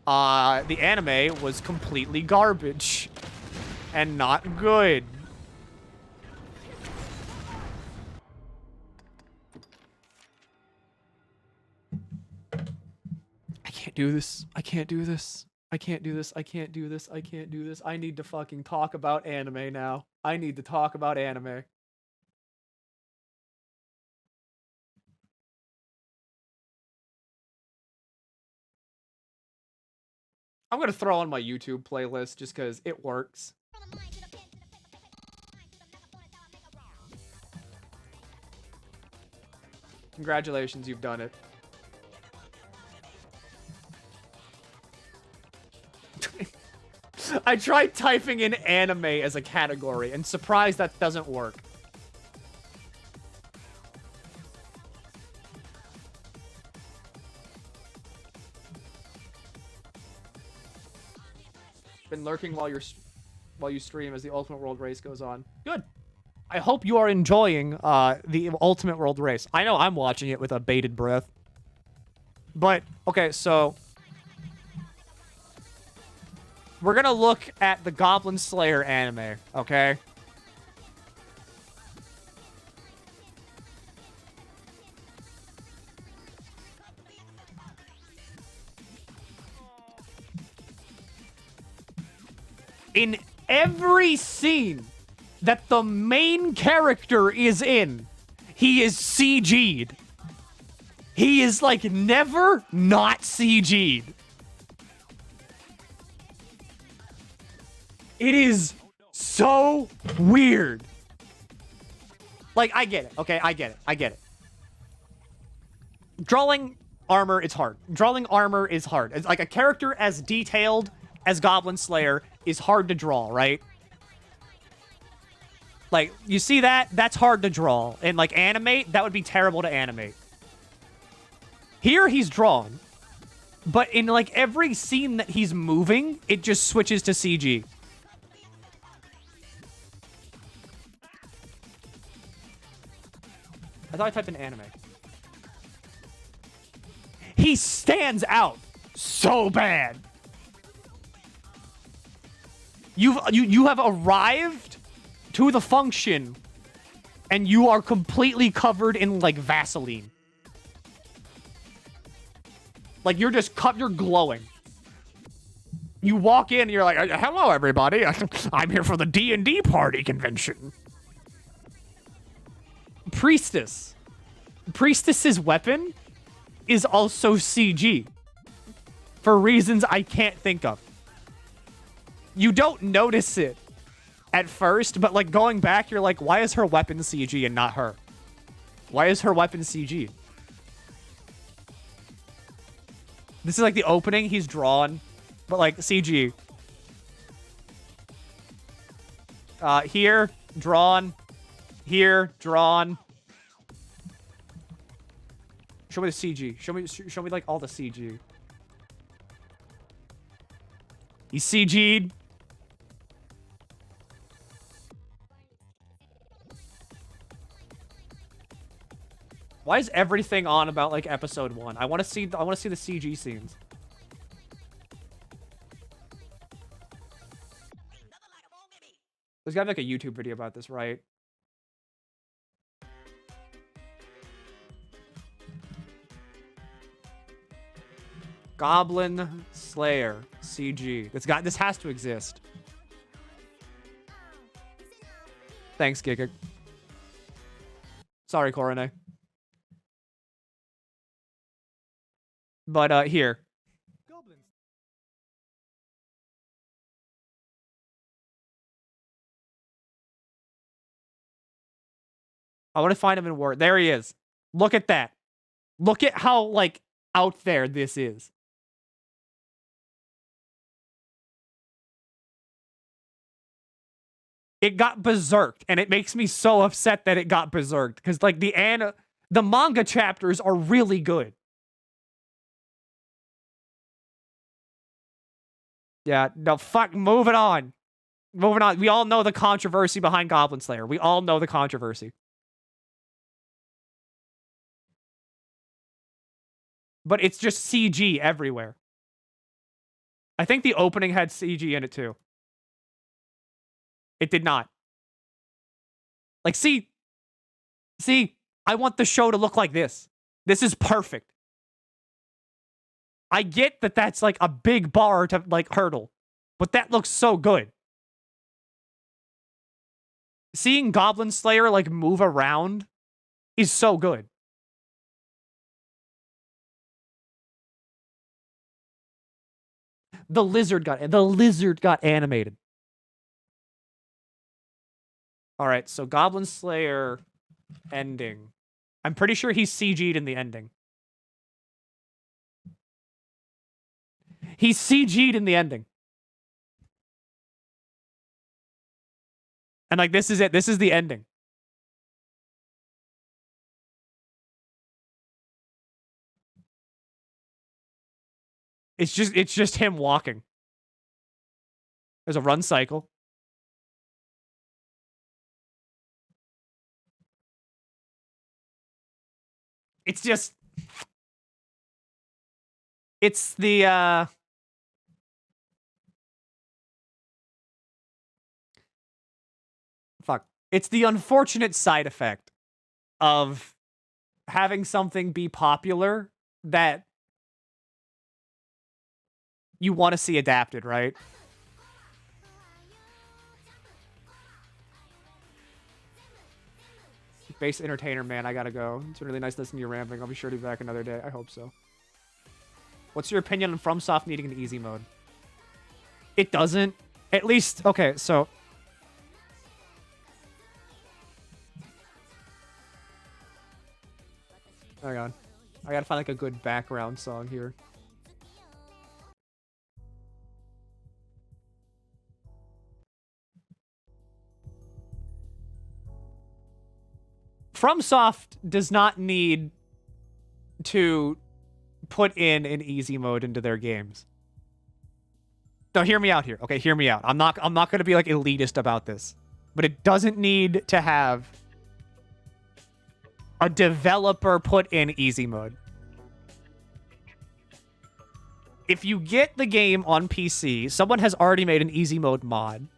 the anime was completely garbage. And not good. I can't do this. I can't do this. I can't do this. I can't do this. I can't do this. I need to fucking talk about anime now. I need to talk about anime. I'm gonna throw on my YouTube playlist just because it works. Congratulations, you've done it. I tried typing in anime as a category, and surprised that doesn't work. Been lurking while you stream as the Ultimate World Race goes on. Good. I hope you are enjoying the Ultimate World Race. I know I'm watching it with a bated breath. But, okay, so we're gonna look at the Goblin Slayer anime, okay? In every scene that the main character is in, he is CG'd. He is, like, never not CG'd. It is so weird. Like, I get it, okay? I get it. Drawing armor is hard. Drawing armor is hard. It's like a character as detailed as Goblin Slayer is hard to draw, right? Like, you see that? That's hard to draw. And, like, animate, that would be terrible to animate. Here, he's drawn. But in, like, every scene that he's moving, it just switches to CG. I thought I typed in anime. He stands out so bad. You have arrived to the function, and you are completely covered in, like, Vaseline. Like, you're just you're glowing. You walk in and you're like, hello, everybody. I'm here for the D&D party convention. Priestess. Priestess's weapon is also CG. For reasons I can't think of. You don't notice it at first, but like going back, you're like, why is her weapon CG and not her? Why is her weapon CG? This is like the opening. He's drawn, but like CG. Here, drawn. Here, drawn. Show me the CG. Show me like all the CG. He's CG'd. Why is everything on about like episode 1? I want to see the CG scenes. There's gotta be like a YouTube video about this, right? Goblin Slayer CG. This has to exist. Thanks, Giga. Sorry, Corone. But here. I want to find him in Word. There he is. Look at that. Look at how like out there this is. It got berserked, and it makes me so upset that it got berserked because like the manga chapters are really good. Yeah, no, fuck, moving on. Moving on. We all know the controversy behind Goblin Slayer. We all know the controversy. But it's just CG everywhere. I think the opening had CG in it too. It did not. Like, see, I want the show to look like this. This is perfect. I get that that's like a big bar to like hurdle, but that looks so good. Seeing Goblin Slayer like move around is so good. The lizard got animated. All right, so Goblin Slayer ending. I'm pretty sure he's CG'd in the ending. He's CG'd in the ending. And like, this is it. This is the ending. It's just him walking. There's a run cycle. It's just... It's the, Fuck. It's the unfortunate side effect of having something be popular that you want to see adapted, right? Base entertainer, man, I gotta go. It's been really nice listening to you rambling. I'll be sure to be back another day. I hope so. What's your opinion on FromSoft needing an easy mode? It doesn't. At least, okay, so... Hang on. I gotta find like a good background song here. FromSoft does not need to put in an easy mode into their games. No, hear me out here. Okay, hear me out. I'm not going to be like elitist about this, but it doesn't need to have a developer put in easy mode. If you get the game on PC, someone has already made an easy mode mod.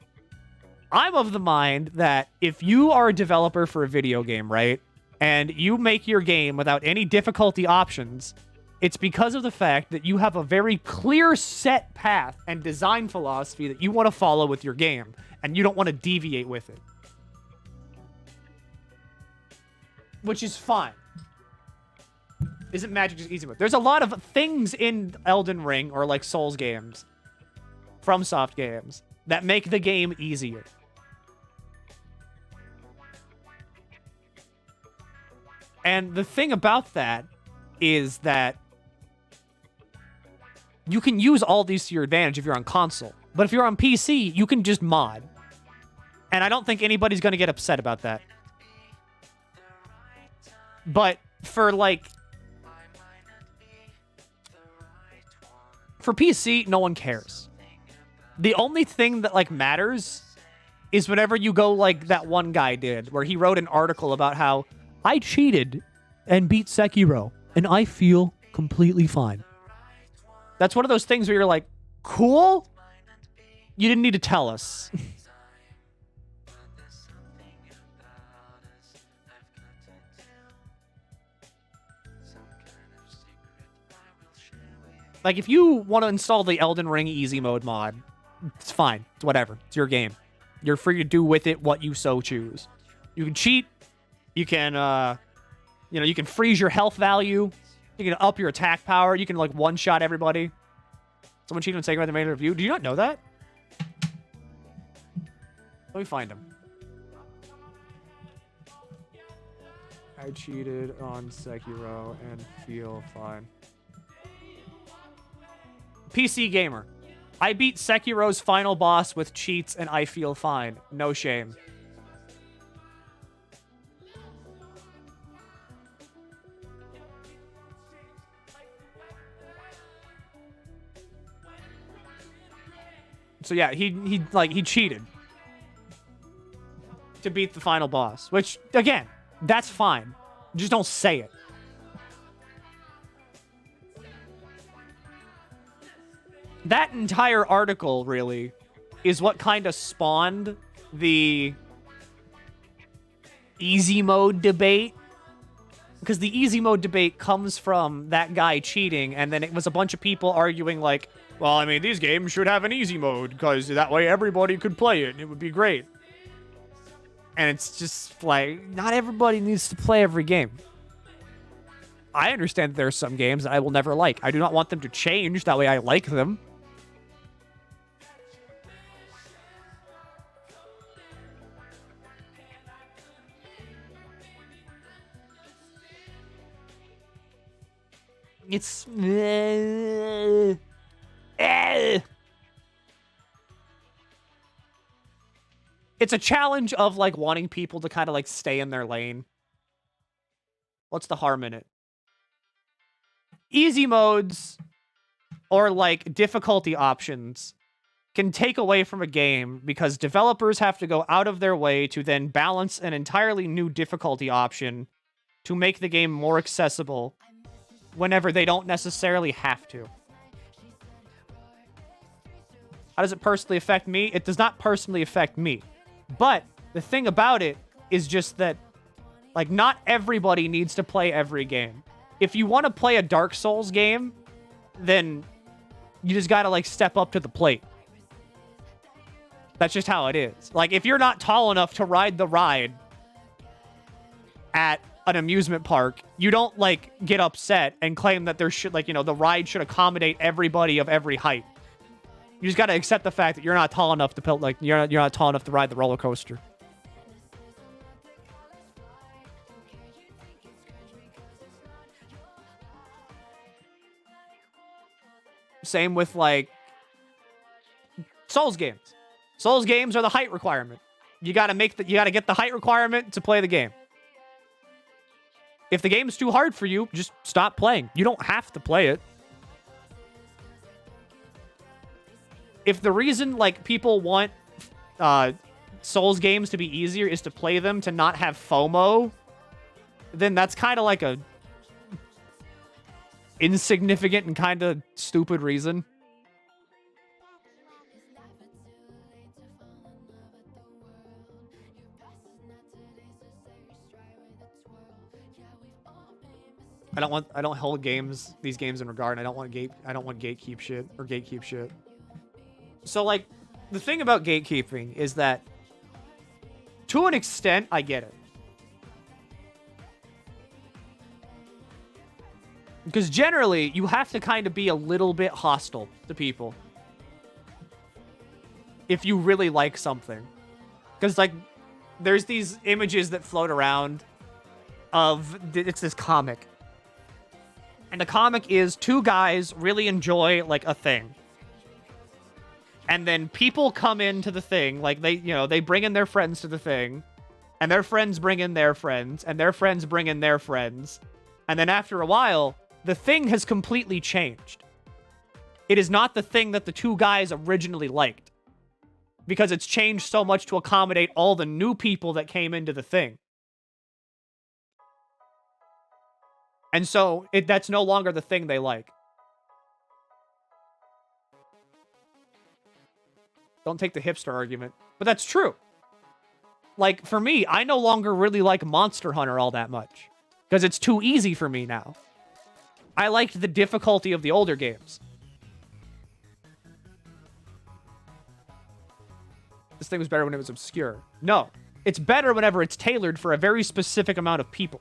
I'm of the mind that if you are a developer for a video game, right, and you make your game without any difficulty options, It's because of the fact that you have a very clear set path and design philosophy that you want to follow with your game, and you don't want to deviate with it. Which is fine. Isn't magic just easy mode? There's a lot of things in Elden Ring or like Souls games, FromSoft games, that make the game easier. And the thing about that is that you can use all these to your advantage if you're on console. But if you're on PC, you can just mod. And I don't think anybody's going to get upset about that. But for like... For PC, no one cares. The only thing that like matters is whenever you go like that one guy did, where he wrote an article about how I cheated and beat Sekiro, and I feel completely fine. That's one of those things where you're like, cool? You didn't need to tell us. Like, if you want to install the Elden Ring easy mode mod, it's fine. It's whatever. It's your game. You're free to do with it what you so choose. You can cheat. You can, you can freeze your health value. You can up your attack power. You can, like, one-shot everybody. Someone cheated on Sekiro the main review. Do you not know that? Let me find him. I cheated on Sekiro and feel fine. PC Gamer. I beat Sekiro's final boss with cheats and I feel fine. No shame. So yeah, he cheated to beat the final boss, which again, that's fine. Just don't say it. That entire article, really, is what kind of spawned the easy mode debate. Because the easy mode debate comes from that guy cheating, and then it was a bunch of people arguing like, well, I mean, these games should have an easy mode, because that way everybody could play it, and it would be great. And it's just like, not everybody needs to play every game. I understand that there are some games that I will never like. I do not want them to change, that way I like them. It's... It's a challenge of, like, wanting people to kind of, like, stay in their lane. What's the harm in it? Easy modes or, like, difficulty options can take away from a game because developers have to go out of their way to then balance an entirely new difficulty option to make the game more accessible whenever they don't necessarily have to. How does it personally affect me? It does not personally affect me. But the thing about it is just that, like, not everybody needs to play every game. If you want to play a Dark Souls game, then you just gotta, like, step up to the plate. That's just how it is. Like, if you're not tall enough to ride the ride at an amusement park, you don't, like, get upset and claim that there should, like, the ride should accommodate everybody of every height. You just gotta accept the fact that you're not tall enough to, like, you're not tall enough to ride the roller coaster. Same with, like, Souls games. Souls games are the height requirement. You gotta get the height requirement to play the game. If the game's too hard for you, just stop playing. You don't have to play it. If the reason, like, people want Souls games to be easier is to play them to not have FOMO, then that's kind of like a insignificant and kind of stupid reason. I don't hold these games in regard. I don't want gatekeep shit or gatekeep shit. So like, the thing about gatekeeping is that, to an extent, I get it. Because generally, you have to kind of be a little bit hostile to people if you really like something. Because, like, there's these images that float around of, it's this comic. And the comic is two guys really enjoy, like, a thing. And then people come into the thing, like, they bring in their friends to the thing. And their friends bring in their friends. And their friends bring in their friends. And then after a while, the thing has completely changed. It is not the thing that the two guys originally liked. Because it's changed so much to accommodate all the new people that came into the thing. And so, that's no longer the thing they like. Don't take the hipster argument. But that's true. Like, for me, I no longer really like Monster Hunter all that much. Because it's too easy for me now. I liked the difficulty of the older games. This thing was better when it was obscure. No. It's better whenever it's tailored for a very specific amount of people.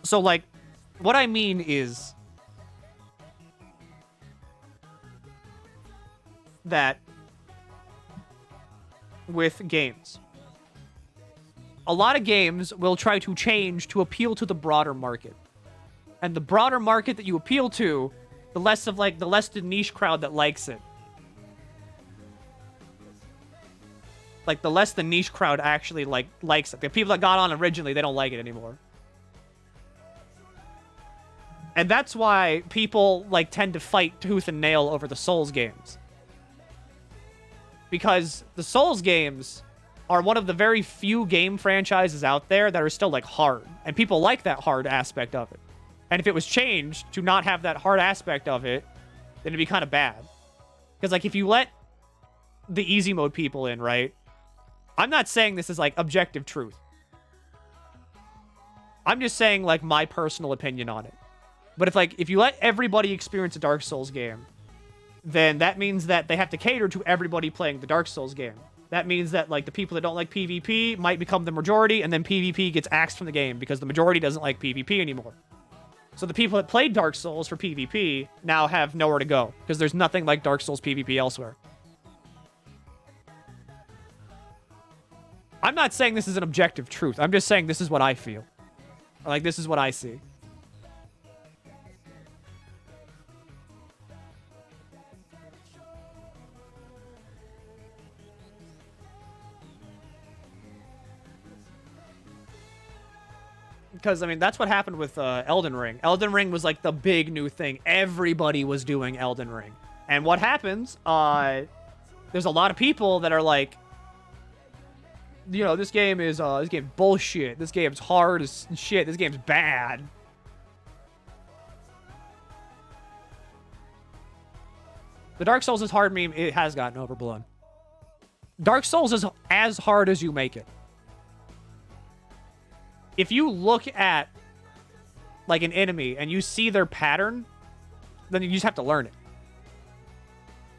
So, like, what I mean is that with games, a lot of games will try to change to appeal to the broader market. And the broader market that you appeal to, the less the niche crowd that likes it. Like, the less the niche crowd actually, likes it. The people that got on originally, they don't like it anymore. And that's why people, tend to fight tooth and nail over the Souls games. Because the Souls games are one of the very few game franchises out there that are still, hard. And people like that hard aspect of it. And if it was changed to not have that hard aspect of it, then it'd be kind of bad. Because, if you let the easy mode people in, right? I'm not saying this is, objective truth. I'm just saying, my personal opinion on it. But if you let everybody experience a Dark Souls game, then that means that they have to cater to everybody playing the Dark Souls game. That means that, the people that don't like PvP might become the majority, and then PvP gets axed from the game because the majority doesn't like PvP anymore. So the people that played Dark Souls for PvP now have nowhere to go, because there's nothing like Dark Souls PvP elsewhere. I'm not saying this is an objective truth. I'm just saying this is what I feel. This is what I see. Because, that's what happened with Elden Ring. Elden Ring was, the big new thing. Everybody was doing Elden Ring. And what happens, there's a lot of people that are this game is bullshit. This game's hard as shit. This game's bad. The Dark Souls is hard meme, it has gotten overblown. Dark Souls is as hard as you make it. If you look at, an enemy and you see their pattern, then you just have to learn it.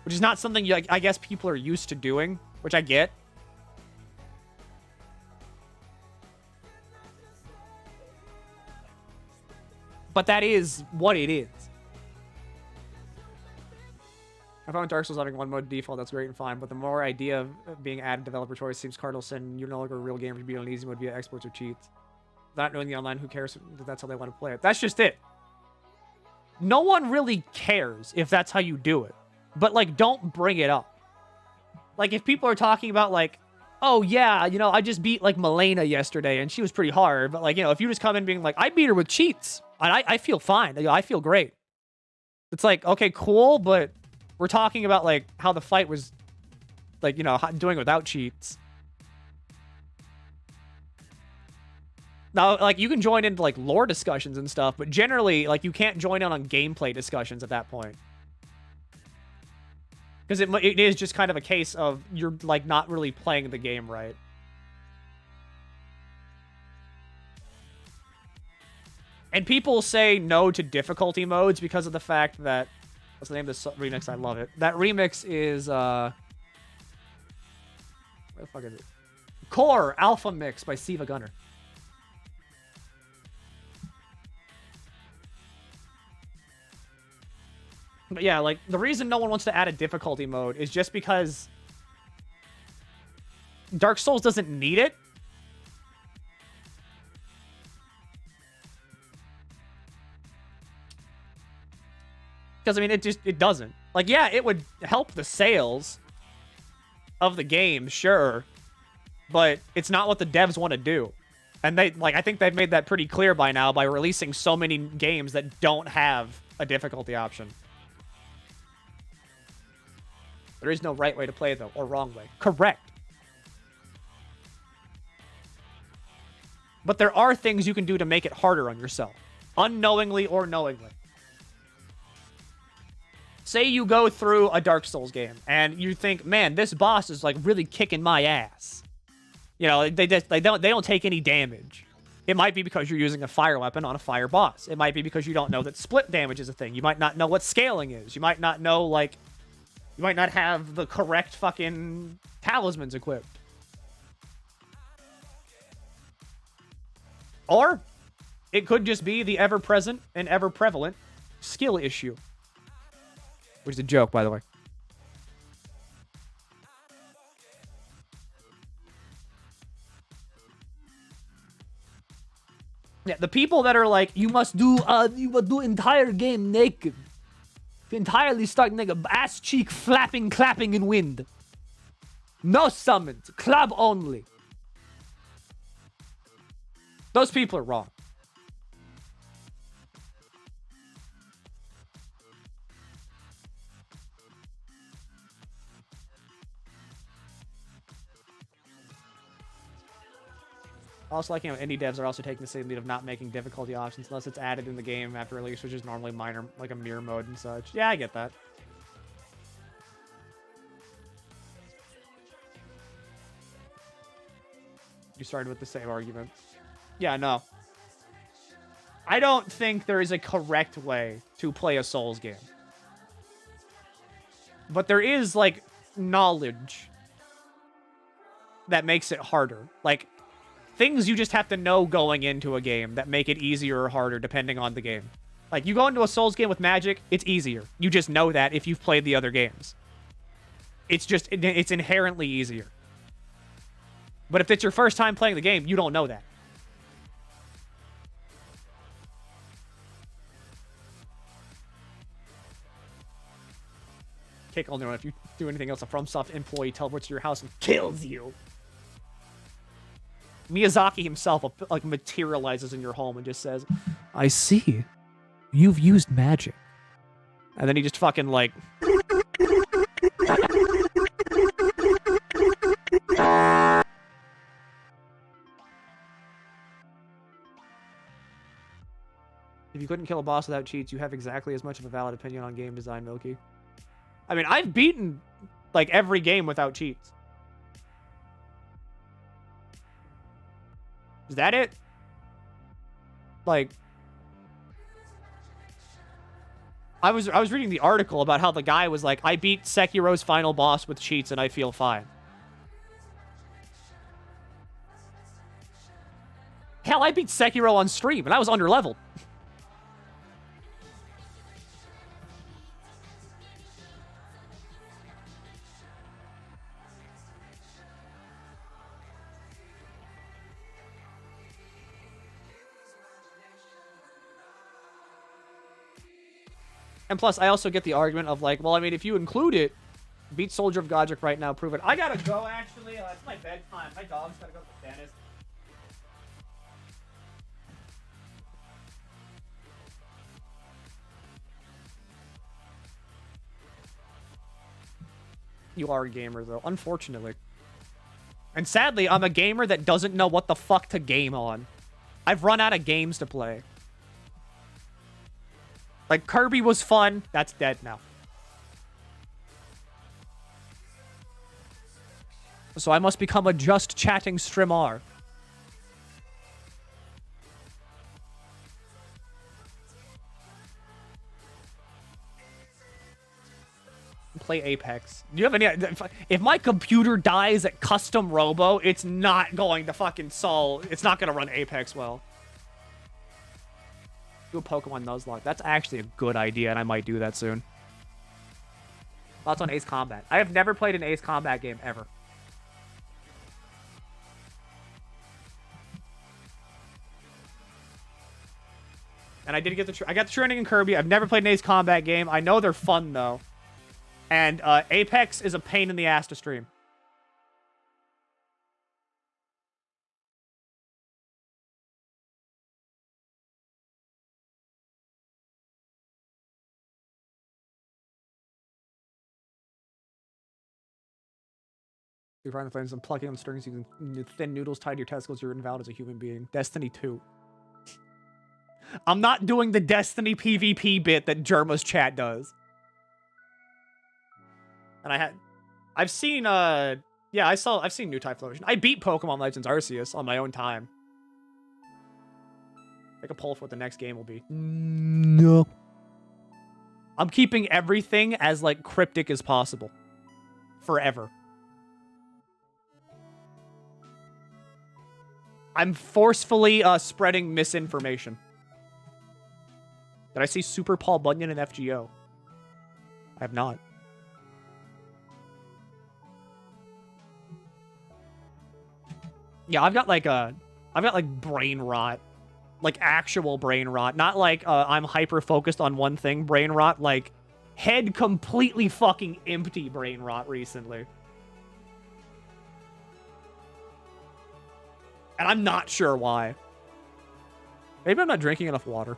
Which is not something, I guess, people are used to doing, which I get. But that is what it is. I found Dark Souls having one mode default, that's great and fine, but the more idea of being added developer choice seems cardinal sin. You're no longer a real gamer to be on easy mode via exports or cheats. Not knowing the online, who cares if that's how they want to play it? That's just it. No one really cares if that's how you do it. But, don't bring it up. If people are talking about, oh, yeah, I just beat, Milena yesterday, and she was pretty hard. But, if you just come in being I beat her with cheats, and I feel fine. I feel great. It's okay, cool, but we're talking about, how the fight was, doing without cheats. Now, you can join into, lore discussions and stuff, but generally, you can't join in on gameplay discussions at that point. Because it is just kind of a case of you're, not really playing the game right. And people say no to difficulty modes because of the fact that... What's the name of this remix? I love it. That remix is, where the fuck is it? Core Alpha Mix by Siva Gunner. But yeah, like, the reason no one wants to add a difficulty mode is just because Dark Souls doesn't need it. Because, I mean, it doesn't. Like, yeah, it would help the sales of the game, sure. But it's not what the devs want to do. And they, like, I think they've made that pretty clear by now by releasing so many games that don't have a difficulty option. There is no right way to play, though, or wrong way. Correct. But there are things you can do to make it harder on yourself. Unknowingly or knowingly. Say you go through a Dark Souls game, and you think, man, this boss is, like, really kicking my ass. You know, they don't take any damage. It might be because you're using a fire weapon on a fire boss. It might be because you don't know that split damage is a thing. You might not know what scaling is. You might not know, like... You might not have the correct fucking talismans equipped. Or, it could just be the ever-present and ever-prevalent skill issue. Which is a joke, by the way. Yeah, the people that are like, you must do entire game naked. Entirely stuck nigga, ass cheek flapping, clapping in wind. No summons, club only. Those people are wrong. Also, like, you know, indie devs are also taking the same lead of not making difficulty options unless it's added in the game after release, which is normally minor, like a mirror mode and such. Yeah, I get that. You started with the same argument. Yeah, no. I don't think there is a correct way to play a Souls game. But there is, like, knowledge that makes it harder. Like, things you just have to know going into a game that make it easier or harder depending on the game. Like, you go into a Souls game with magic, it's easier. You just know that if you've played the other games. It's just, it's inherently easier. But if it's your first time playing the game, you don't know that. Kick only run if you do anything else. A FromSoft employee teleports to your house and kills you. Miyazaki himself, like, materializes in your home and just says, I see. You've used magic. And then he just fucking, like... If you couldn't kill a boss without cheats, you have exactly as much of a valid opinion on game design, Milky. I mean, I've beaten, like, every game without cheats. Is that it? Like, I was reading the article about how the guy was like, I beat Sekiro's final boss with cheats and I feel fine. Hell, I beat Sekiro on stream and I was underleveled. And plus, I also get the argument of like, well, I mean, if you include it, beat Soldier of Godric right now, prove it. I gotta go, actually. It's my bedtime. My dog's gotta go to the dentist. You are a gamer, though, unfortunately. And sadly, I'm a gamer that doesn't know what the fuck to game on. I've run out of games to play. Like, Kirby was fun. That's dead now. So I must become a just chatting streamer. play Apex. Do you have any... If my computer dies at custom Robo, it's not going to fucking solve... It's not going to run Apex well. Do a Pokemon Nuzlocke. That's actually a good idea, and I might do that soon. Thoughts on Ace Combat? I have never played an Ace Combat game, ever. And I did get I got the Training and Kirby. I've never played an Ace Combat game. I know they're fun, though. And Apex is a pain in the ass to stream. You're finding the flames and plucking on strings using thin noodles tied to your testicles. You're invalid as a human being. Destiny 2. I'm not doing the Destiny PvP bit that Germa's chat does. And I've seen, yeah, I've seen New Typhlosion. I beat Pokemon Legends Arceus on my own time. Make a poll for what the next game will be. No. I'm keeping everything as, like, cryptic as possible. Forever. I'm forcefully spreading misinformation. Did I see Super Paul Bunyan in FGO? I have not. Yeah, I've got like brain rot. Like actual brain rot. Not like I'm hyper focused on one thing brain rot. Like head completely fucking empty brain rot recently. And I'm not sure why. Maybe I'm not drinking enough water.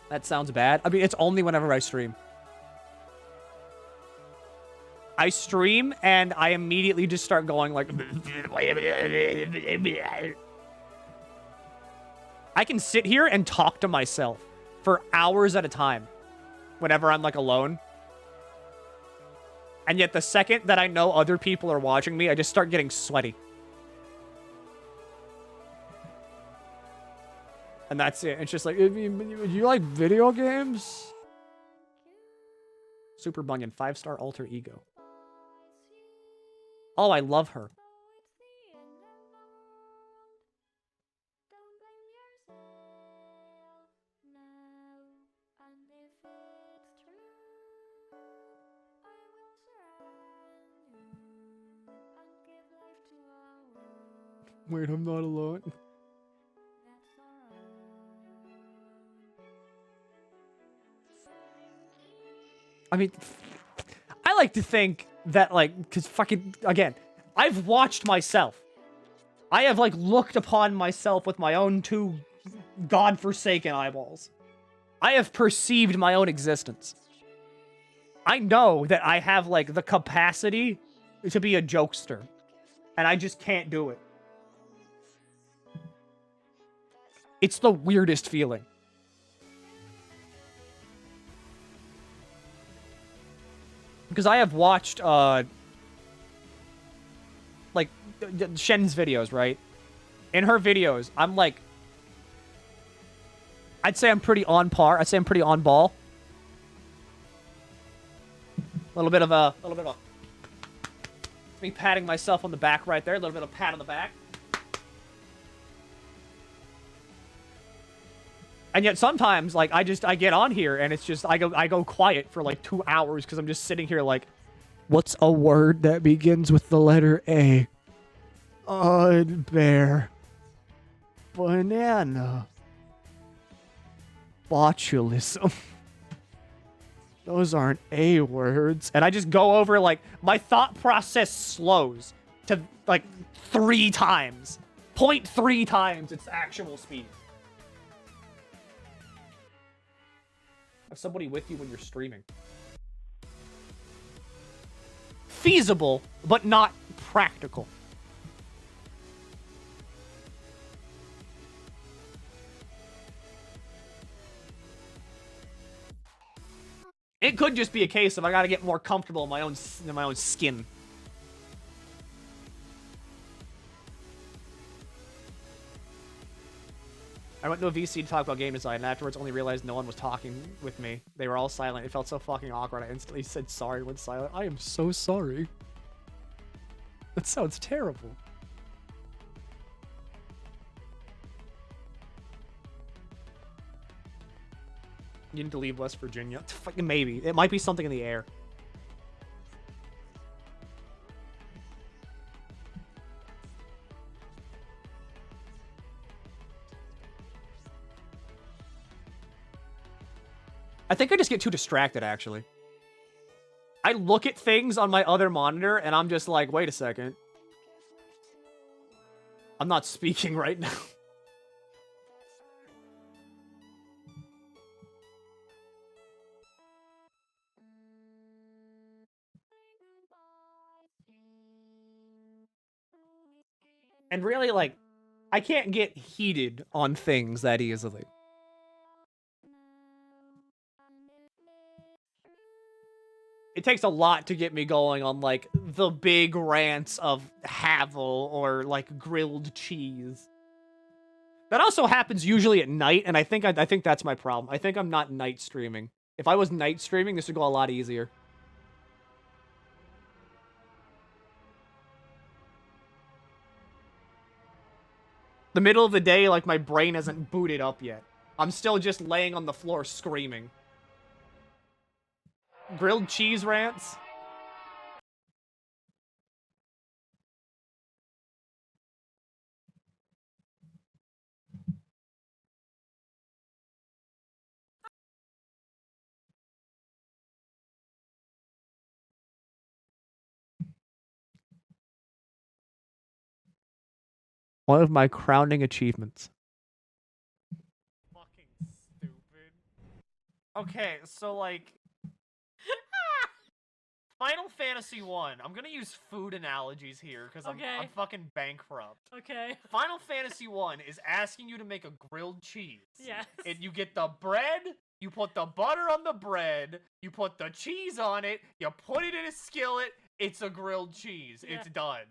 That sounds bad. I mean, it's only whenever I stream. I stream and I immediately just start going like... I can sit here and talk to myself for hours at a time whenever I'm like alone. And yet the second that I know other people are watching me, I just start getting sweaty. And that's it. It's just like, you like video games? Super Bunyan, 5-star alter ego. Oh, I love her. Wait, I'm not alone. I mean, I like to think that, like, because fucking, again, I've watched myself. I have, like, looked upon myself with my own two godforsaken eyeballs. I have perceived my own existence. I know that I have, like, the capacity to be a jokester. And I just can't do it. It's the weirdest feeling. Because I have watched, like, Shen's videos, right? In her videos, I'm like... I'd say I'm pretty on par. I'd say I'm pretty on ball. A little bit of me patting myself on the back right there. A little bit of pat on the back. And yet sometimes, like, I get on here and it's just, I go quiet for like 2 hours because I'm just sitting here like, what's a word that begins with the letter A? Bear. Banana. Botulism. Those aren't A words. And I just go over, like, my thought process slows to, like, 3 times. 0.3 times its actual speed. Have somebody with you when you're streaming. Feasible, but not practical. It could just be a case of I gotta get more comfortable in my own skin. I went to a VC to talk about game design, and afterwards only realized no one was talking with me. They were all silent. It felt so fucking awkward. I instantly said sorry and went silent. I am so sorry. That sounds terrible. You need to leave West Virginia. Fucking maybe. It might be something in the air. I think I just get too distracted, actually. I look at things on my other monitor, and I'm just like, wait a second. I'm not speaking right now. And really, like, I can't get heated on things that easily. It takes a lot to get me going on, like, the big rants of Havel or, like, grilled cheese. That also happens usually at night, and I think that's my problem. I think I'm not night streaming. If I was night streaming, this would go a lot easier. The middle of the day, like, my brain hasn't booted up yet. I'm still just laying on the floor screaming. Grilled cheese rants? One of my crowning achievements. Fucking stupid. Okay, so like... Final Fantasy 1. I'm gonna use food analogies here, because I'm fucking bankrupt. Okay. Final Fantasy 1 is asking you to make a grilled cheese. Yes. And you get the bread, you put the butter on the bread, you put the cheese on it, you put it in a skillet, it's a grilled cheese. Yeah. It's done.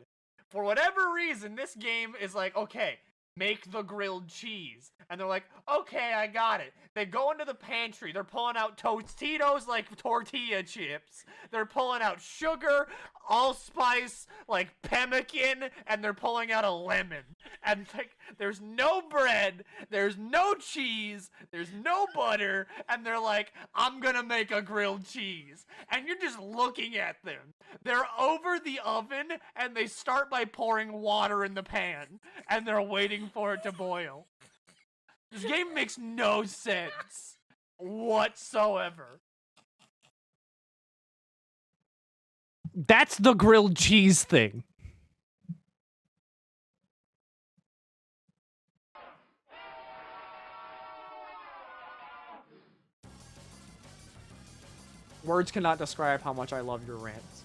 For whatever reason, this game is like, okay, make the grilled cheese. And they're like, okay, I got it. They go into the pantry. They're pulling out Tostitos like tortilla chips. They're pulling out sugar, allspice, like pemmican, and they're pulling out a lemon. And like, there's no bread, there's no cheese, there's no butter, and they're like, I'm gonna make a grilled cheese. And you're just looking at them. They're over the oven, and they start by pouring water in the pan, and they're waiting for it to boil. This game makes no sense whatsoever. That's the grilled cheese thing. Words cannot describe how much I love your rants.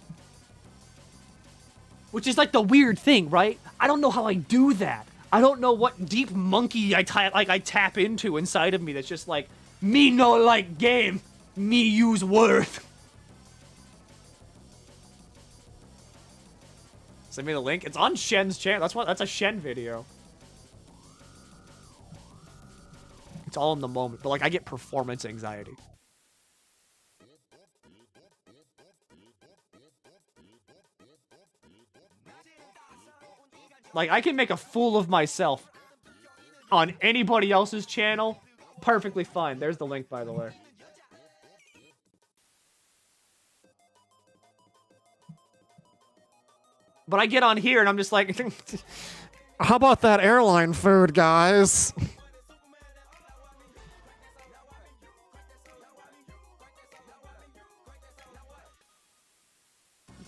Which is like the weird thing, right? I don't know how I do that. I don't know what deep monkey I tap into inside of me that's just like, me no like game, me use word. Send me the link. It's on Shen's channel. That's a Shen video. It's all in the moment, but like I get performance anxiety. Like, I can make a fool of myself on anybody else's channel. Perfectly fine. There's the link, by the way. But I get on here and I'm just like, how about that airline food, guys?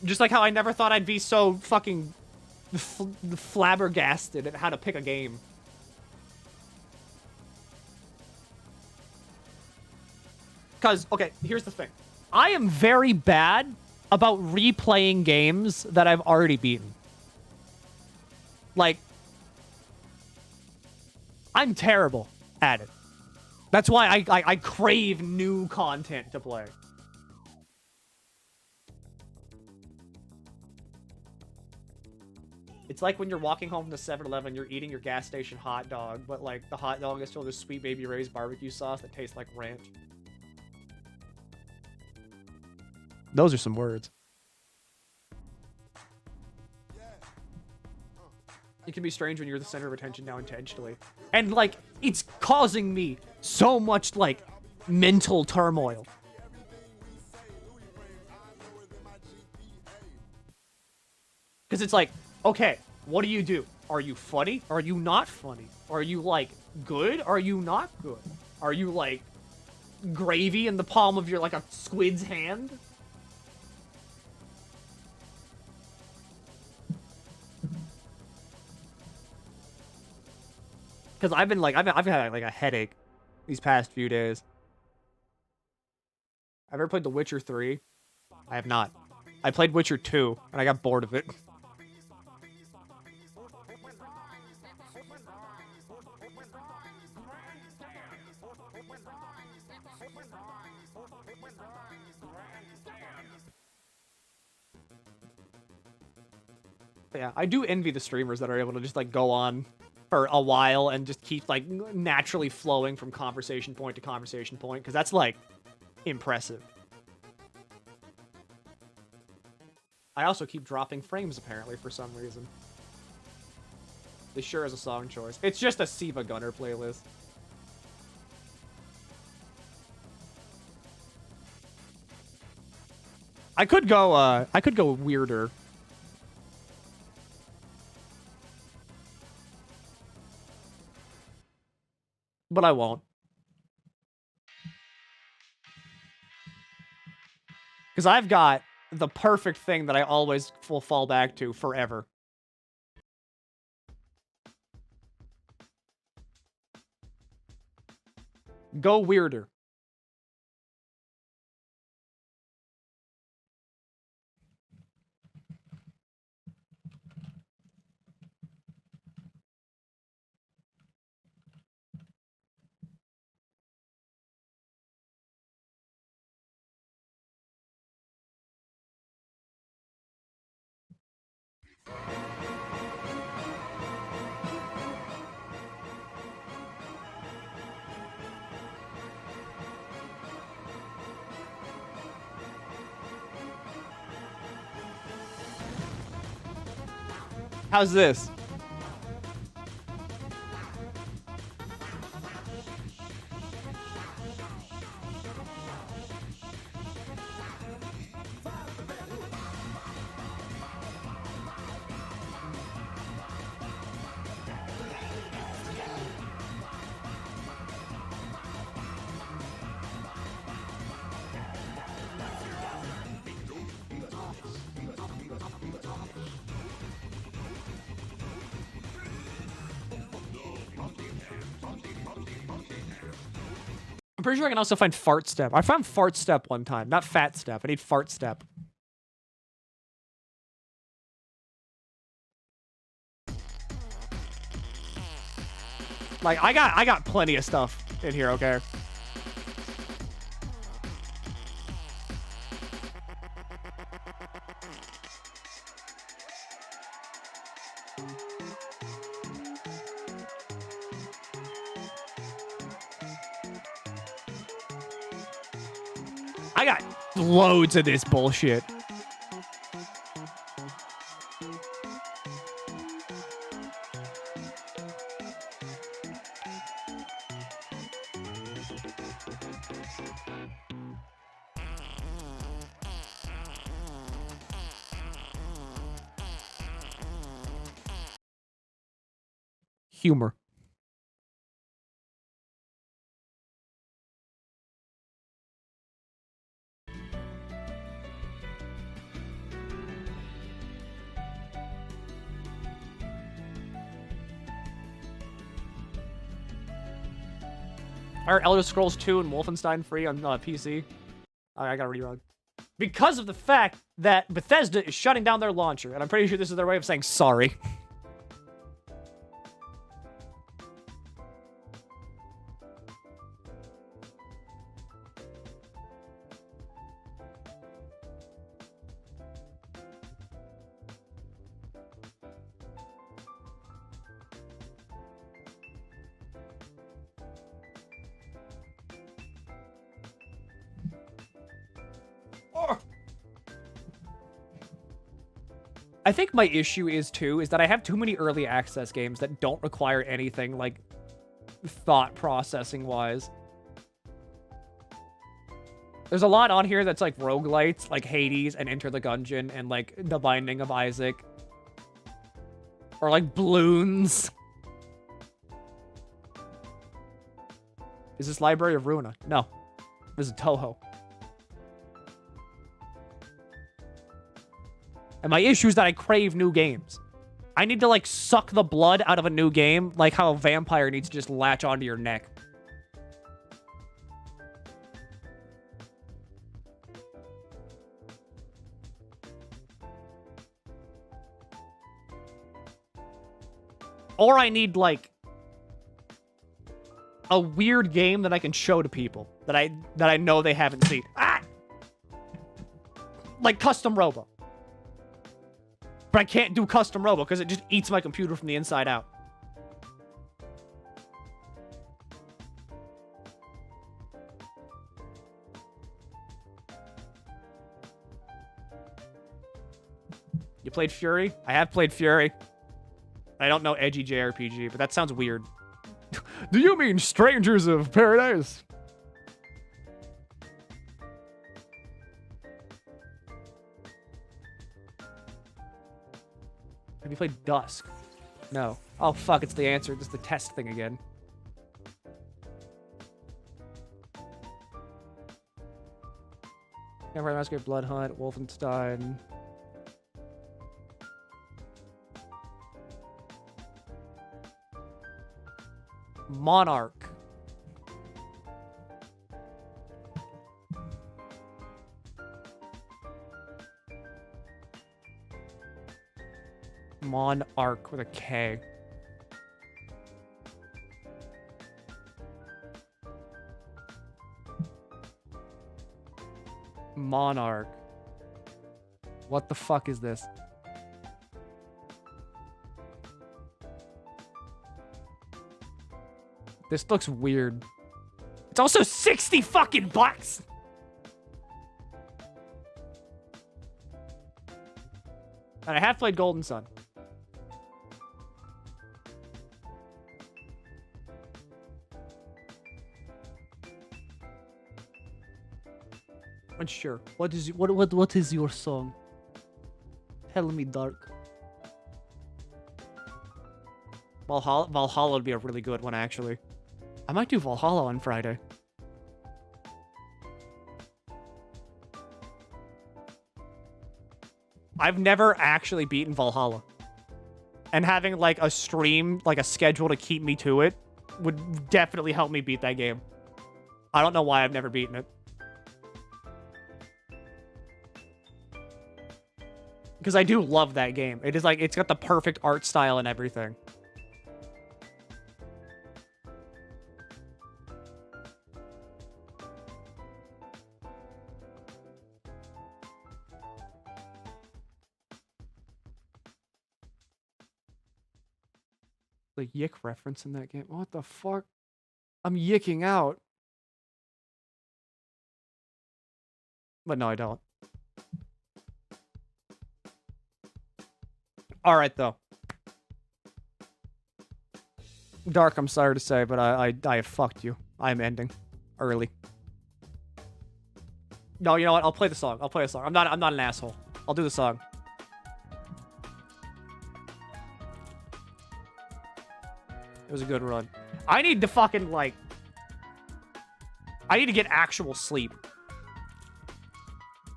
Just like how I never thought I'd be so fucking flabbergasted at how to pick a game. Because, okay, here's the thing. I am very bad about replaying games that I've already beaten. Like, I'm terrible at it. That's why I crave new content to play. It's like when you're walking home from the 7-Eleven, you're eating your gas station hot dog, but like the hot dog is filled with Sweet Baby Ray's barbecue sauce that tastes like ranch. Those are some words. It can be strange when you're the center of attention now intentionally. And like, it's causing me so much like mental turmoil. Because it's like, okay, what do you do? Are you funny? Are you not funny? Are you, like, good? Are you not good? Are you, like, gravy in the palm of your, like, a squid's hand? Because I've been, like, I've had, like, a headache these past few days. I've ever played The Witcher 3? I have not. I played Witcher 2, and I got bored of it. Yeah, I do envy the streamers that are able to just, like, go on for a while and just keep, like, naturally flowing from conversation point to conversation point, because that's, like, impressive. I also keep dropping frames, apparently, for some reason. This sure is a song choice. It's just a Siva Gunner playlist. I could go weirder. But I won't. Because I've got the perfect thing that I always will fall back to forever. Go weirder. How's this? I'm pretty sure I can also find Fart Step. I found Fart Step one time. Not Fat Step. I need Fart Step. Like, I got plenty of stuff in here, okay? I got loads of this bullshit. Humor. Are Elder Scrolls 2 and Wolfenstein free on PC? I gotta rerun. Because of the fact that Bethesda is shutting down their launcher, and I'm pretty sure this is their way of saying sorry. I think my issue is, too, is that I have too many early access games that don't require anything, like, thought processing-wise. There's a lot on here that's, like, roguelites, like Hades and Enter the Gungeon and, like, The Binding of Isaac. Or, like, Bloons. Is this Library of Ruina? No. This is Toho. And my issue is that I crave new games. I need to, like, suck the blood out of a new game, like how a vampire needs to just latch onto your neck. Or I need, like, a weird game that I can show to people that I know they haven't seen. Ah! Like Custom Robo. But I can't do Custom Robo because it just eats my computer from the inside out. You played Fury? I have played Fury. I don't know edgy JRPG, but that sounds weird. Do you mean Strangers of Paradise? Have you played Dusk? No. Oh, fuck, it's the answer. It's the test thing again. Vampire Masquerade, Blood Hunt, Wolfenstein. Monarch. Monarch with a K. Monarch. What the fuck is this? This looks weird. It's also 60 fucking bucks! And I have played Golden Sun. Unsure. What is your song? Tell me, Dark. Valhalla would be a really good one, actually. I might do Valhalla on Friday. I've never actually beaten Valhalla. And having, like, a stream, like, a schedule to keep me to it would definitely help me beat that game. I don't know why I've never beaten it. Because I do love that game. It is, like, it's got the perfect art style and everything. The yick reference in that game. What the fuck? I'm yicking out. But no, I don't. Alright, though. Dark, I'm sorry to say, but I have fucked you. I'm ending. Early. No, you know what? I'll play the song. I'll play the song. I'm not an asshole. I'll do the song. It was a good run. I need to fucking, like... I need to get actual sleep.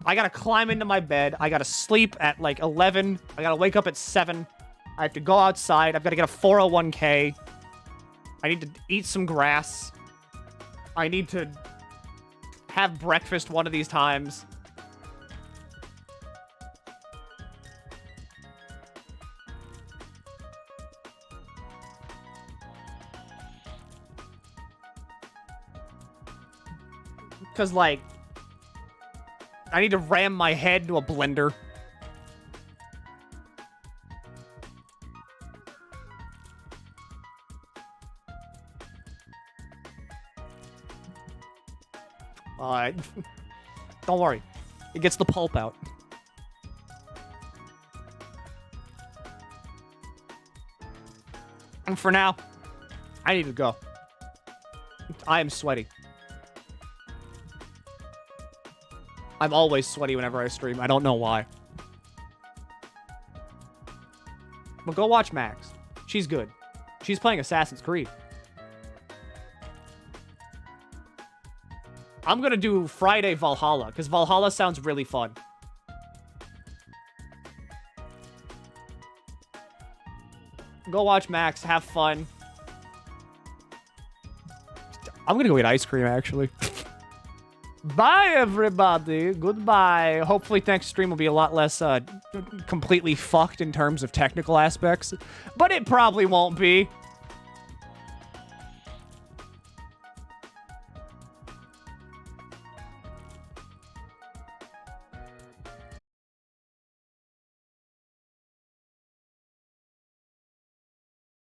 I gotta climb into my bed. I gotta sleep at, like, 11. I gotta wake up at 7. I have to go outside. I've gotta get a 401k. I need to eat some grass. I need to have breakfast one of these times. Because, like, I need to ram my head into a blender. Alright. Don't worry. It gets the pulp out. And for now, I need to go. I am sweaty. I'm always sweaty whenever I stream. I don't know why. Well, go watch Max. She's good. She's playing Assassin's Creed. I'm gonna do Friday Valhalla, because Valhalla sounds really fun. Go watch Max, have fun. I'm gonna go eat ice cream, actually. Bye, everybody. Goodbye. Hopefully next stream will be a lot less completely fucked in terms of technical aspects, but it probably won't be.